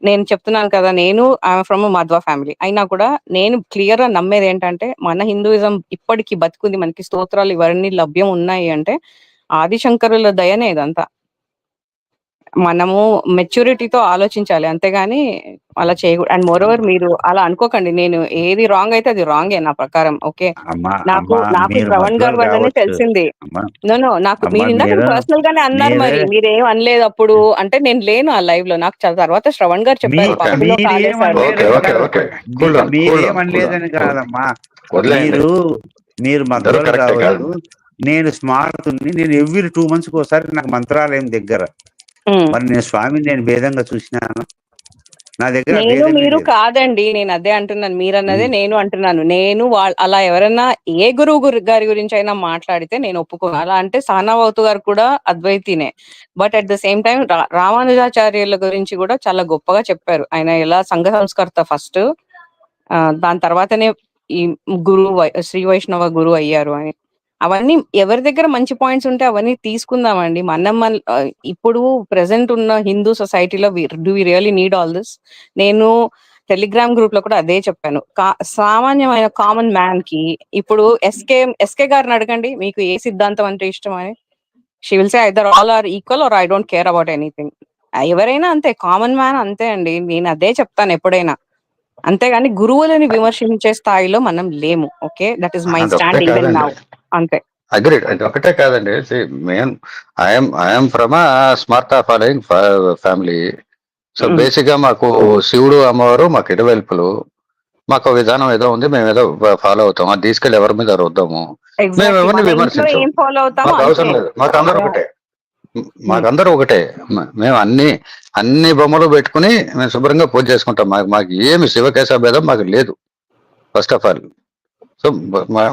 నేను చెప్తున్నాను కదా, నేను ఫ్రమ్ మాధ్వ ఫ్యామిలీ అయినా కూడా నేను క్లియర్ గా నమ్మేది ఏంటంటే మన హిందూయిజం ఇప్పటికీ బతుకుంది, మనకి స్తోత్రాలు ఇవన్నీ లభ్యం ఉన్నాయి అంటే ఆదిశంకరుల దయనే ఇదంతా. మనము మెచ్యూరిటీతో ఆలోచించాలి, అంతేగాని అలా చేయకూడదు. అండ్ మోర్ ఓవర్ మీరు అలా అనుకోకండి, నేను ఏది రాంగ్ అయితే అది రాంగే నా ప్రకారం. ఓకే, నాకు శ్రవణ్ గారి వల్లనే తెలిసింది. నో నాకు మీరు ఇందాక పర్సనల్ గానే అన్నారు, మరి మీరేం అనలేదు అప్పుడు అంటే నేను లేను ఆ లైవ్ లో. నాకు తర్వాత శ్రవణ్ గారు చెప్పారు. మీరేమనలేదని కాదమ్మా, మీరు మధ్యలో కావచ్చు. నేను స్మార్తుని, నేను ఎవ్రీ 2 months ఒకసారి నాకు మంత్రాలయం దగ్గర. మరి నేను స్వామిని నేను భేదంగా చూసినాను నా దగ్గర. నేను మీరు కాదండి, నేను అదే అంటున్నాను. మీరు అన్నదే నేను అంటున్నాను. నేను అలా ఎవరైనా ఏ గురువు గారి గురించి అయినా మాట్లాడితే నేను ఒప్పుకోను. అలా అంటే సహనావతు గారు కూడా అద్వైతినే, but at the same time రామానుజాచార్యుల గురించి కూడా చాలా గొప్పగా చెప్పారు. ఆయన ఎలా సంఘ సంస్కర్త ఫస్ట్, దాని తర్వాతనే ఈ శ్రీ వైష్ణవ గురువు అయ్యారు అని. అవన్నీ ఎవరి దగ్గర మంచి పాయింట్స్ ఉంటే అవన్నీ తీసుకుందామండి. మనం ఇప్పుడు ప్రెసెంట్ ఉన్న హిందూ సొసైటీలో do we really need all this? నేను టెలిగ్రామ్ గ్రూప్ లో కూడా అదే చెప్పాను. సామాన్యమైన కామన్ మ్యాన్ కి ఇప్పుడు ఎస్కే గారిని అడగండి, మీకు ఏ సిద్ధాంతం అంటే ఇష్టం అని. She will say either all are equal or I don't care about anything. ఎవరైనా అంతే, కామన్ మ్యాన్ అంతే అండి. నేను అదే చెప్తాను ఎప్పుడైనా. అంతేగాని గురువులని విమర్శించే స్థాయిలో మనం లేము. Okay, that is my stand even now. అంతే. అగ్రీడ్. అది ఒకటే కాదండి, I'm from smart following family. So basic గా మాకు శివుడు అమ్మవారు మాకు ఇరువైపులు, మాకు విధానం ఏదో ఉంది, మేము ఏదో ఫాలో అవుతాం. అది తీసుకెళ్ళి ఎవరి మీద రుద్దాము, మేము ఎవరిని విమర్శించాం. మాకు అవసరం లేదు, మాకందరూ ఒకటే. మేము అన్ని బొమ్మలు పెట్టుకుని మేము శుభ్రంగా పూజ చేసుకుంటాం. మాకు ఏమి శివకేశ భేదం మాకు లేదు ఫస్ట్ ఆఫ్ ఆల్. సో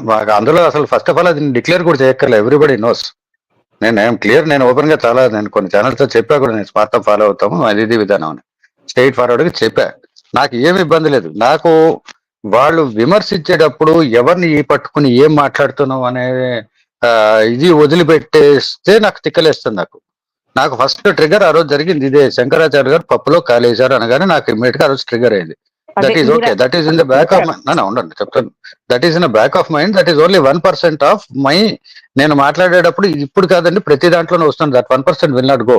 మాకు అందులో అసలు ఫస్ట్ ఆఫ్ ఆల్ అది డిక్లేర్ కూడా చేయక్కర్లేదు. Everybody knows. నేను క్లియర్, నేను ఓపెన్ గా నేను కొన్ని ఛానల్స్ తో చెప్పా కూడా, నేను స్మార్ట్ ఫాలో అవుతాము అది విధానం అని స్ట్రైట్ ఫార్వర్డ్ గా చెప్పా. నాకు ఏమి ఇబ్బంది లేదు. నాకు వాళ్ళు విమర్శించేటప్పుడు ఎవరిని పట్టుకుని ఏం మాట్లాడుతున్నావు అనే ఇది వదిలిపెట్టేస్తే నాకు తిక్కలేస్తుంది. నాకు ఫస్ట్ ట్రిగర్ ఆ రోజు జరిగింది ఇదే. శంకరాచార్య గారు పప్పులో కాలేశారు అనగానే నాకు ఇమ్మీడియట్ గా ఆ రోజు ట్రిగర్ అయింది. That is okay, that is in the back of mind. ఉండండి చెప్తాను. That is in the back of mind. That is only 1% of my. నేను మాట్లాడేటప్పుడు ఇప్పుడు కాదండి, ప్రతి దాంట్లోనే వస్తుంది. That 1% will not go.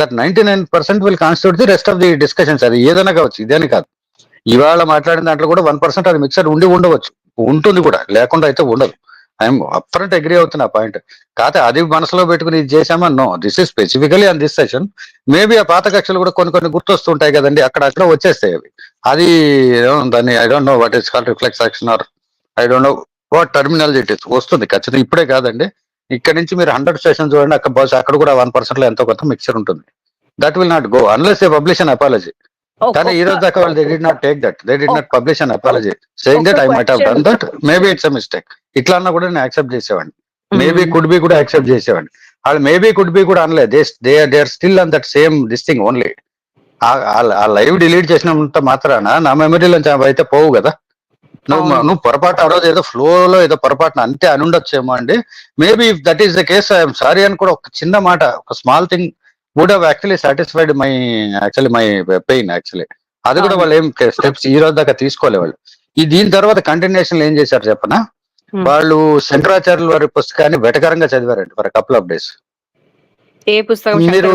That 99% will constitute the rest of the discussions. అది ఏదైనా కావచ్చు, ఇదేని కాదు. ఇవాళ మాట్లాడిన దాంట్లో కూడా 1% అది మిక్సర్ ఉండి ఉండవచ్చు. ఉంటుంది కూడా, లేకుండా అయితే ఉండదు. ఐఎమ్ అప్రంట్ అగ్రీ అవుతున్నా పాయింట్. కాకపోతే అది మనసులో పెట్టుకుని ఇది చేసామా? No, this is specifically on this session. Maybe ఆ పాత కక్షలు కూడా కొన్ని కొన్ని గుర్తొస్తుంటాయి కదండి, అక్కడ వచ్చేస్తాయి అవి. అది దాన్ని I don't know what is called reflex action or I don't know what terminology it is. వస్తుంది ఖచ్చితంగా, ఇప్పుడే కాదండి. ఇక్కడ నుంచి మీరు 100 సెషన్ చూడండి, అక్కడ కూడా 1% లో ఎంతో కొంత మిక్చర్ ఉంటుంది. That will not go unless a publish an apology. కానీ ఈ రోజు దాకా వాళ్ళు they did not take that, they did not publish an apology saying that I might have done that, maybe it's a mistake. ఇట్లా అన్నా కూడా నేను యాక్సెప్ట్ చేసేవాడిని, మేబీ కుడ్ బి కూడా యాక్సెప్ట్ చేసేవాడిని. వాళ్ళు మేబీ కుడ్ బి కూడా అనలేదు, they are still on that same this thing only. ఆ లైవ్ డిలీట్ చేసినంత మాత్రాన నా మెమరీలో అయితే పోవు కదా. నువ్వు పొరపాటు ఆ రోజు ఏదో ఫ్లోలో ఏదో పొరపాటున అంతే అని ఉండొచ్చేమో అండి. Maybe if that is the case I'm sorry అని కూడా ఒక చిన్న మాట, ఒక small thing would have actually satisfied my pain actually. అది కూడా వాళ్ళు ఏం స్టెప్స్ ఈ రోజు దాకా తీసుకోలే వాళ్ళు. దీని తర్వాత కంటిన్యూషన్ ఏం చేశారు చెప్పనా, వాళ్ళు శంకరాచార్యుల వారి పుస్తకాన్ని వెటకరంగా చదివారండి ఫర్ కపుల్ ఆఫ్ డేస్. ఏ పుస్తకం? మీరు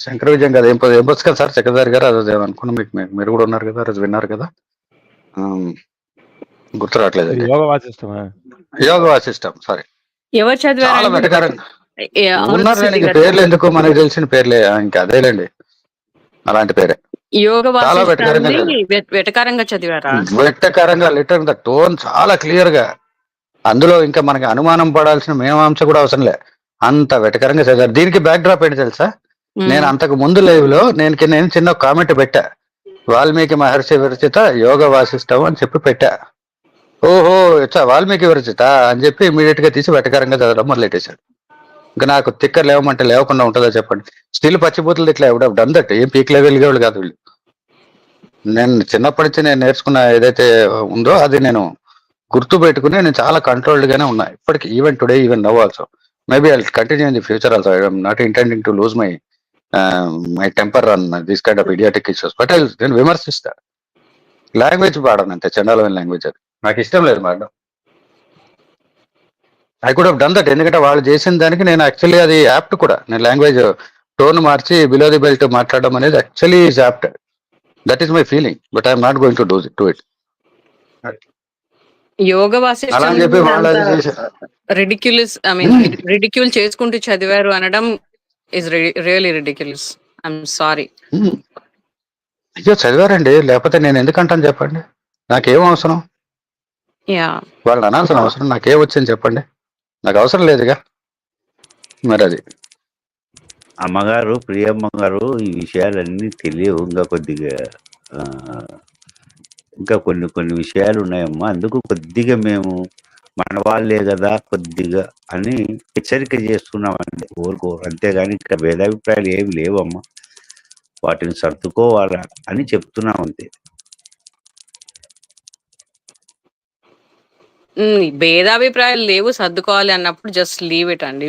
శంకర విజయం కదా, ఏం పుస్తకం సార్? చక్రధారి గారు అది ఏమనుకున్నా, మీరు కూడా ఉన్నారు కదా, అది విన్నారు కదా, గుర్తు రావట్లేదు. యోగ వాసిష్టం, సారీ. ఎవరు చదివారు? చాలా వెటకరంగా ఉన్నారు. పేర్లు ఎందుకు, మనకు తెలిసిన పేర్లే, ఇంకా అదేలేండి, అలాంటి పేరే. యోగ చాలా వెటకారంగా చదివారా? వెటకరంగా, లిటర్ ద టోన్ చాలా క్లియర్ గా. అందులో ఇంకా మనకి అనుమానం పడాల్సిన మేమాంశ కూడా అవసరం లే, అంత వెటకరంగా చదివారు. దీనికి బ్యాక్ డ్రాప్ ఏంటి తెలుసా? నేను అంతకు ముందు లైవ్ లో నేను చిన్న కామెంట్ పెట్టా, వాల్మీకి మహర్షి విరచిత యోగ వాసిష్టం అని చెప్పి పెట్టా. ఓహో వాల్మీకి విరచిత అని చెప్పి ఇమీడియట్ గా తీసి వెటకరంగా చదవడం మొదలెట్టేశాడు. ఇంకా నాకు తిక్కర్ లేవమంటే లేవకుండా ఉంటుందో చెప్పండి? స్టిల్ పచ్చిబూతులు ఇట్లా ఎవడ డన్ దట్, ఏం పీక్ లెవెల్గా వాళ్ళు కాదు వీళ్ళు. నేను చిన్నప్పటి నుంచి నేను నేర్చుకున్న ఏదైతే ఉందో అది నేను గుర్తు పెట్టుకుని నేను చాలా కంట్రోల్డ్ గానే ఉన్నా ఇప్పటికి, even today, even now also. Maybe I continue in the future also. I am not intending to lose my temper on this kind of idiotic issues. But నేను విమర్శిస్తా, లాంగ్వేజ్ వాడను అంతే, చండాలమైన లాంగ్వేజ్, అది నాకు ఇష్టం లేదు madam. I could have done that, ఎందుకంటే వాళ్ళు చేసిన దానికి నేను యాక్చువల్లీ అది యాప్ట్ కూడా. నేను లాంగ్వేజ్ టోన్ మార్చి బిలో ది బెల్ట్ మాట్లాడడం అనేది actually is apt. That is my feeling, but I'm not going to do it. Yoga Vasishtam ridiculous, I mean ridicule చేసుకుంటూ చదివారు అనడం is really ridiculous. I'm sorry. అయ్యో చదివారండి, లేకపోతే నేను ఎందుకంటాను చెప్పండి? నాకేం అవసరం? వాళ్ళని అనాల్సిన అవసరం నాకేం వచ్చింది చెప్పండి? నాకు అవసరం లేదుగా మరి. అది అమ్మగారు, ప్రియమ్మ గారు, ఈ విషయాలన్నీ తెలియవు ఇంకా కొన్ని విషయాలు ఉన్నాయమ్మా. అందుకు కొద్దిగా మేము మన వాళ్ళే కదా కొద్దిగా అని హెచ్చరిక చేస్తున్నామండి, కోరుకోరు. అంతేగాని ఇక్కడ భేదాభిప్రాయాలు ఏమి లేవమ్మా, వాటిని సర్దుకోవాలా అని చెప్తున్నాం అంతే. భేదాభిప్రాయాలు లేవు, సర్దుకోవాలి అన్నప్పుడు జస్ట్ లీవ్ ఇట్ అండి.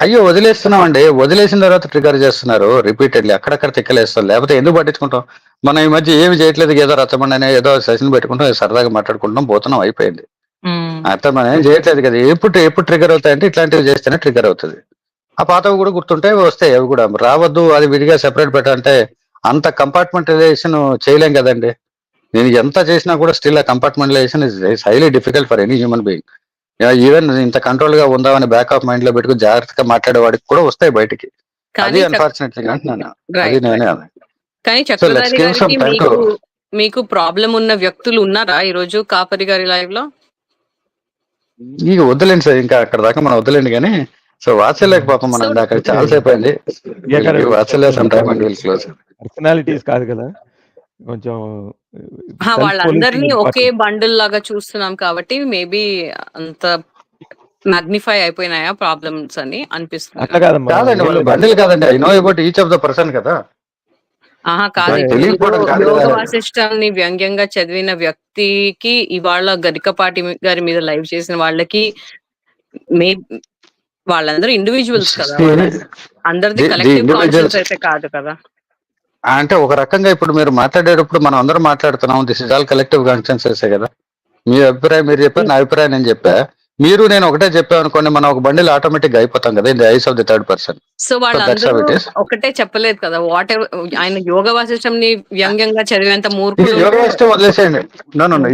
అయ్యో వదిలేస్తున్నాం అండి, వదిలేసిన తర్వాత ట్రిగర్ చేస్తున్నారు రిపీటెడ్లీ, అక్కడక్కడ తిక్కలేస్తారు. లేకపోతే ఎందుకు పట్టించుకుంటాం? మనం ఈ మధ్య ఏమి చేయట్లేదు, ఏదో రచ్చబండి అనే ఏదో సెషన్ పెట్టుకుంటాం, సరదాగా మాట్లాడుకుంటాం, పోతున్నాం, అయిపోయింది. అర్థం మనం ఏం చేయట్లేదు కదా. ఎప్పుడు ట్రిగర్ అవుతాయంటే ఇట్లాంటివి చేస్తేనే ట్రిగర్ అవుతుంది. ఆ పాతవి కూడా గుర్తుంటాయి, వస్తాయి, అవి కూడా రావద్దు. అది విడిగా సెపరేట్ పెట్టాలంటే అంత కంపార్ట్మెంటలైజేషన్ చేయలేం కదండి. నేను ఎంత చేసినా కూడా స్టిల్ ఆ compartmentalization is highly difficult for any human being. Even ఇంత కంట్రోల్ గా ఉందామని బ్యాక్ ఆఫ్ మైండ్ లో పెట్టుకుని జాగ్రత్తగా మాట్లాడే వాడికి కూడా వస్తాయి బయటికి. అది అన్ఫార్చునేట్లీ అంటున్నాను. అది నేనే కానీ చక్రధారి గారికి మీకు ప్రాబ్లం ఉన్న వ్యక్తులు ఉన్నారా ఈ రోజు కాపరి గారి లైవ్ లో? ఇక వద్దులేండి సార్, ఇంకా అక్కడ దాకా మనం వద్దులేండి. కానీ సో వాత్సల్యకు పాపం మనం అక్కడ చాలా సేపు అయింది. Vatsalya some time and will close. Personalities కాదు కదా, కొంచెం వాళ్ళందరినీ ఒకే బండిల్ లాగా చూస్తున్నాం కాబట్టి మేబీ అంత మ్యాగ్నిఫై అయిపోయినాయా ప్రాబ్లమ్స్ అని అనిపిస్తుంది. కాదండి, బండిల్ కాదండి, I know about each of the person కదా. యోగ వాసిష్టాన్ని వ్యంగ్యంగా చదివిన వ్యక్తికి ఇవాళ గరికపాటి గారి మీద లైవ్ చేసిన వాళ్ళకి వాళ్ళందరూ ఇండివిజువల్స్ కదా, అందరిది కలెక్టివ్ కాన్షియన్స్ అయితే కాదు కదా. అంటే ఒక రకంగా ఇప్పుడు మీరు మాట్లాడేటప్పుడు మనం అందరం మాట్లాడుతున్నాం, దిస్ ఇస్ ఆల్ కలెక్టివ్ కాన్షియన్సెస్ కదా. మీ అభిప్రాయం మీరు చెప్పారు, నా అభిప్రాయం నేను చెప్పా. మీరు నేను ఒకటే చెప్పాను అనుకోండి, మనం ఒక బండిలో ఆటోమేటిక్ గా అయిపోతాం కదా in the eyes of the third person. So వాళ్ళందరూ ఒకటే చెప్పలేదు కదా. వాట్ ఆయన యోగ వాసిష్టం ని వ్యంగ్యంగా చదివేంత మూర్ఖులు యోగ వాసిష్టం వదిలేసేయండి.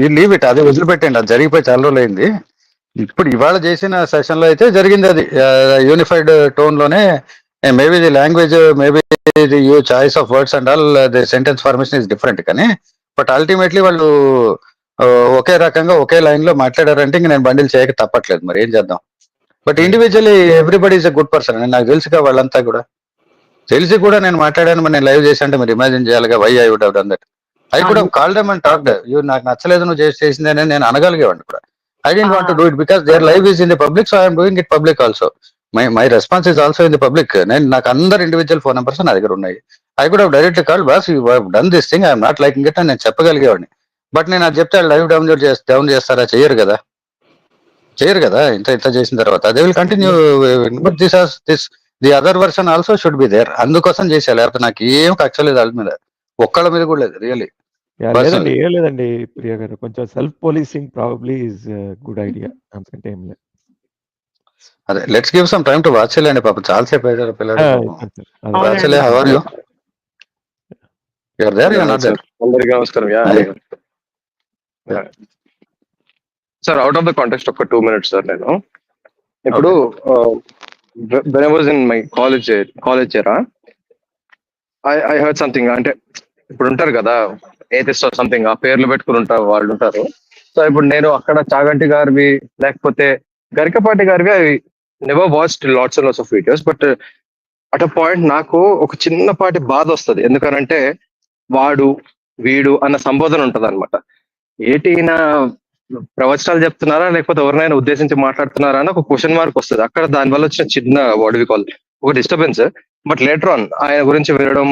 ఈ లీవ్ ఇట్, అది వదిలిపెట్టండి. అది జరిగిపోయి చాలా రోజులు అయింది. ఇప్పుడు ఇవాళ చేసిన సెషన్ లో అయితే జరిగింది అది యూనిఫైడ్ టోన్ లోనే. Maybe the language, maybe the choice of words and all, the sentence formation is different, కానీ బట్ అల్టిమేట్లీ వాళ్ళు ఒకే రకంగా ఒకే లైన్ లో మాట్లాడారంటే ఇంక నేను బండిల్ చేయక తప్పట్లేదు, మరి ఏం చేద్దాం. But individually everybody is a good person అని నాకు తెలుసుగా. వాళ్ళంతా కూడా తెలిసి కూడా నేను మాట్లాడాను, మరి నేను లైవ్ చేసి అంటే మీరు ఇమాజిన్ చేయాలిగా why I would have done that. I could have called them and talked, నాకు నచ్చలేదు నువ్వు చేసిందని నేను అనగలిగేవాడిని కూడా. I didn't want to do it because their life is in the public, so I am doing it public also. My response is also in the public. నాకు అందరు ఇండివిజువల్ ఫోన్ నెంబర్స్ నా దగ్గర ఉన్నాయి. I could have directly called, boss, you have done this thing, I am not liking it అని నేను చెప్పగలిగేవాడిని. బట్ నేను అది చెప్తే లైవ్ డౌన్ చేస్తారా? చేయరు కదా. ఇంత చేసిన తర్వాత they will continue. But the other version also should be there. అందుకోసం చేసా, లేకపోతే నాకు ఏం కక్ష లేదు వాళ్ళ మీద, ఒక్కళ్ళ మీద కూడా లేదు రియల్లీ. లేదండి, ఏం లేదండి ప్రియా గారు, కొంచెం self policing probably is good idea, అంతకంటే ఏం లేదు. అదే let's give some time to Vatsalya అండి, పాపం చాలాసేపు అయ్యారు పిల్లలు. Vatsalya, how are you? You are there, you are not there? అందరికీ నమస్కారం. Sir, out of the context ఒక 2 minutes సార్. నేను ఇప్పుడు when I was in my college era, I heard something. అంటే ఇప్పుడు ఉంటారు కదా ఏథిస్ట్ ఆర్ సంథింగ్, ఆ పేర్లు పెట్టుకుని ఉంటారు వాళ్ళు ఉంటారు. సో ఇప్పుడు నేను అక్కడ చాగంటి గారివి లేకపోతే గరికపాటి గారివి I never watched lots and lots of videos. But at a point నాకు ఒక చిన్నపాటి బాధ వస్తుంది. ఎందుకనంటే వాడు వీడు అన్న సంబోధన ఉంటది అనమాట. ఏటీన ప్రవచనాలు చెప్తున్నారా లేకపోతే ఎవరినైనా ఉద్దేశించి మాట్లాడుతున్నారా అని ఒక క్వశ్చన్ మార్క్ వస్తుంది అక్కడ. దానివల్ల వచ్చిన చిన్న వాట్ వి కాల్ ఒక డిస్టర్బెన్స్. బట్ లేటర్ ఆన్ ఆయన గురించి వినడం,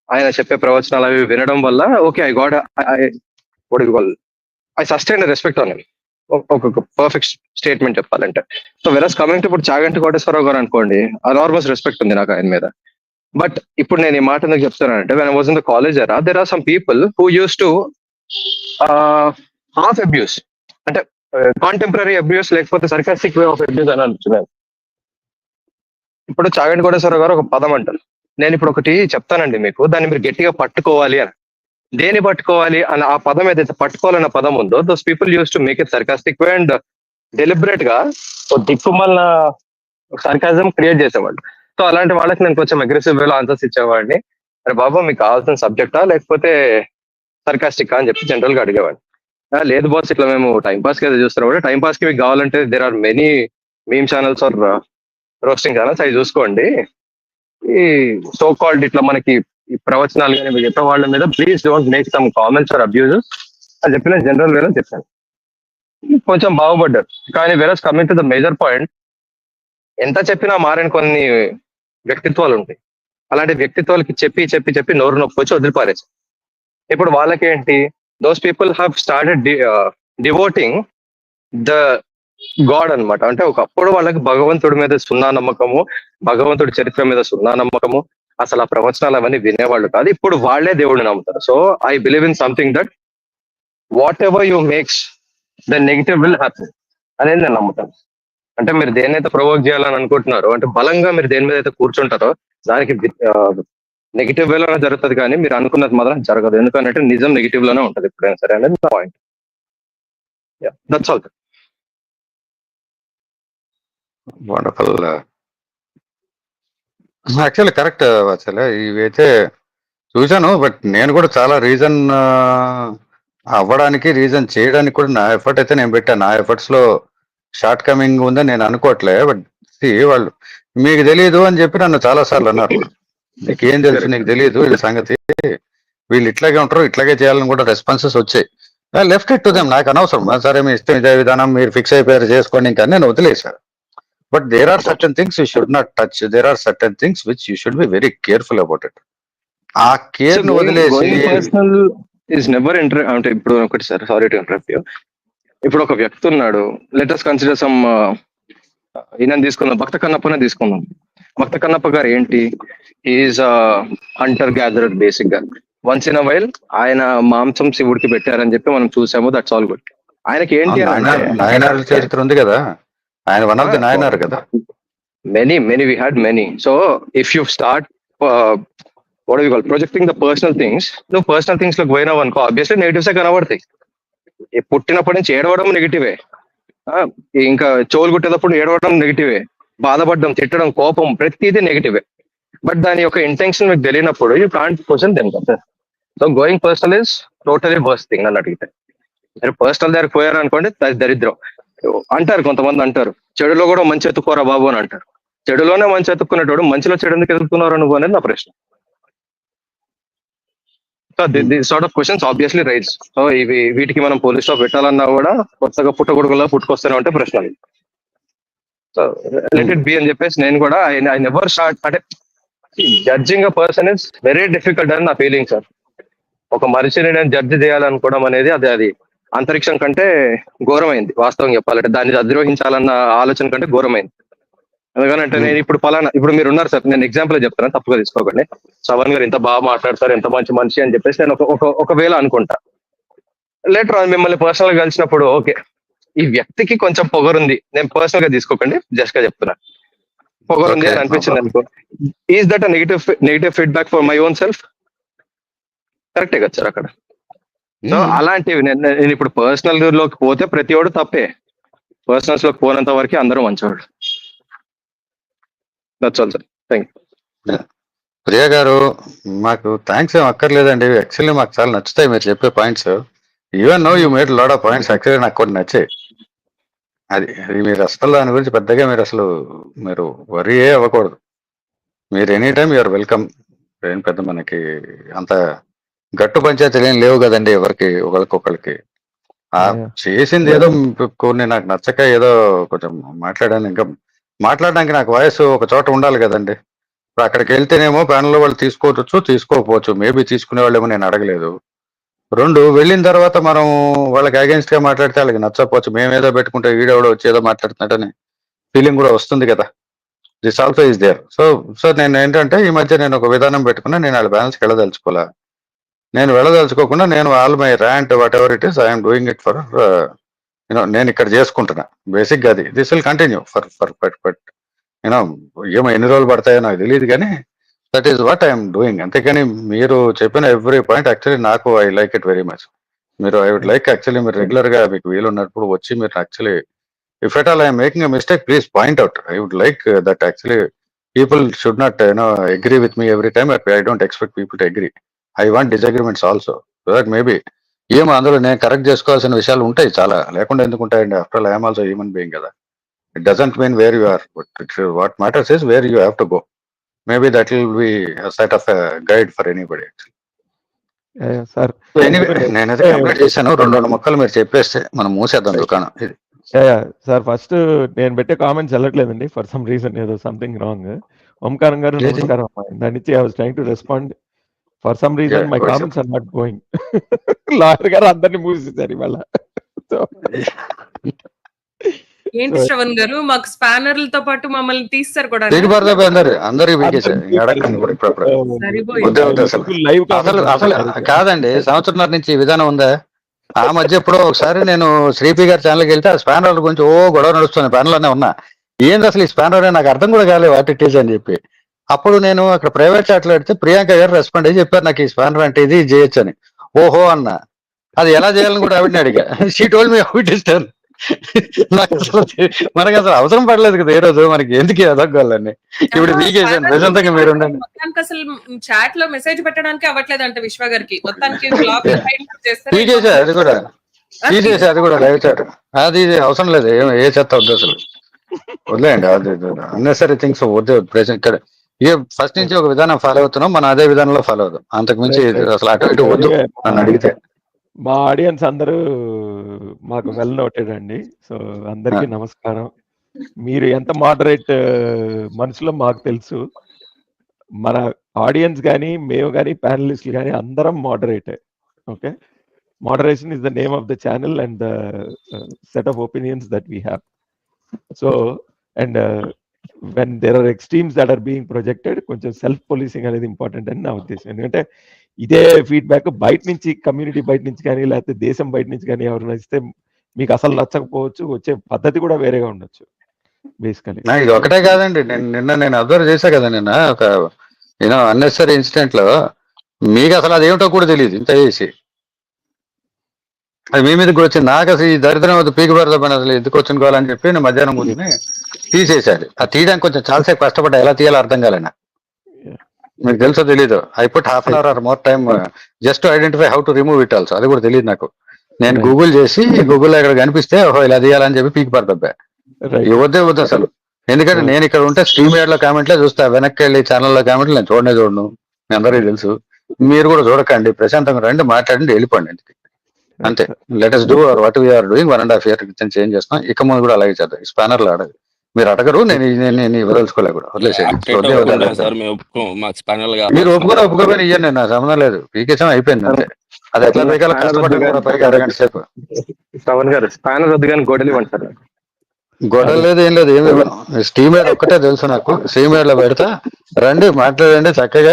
ఆయన చెప్పే ప్రవచనాలు అవి వినడం వల్ల okay, I got what we call I sustain respect on him. ఒక పర్ఫెక్ట్ స్టేట్మెంట్ చెప్పాలంటే. సో వెరస్ కమింగ్ టు ఇప్పుడు చాగంటి కోటేశ్వరరావు గారు అనుకోండి, అనార్మస్ రెస్పెక్ట్ ఉంది నాకు ఆయన మీద. బట్ ఇప్పుడు నేను ఈ మాట ఎందుకు చెప్తానంటే, when I was in the college era, there are some people who use to have abuse, అంటే కాంటెంపరీ అబ్యూస్ లేకపోతే సర్కాస్టిక్ వే ఆఫ్ అబ్యూస్ అని అనుకున్నాను. ఇప్పుడు చాగంటి కోటేశ్వరరావు గారు ఒక పదం అంటారు, నేను ఇప్పుడు ఒకటి చెప్తానండి మీకు, దాన్ని మీరు గట్టిగా పట్టుకోవాలి అని. దేని పట్టుకోవాలి అని ఆ పదం ఏదైతే పట్టుకోవాలన్న పదం ఉందో, those people use to make it sarcastic way and deliberate గా దిక్కుమల్ల సర్కాజం క్రియేట్ చేసేవాళ్ళు. సో అలాంటి వాళ్ళకి నేను కొంచెం అగ్రెసివ్ వేలో ఆన్సర్స్ ఇచ్చేవాడిని. అరే బాబు, మీకు కావాల్సిన సబ్జెక్టా లేకపోతే సర్కాస్టిక్ అని చెప్పి జనరల్ గా అడిగేవాడిని. లేదు బాస్, ఇట్లా మేము టైం పాస్ కి అయితే చూస్తున్నాం. టైం పాస్ కి మీకు కావాలంటే there are many meme channels or roasting channels, అవి చూసుకోండి. ఈ సో కాల్డ్ ఇట్లా మనకి ఈ ప్రవచనాలు కానీ మీరు చెప్పే వాళ్ళ మీద please don't make some comments or abuses అని చెప్పిన జనరల్ వేలో చెప్పాను. కొంచెం బాగుపడ్డారు. కానీ వెరస్ coming to the major point, ఎంత చెప్పినా మారని కొన్ని వ్యక్తిత్వాలు ఉంటాయి. అలాంటి వ్యక్తిత్వాలకి చెప్పి చెప్పి చెప్పి నోరు నొప్పి వచ్చి వదిలిపారేసి, ఇప్పుడు వాళ్ళకేంటి, those people have started devoting the god అనమాట. అంటే ఒకప్పుడు వాళ్ళకి భగవంతుడి మీద సున్నా నమ్మకము, భగవంతుడి చరిత్ర మీద సున్నా నమ్మకము, అసలు ఆ ప్రవచనాలు అవన్నీ వినేవాళ్ళు కాదు. ఇప్పుడు వాళ్ళే దేవుడిని నమ్ముతారు. So I believe in something that what ever you makes the negative will happen అనేది నేను నమ్ముతాను. అంటే మీరు దేన్నైతే ప్రొవోక్ చేయాలని అనుకుంటున్నారో, అంటే బలంగా మీరు దేని మీద అయితే కూర్చుంటారో దానికి నెగిటివ్ వేలోనే జరుగుతుంది, కానీ మీరు అనుకున్నది మాత్రం జరగదు. ఎందుకంటే నిజం నెగిటివ్ లోనే ఉంటది ఎప్పుడైనా సరే అనేది నా పాయింట్. That's all. Wonderful. Actually correct Vatsalya, ఇవైతే చూశాను. బట్ నేను కూడా చాలా రీజన్ అవ్వడానికి, రీజన్ చేయడానికి కూడా నా ఎఫర్ట్ అయితే నేను పెట్టాను. నా ఎఫర్ట్స్ లో షార్ట్ కమింగ్ ఉందని నేను అనుకోవట్లే. బట్ వాళ్ళు మీకు తెలియదు అని చెప్పి నన్ను చాలా సార్లు అన్నారు. నీకేం తెలుసు, నీకు తెలియదు వీళ్ళ సంగతి, వీళ్ళు ఇట్లాగే ఉంటారు, ఇట్లాగే చేయాలని కూడా రెస్పాన్సెస్ వచ్చాయి. లెఫ్ట్ ఇట్ టు దెమ్, నాకు అనవసరం. సరే మీ ఇష్టం, ఇదే విధానం, మీరు ఫిక్స్ అయిపోయారు చేసుకోండి ఇంకా నేను వదిలేశాను. But there are certain things you should not touch, there are certain things which you should be very careful about it. ఆ కేర్ ను వదిలేసి ఈజ్ నెవర్ అంటే ఇప్పుడు ఒకటి sir, sorry to interrupt you. ఇప్పుడు ఒక వ్యక్తి ఉన్నాడు, లెట్ us కన్సిడర్ సమ్, ఈయన తీసుకుందాం, భక్త కన్నప్పనే తీసుకుందాం. భక్త కన్నప్ప గారు ఏంటి, ఈజ్ హంటర్ గ్యాదరర్ బేసిక్ గా. వన్స్ ఇన్ అ వైల్ ఆయన మాంసం శివుడికి పెట్టారని చెప్పి మనం చూసాము, దట్స్ ఆల్ గుడ్. ఆయనకి ఏంటి నాయనారుల చరిత్ర ఉంది కదా, ఆయన వన్ ఆఫ్ ది నాయనారు కదా. Many, we had many. So if you start, what do you call, projecting the personal things, నువ్వు పర్సనల్ థింగ్స్ లోకి పోయినావు అనుకో, ఆబ్వియస్లీ నెగిటివ్సే కనబడతాయి. పుట్టినప్పటి నుంచి ఏడవడం నెగిటివే, ఇంకా చెవులు కుట్టేటప్పుడు ఏడవడం నెగిటివే, బాధపడడం, తిట్టడం, కోపం, ప్రతిదీ నెగిటివే. బట్ దాని యొక్క ఇంటెన్షన్ మీకు తెలియనప్పుడు యూ కాంట్ క్వశ్చన్ దెమ్ కదా. So going personal is totally worst thing నన్ను అడిగితే. మీరు పర్సనల్ దగ్గర పోయారు అనుకోండి, దరిద్రం అంటారు కొంతమంది. అంటారు చెడులో కూడా మంచి ఎత్తుకోరా బాబు అని అంటారు. చెడులోనే మంచి ఎత్తుక్కునేటోడు మంచిలో చెడు ఎందుకు ఎదుర్కొన్నారు నువ్వు అనేది నా ప్రశ్న. So this sort of questions obviously rights. So వీటికి మనం పోలీస్ స్టాప్ పెట్టాలన్నా కూడా కొత్తగా పుట్టగొడుగులా పుట్టుకొస్తూనే ఉంటే ప్రశ్నలు. సో లెట్ ఇట్ బి అని చెప్పేసి నేను కూడా ఐ నెవర్ స్టార్ట్, అంటే judging a person is very difficult అని నా ఫీలింగ్ సార్. ఒక మనిషిని నేను జడ్జి చేయాలనుకోవడం అనేది అది అంతరిక్షం కంటే ఘోరమైంది వాస్తవం చెప్పాలంటే. దాన్ని అధిరోహించాలన్న ఆలోచన కంటే ఘోరమైంది. ఎందుకంటే నేను ఇప్పుడు మీరు ఉన్నారు సార్, నేను ఎగ్జాంపుల్ చెప్తాను, తప్పుగా తీసుకోకండి. శ్రవణ్ గారు ఎంత బాగా మాట్లాడతారు, ఎంత మంచి మనిషి అని చెప్పేసి నేను ఒకవేళ అనుకుంటా. లేటర్ మిమ్మల్ని పర్సనల్ గా కలిసినప్పుడు ఓకే ఈ వ్యక్తికి కొంచెం పొగరుంది, నేను పర్సనల్ గా తీసుకోకండి, జస్ట్ గా చెప్తున్నా, పొగరుంది అని అనిపించింది అనుకో, is that negative feedback for my own self? కరెక్టే కదా సార్ అక్కడ. సో అలాంటివి నేను ఇప్పుడు పర్సనల్ లోకి పోతే ప్రతి ఒడు తప్పే, పర్సనల్స్ లోకి పోనంత వరకు అందరూ మంచివాడు. That's all sir. Thank you. Priya గారు, మాకు థ్యాంక్స్ ఏం అక్కర్లేదండి. యాక్చువల్లీ మాకు చాలా నచ్చుతాయి మీరు చెప్పే points. Even know you made lot of points, actually నాకు కొన్ని నచ్చాయి. అది మీరు అసలు దాని గురించి పెద్దగా మీరు వరియే అవ్వకూడదు. మీరు ఎనీ టైమ్ యూఆర్ వెల్కమ్. ఏం పెద్ద మనకి అంత గట్టు పంచాయతీలు ఏం లేవు కదండి ఎవరికి ఒకరికొకరికి. చేసింది ఏదో కొన్ని నాకు నచ్చక ఏదో కొంచెం మాట్లాడాను. ఇంకా మాట్లాడడానికి నాకు వాయిస్ ఒక చోట ఉండాలి కదండి. ఇప్పుడు అక్కడికి వెళ్తేనేమో ప్యానల్లో వాళ్ళు తీసుకోకపోవచ్చు, మేబీ తీసుకునే వాళ్ళేమో నేను అడగలేదు. రెండు, వెళ్ళిన తర్వాత మనం వాళ్ళకి అగేన్స్ట్ గా మాట్లాడితే వాళ్ళకి నచ్చకపోవచ్చు. మేమేదో పెట్టుకుంటే వీడెవడో వచ్చి ఏదో మాట్లాడుతున్నాడని ఫీలింగ్ కూడా వస్తుంది కదా. This also is there. So నేను ఏంటంటే ఈ మధ్య నేను ఒక విధానం పెట్టుకున్నా, నేను వాళ్ళ బ్యాలెన్స్కి వెళ్ళదలుచుకోలే. నేను వెళ్ళదలుచుకోకుండా నేను all my rant whatever it is I'm doing it for నేను ఇక్కడ చేసుకుంటున్నా. బేసిక్ గా అది this will continue for but ఏమో ఎన్ని రోజులు పడతాయో నాకు తెలియదు, కానీ that is what I'm doing. అంతేకాని మీరు చెప్పిన ఎవ్రీ పాయింట్ యాక్చువల్లీ నాకు I like it very much. I would like actually మీరు రెగ్యులర్ గా మీకు వీలు ఉన్నప్పుడు వచ్చి మీరు actually if at all I'm making a mistake please point out. I would like that actually people should not agree with me every time. I don't expect people to agree. I want disagreements also. So that maybe ఏమో అందులో నేను కరెక్ట్ చేసుకోవాల్సిన విషయాలు ఉంటాయి చాలా, లేకుండా ఎందుకు ఉంటాయండి? After all I'm also human being కదా. It doesn't mean where you are, but what matters is where you have to go. Maybe that will be set of guide for anybody. Sir నేనైతే కంప్లీట్ చేశాను. రెండు మొక్కలు మీరు చెప్పేస్తే మనం మూసేద్దాం దుకాణం. ఇది సార్ ఫస్ట్ నేను పెట్టే కామెంట్స్ వెళ్ళట్లేదండి ఫర్ సమ్ రీజన్, ఏదో సంథింగ్ రాంగ్. ఓంకారం గారు నమస్కారం. దాని నుంచి I was trying to respond. For some reason my comments are not going. Lawyer గారు అందరినీ మూసేశారు ఇవాళ. ఏంటి శ్రవణ్ గారు, మాకు స్పానర్లతో పాటు మమ్మల్ని తీస్తారు కూడా. అసలు కాదండి, సంవత్సరం నుంచి ఈ విధానం ఉందా? ఆ మధ్య ఎప్పుడో ఒకసారి నేను శ్రీపి గారి ఛానల్కి వెళ్తే ఆ స్పానర్ల గురించి గొడవ నడుస్తుంది. ప్యానల్లోనే ఉన్నా, ఏంది అసలు ఈ స్పానర్ నాకు అర్థం కూడా కాలేదు వాట్ ఇట్ ఈజ్ అని చెప్పి. అప్పుడు నేను అక్కడ ప్రైవేట్ చాట్లో పెడితే ప్రియాంక గారు రెస్పాండ్ అయ్యి చెప్పారు నాకు ఈ స్పానర్ అంటే ఇది చేయొచ్చు అని. ఓహో అన్న, అది ఎలా చేయాలని కూడా ఆవిడని అడిగా. She told me how it is done. మనకి అసలు అవసరం పడలేదు కదా ఏ రోజు, మనకి ఎందుకు అదొగ్గాలని. ఇప్పుడు మీకేసాను ప్రశాంతంగా మీరు ఉండండి. మొత్తానికి అసలు చాట్ లో మెసేజ్ పెట్టడానికి అవ్వట్లేదు అంట విశ్వ గారికి. మొత్తానికి అది కూడా లైవ్ చాట్ అది అవసరం లేదు. ఏ చెత్త వద్దు అసలు, వదిలేయండి. అది అన్నెసరీ థింగ్స్ వద్దు. ప్రెసెంట్ ఇక్కడ ఫస్ట్ నుంచి ఒక విధానం ఫాలో అవుతున్నాం, మనం అదే విధానంలో ఫాలో అవుతాం. అంతకు మించి అసలు అటు ఇటు వద్దు నన్ను అడిగితే. మా ఆడియన్స్ అందరూ మాకు వెల్ నోటెడ్ అండి. సో అందరికీ నమస్కారం. మీరు ఎంత మోడరేట్ మనుషులో మాకు తెలుసు. మన ఆడియన్స్ కానీ మేము కానీ ప్యానలిస్టులు కానీ అందరం మోడరేటే. Okay, moderation is the name of the channel and the set of opinions that we have. So and when there are extremes that are being projected, కొంచెం సెల్ఫ్ పోలీసింగ్ అనేది ఇంపార్టెంట్ అని నా ఉద్దేశం. ఎందుకంటే ఇదే ఫీడ్బ్యాక్ బయట నుంచి, కమ్యూనిటీ బయట నుంచి కానీ లేకపోతే దేశం బయట నుంచి కానీ ఎవరైనా ఇస్తే మీకు అసలు నచ్చకపోవచ్చు, వచ్చే పద్ధతి కూడా వేరేగా ఉండొచ్చు. బేసికలీ. ఇది ఒకటే కాదండి, నేను అబ్జర్వ్ చేశా కదా నిన్న ఒక అన్నెసరీ ఇన్సిడెంట్ లో మీకు అసలు అదేమిటో కూడా తెలియదు ఇంత చేసి అది మీ మీదకి వచ్చింది. నాకు అసలు ఈ దరిద్రం వద్ద పీకి పడదామని అసలు ఎందుకు వచ్చింకోవాలని చెప్పి నేను మధ్యాహ్నం కూర్చొని తీసేశాడు. అది తీయడానికి కొంచెం చాలాసేపు కష్టపడ్డా, ఎలా తీయాలో అర్థం కాలేనా. మీకు తెలుసో తెలీదు, I put half an hour or more time just to identify how to remove it also. అది కూడా తెలియదు నాకు. నేను గూగుల్ చేసి గూగుల్లో ఇక్కడ కనిపిస్తే ఓహో ఇలా తీయాలని చెప్పి పీకి పడతా. వద్దే వద్దు అసలు. ఎందుకంటే నేను ఇక్కడ ఉంటే స్ట్రీమ్ యార్డ్ లో కామెంట్లే చూస్తా, వెనక్కి వెళ్ళి ఛానల్లో కామెంట్లు నేను చూడను. మీ అందరికీ తెలుసు, మీరు కూడా చూడకండి, ప్రశాంతంగా రండి, మాట్లాడండి, వెళ్ళిపోండి ఇంటికి, అంతే. Let us do what we're doing. 1.5 year change చేస్తాం, ఇక ముందు కూడా అలాగే చేద్దాం. స్పానర్ లో అడగదు, మీరు అడగరు, నేను వదలుచుకోలే కూడా, వదిలేసేయండి. సార్ మేము మాకు స్పానల్ మీరు ఒప్పుకోకపోయినా ఇయ్యండి, నేను నాకు సంబంధం లేదు. పీకేసాం అయిపోయింది అంతే. అది ఎట్లా పైగా కష్టపడ్డా కూడా పైకి అరగంట సేపు. శ్రవణ్ గారు స్పానర్ వద్దు కానీ గొడవలు ఇవ్వండి సార్. గొడవ లేదు, ఏం లేదు, ఏమి స్టీమ్ యార్డ్ ఒక్కటే తెలుసు నాకు. స్టీమ్ యార్డ్ లో పెడతా, రండి, మాట్లాడండి, చక్కగా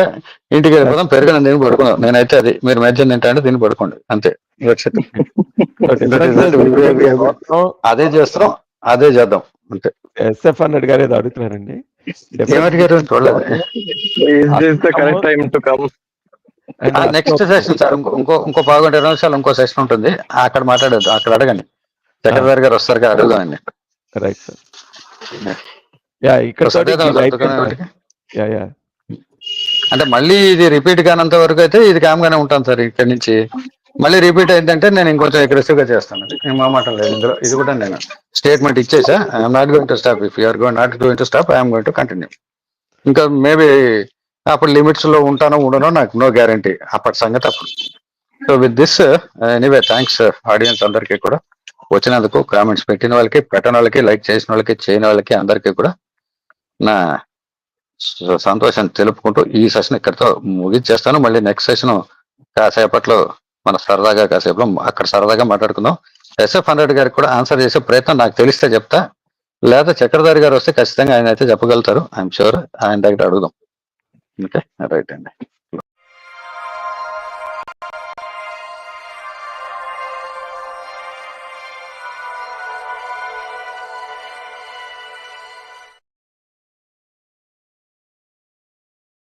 ఇంటికి వెళ్ళిపోదాం, పెరగడం తిని పడుకుందాం. నేనైతే అది, మీరు మధ్య తింటే తిని పడుకోండి, అంతే. అదే చేస్తాం, అదే చేద్దాం, అంతే. ఎస్ఎఫ్ అన్నట్టు గారు ఏదో అడుగుతున్నారండి. ఏమడిగారు చూడలేదు. Correct time to come. Next session sir, ఇంకో 20 నిమిషాలు ఇంకో సెషన్ ఉంటుంది, అక్కడ మాట్లాడద్దు, అక్కడ అడగండి. సెక్రటరీ గారు వస్తారు కదా, అడుగుదామని. Right sir. ఇక్కడ అంటే మళ్ళీ ఇది రిపీట్ కానంత వరకు అయితే ఇది కామ్గానే ఉంటాను సార్. ఇక్కడ నుంచి మళ్ళీ రిపీట్ అయిందంటే నేను ఇంకొంచెం అగ్రెసివ్ గా చేస్తాను. నేను మా మాట లేదు ఇందులో. ఇది కూడా నేను స్టేట్మెంట్ ఇచ్చేసా, I'm not going to stop. If you're not going to stop, I'm going to continue. ఇంకా మేబీ అప్పుడు లిమిట్స్ లో ఉంటానో ఉండనో నాకు నో గ్యారంటీ, అప్పటి సంగతి అప్పుడు. So with this anyway, thanks audience అందరికీ కూడా వచ్చినందుకు, కామెంట్స్ పెట్టిన వాళ్ళకి, పెట్టని వాళ్ళకి, లైక్ చేసిన వాళ్ళకి, చేయని వాళ్ళకి, అందరికీ కూడా నా సంతోషాన్ని తెలుపుకుంటూ ఈ సెషన్ ఇక్కడితో ముగించేస్తాను. మళ్ళీ నెక్స్ట్ సెషన్ కాసేపట్లో మన సరదాగా కాసేపులో అక్కడ సరదాగా మాట్లాడుకుందాం. SF100 గారికి కూడా ఆన్సర్ చేసే ప్రయత్నం నాకు తెలిస్తే చెప్తా, లేదా చక్రధారి గారు వస్తే ఖచ్చితంగా ఆయన అయితే చెప్పగలుగుతారు. ఐఎమ్ షూర్ ఆయన దగ్గర అడుగుదాం. ఓకే, రైట్ అండి.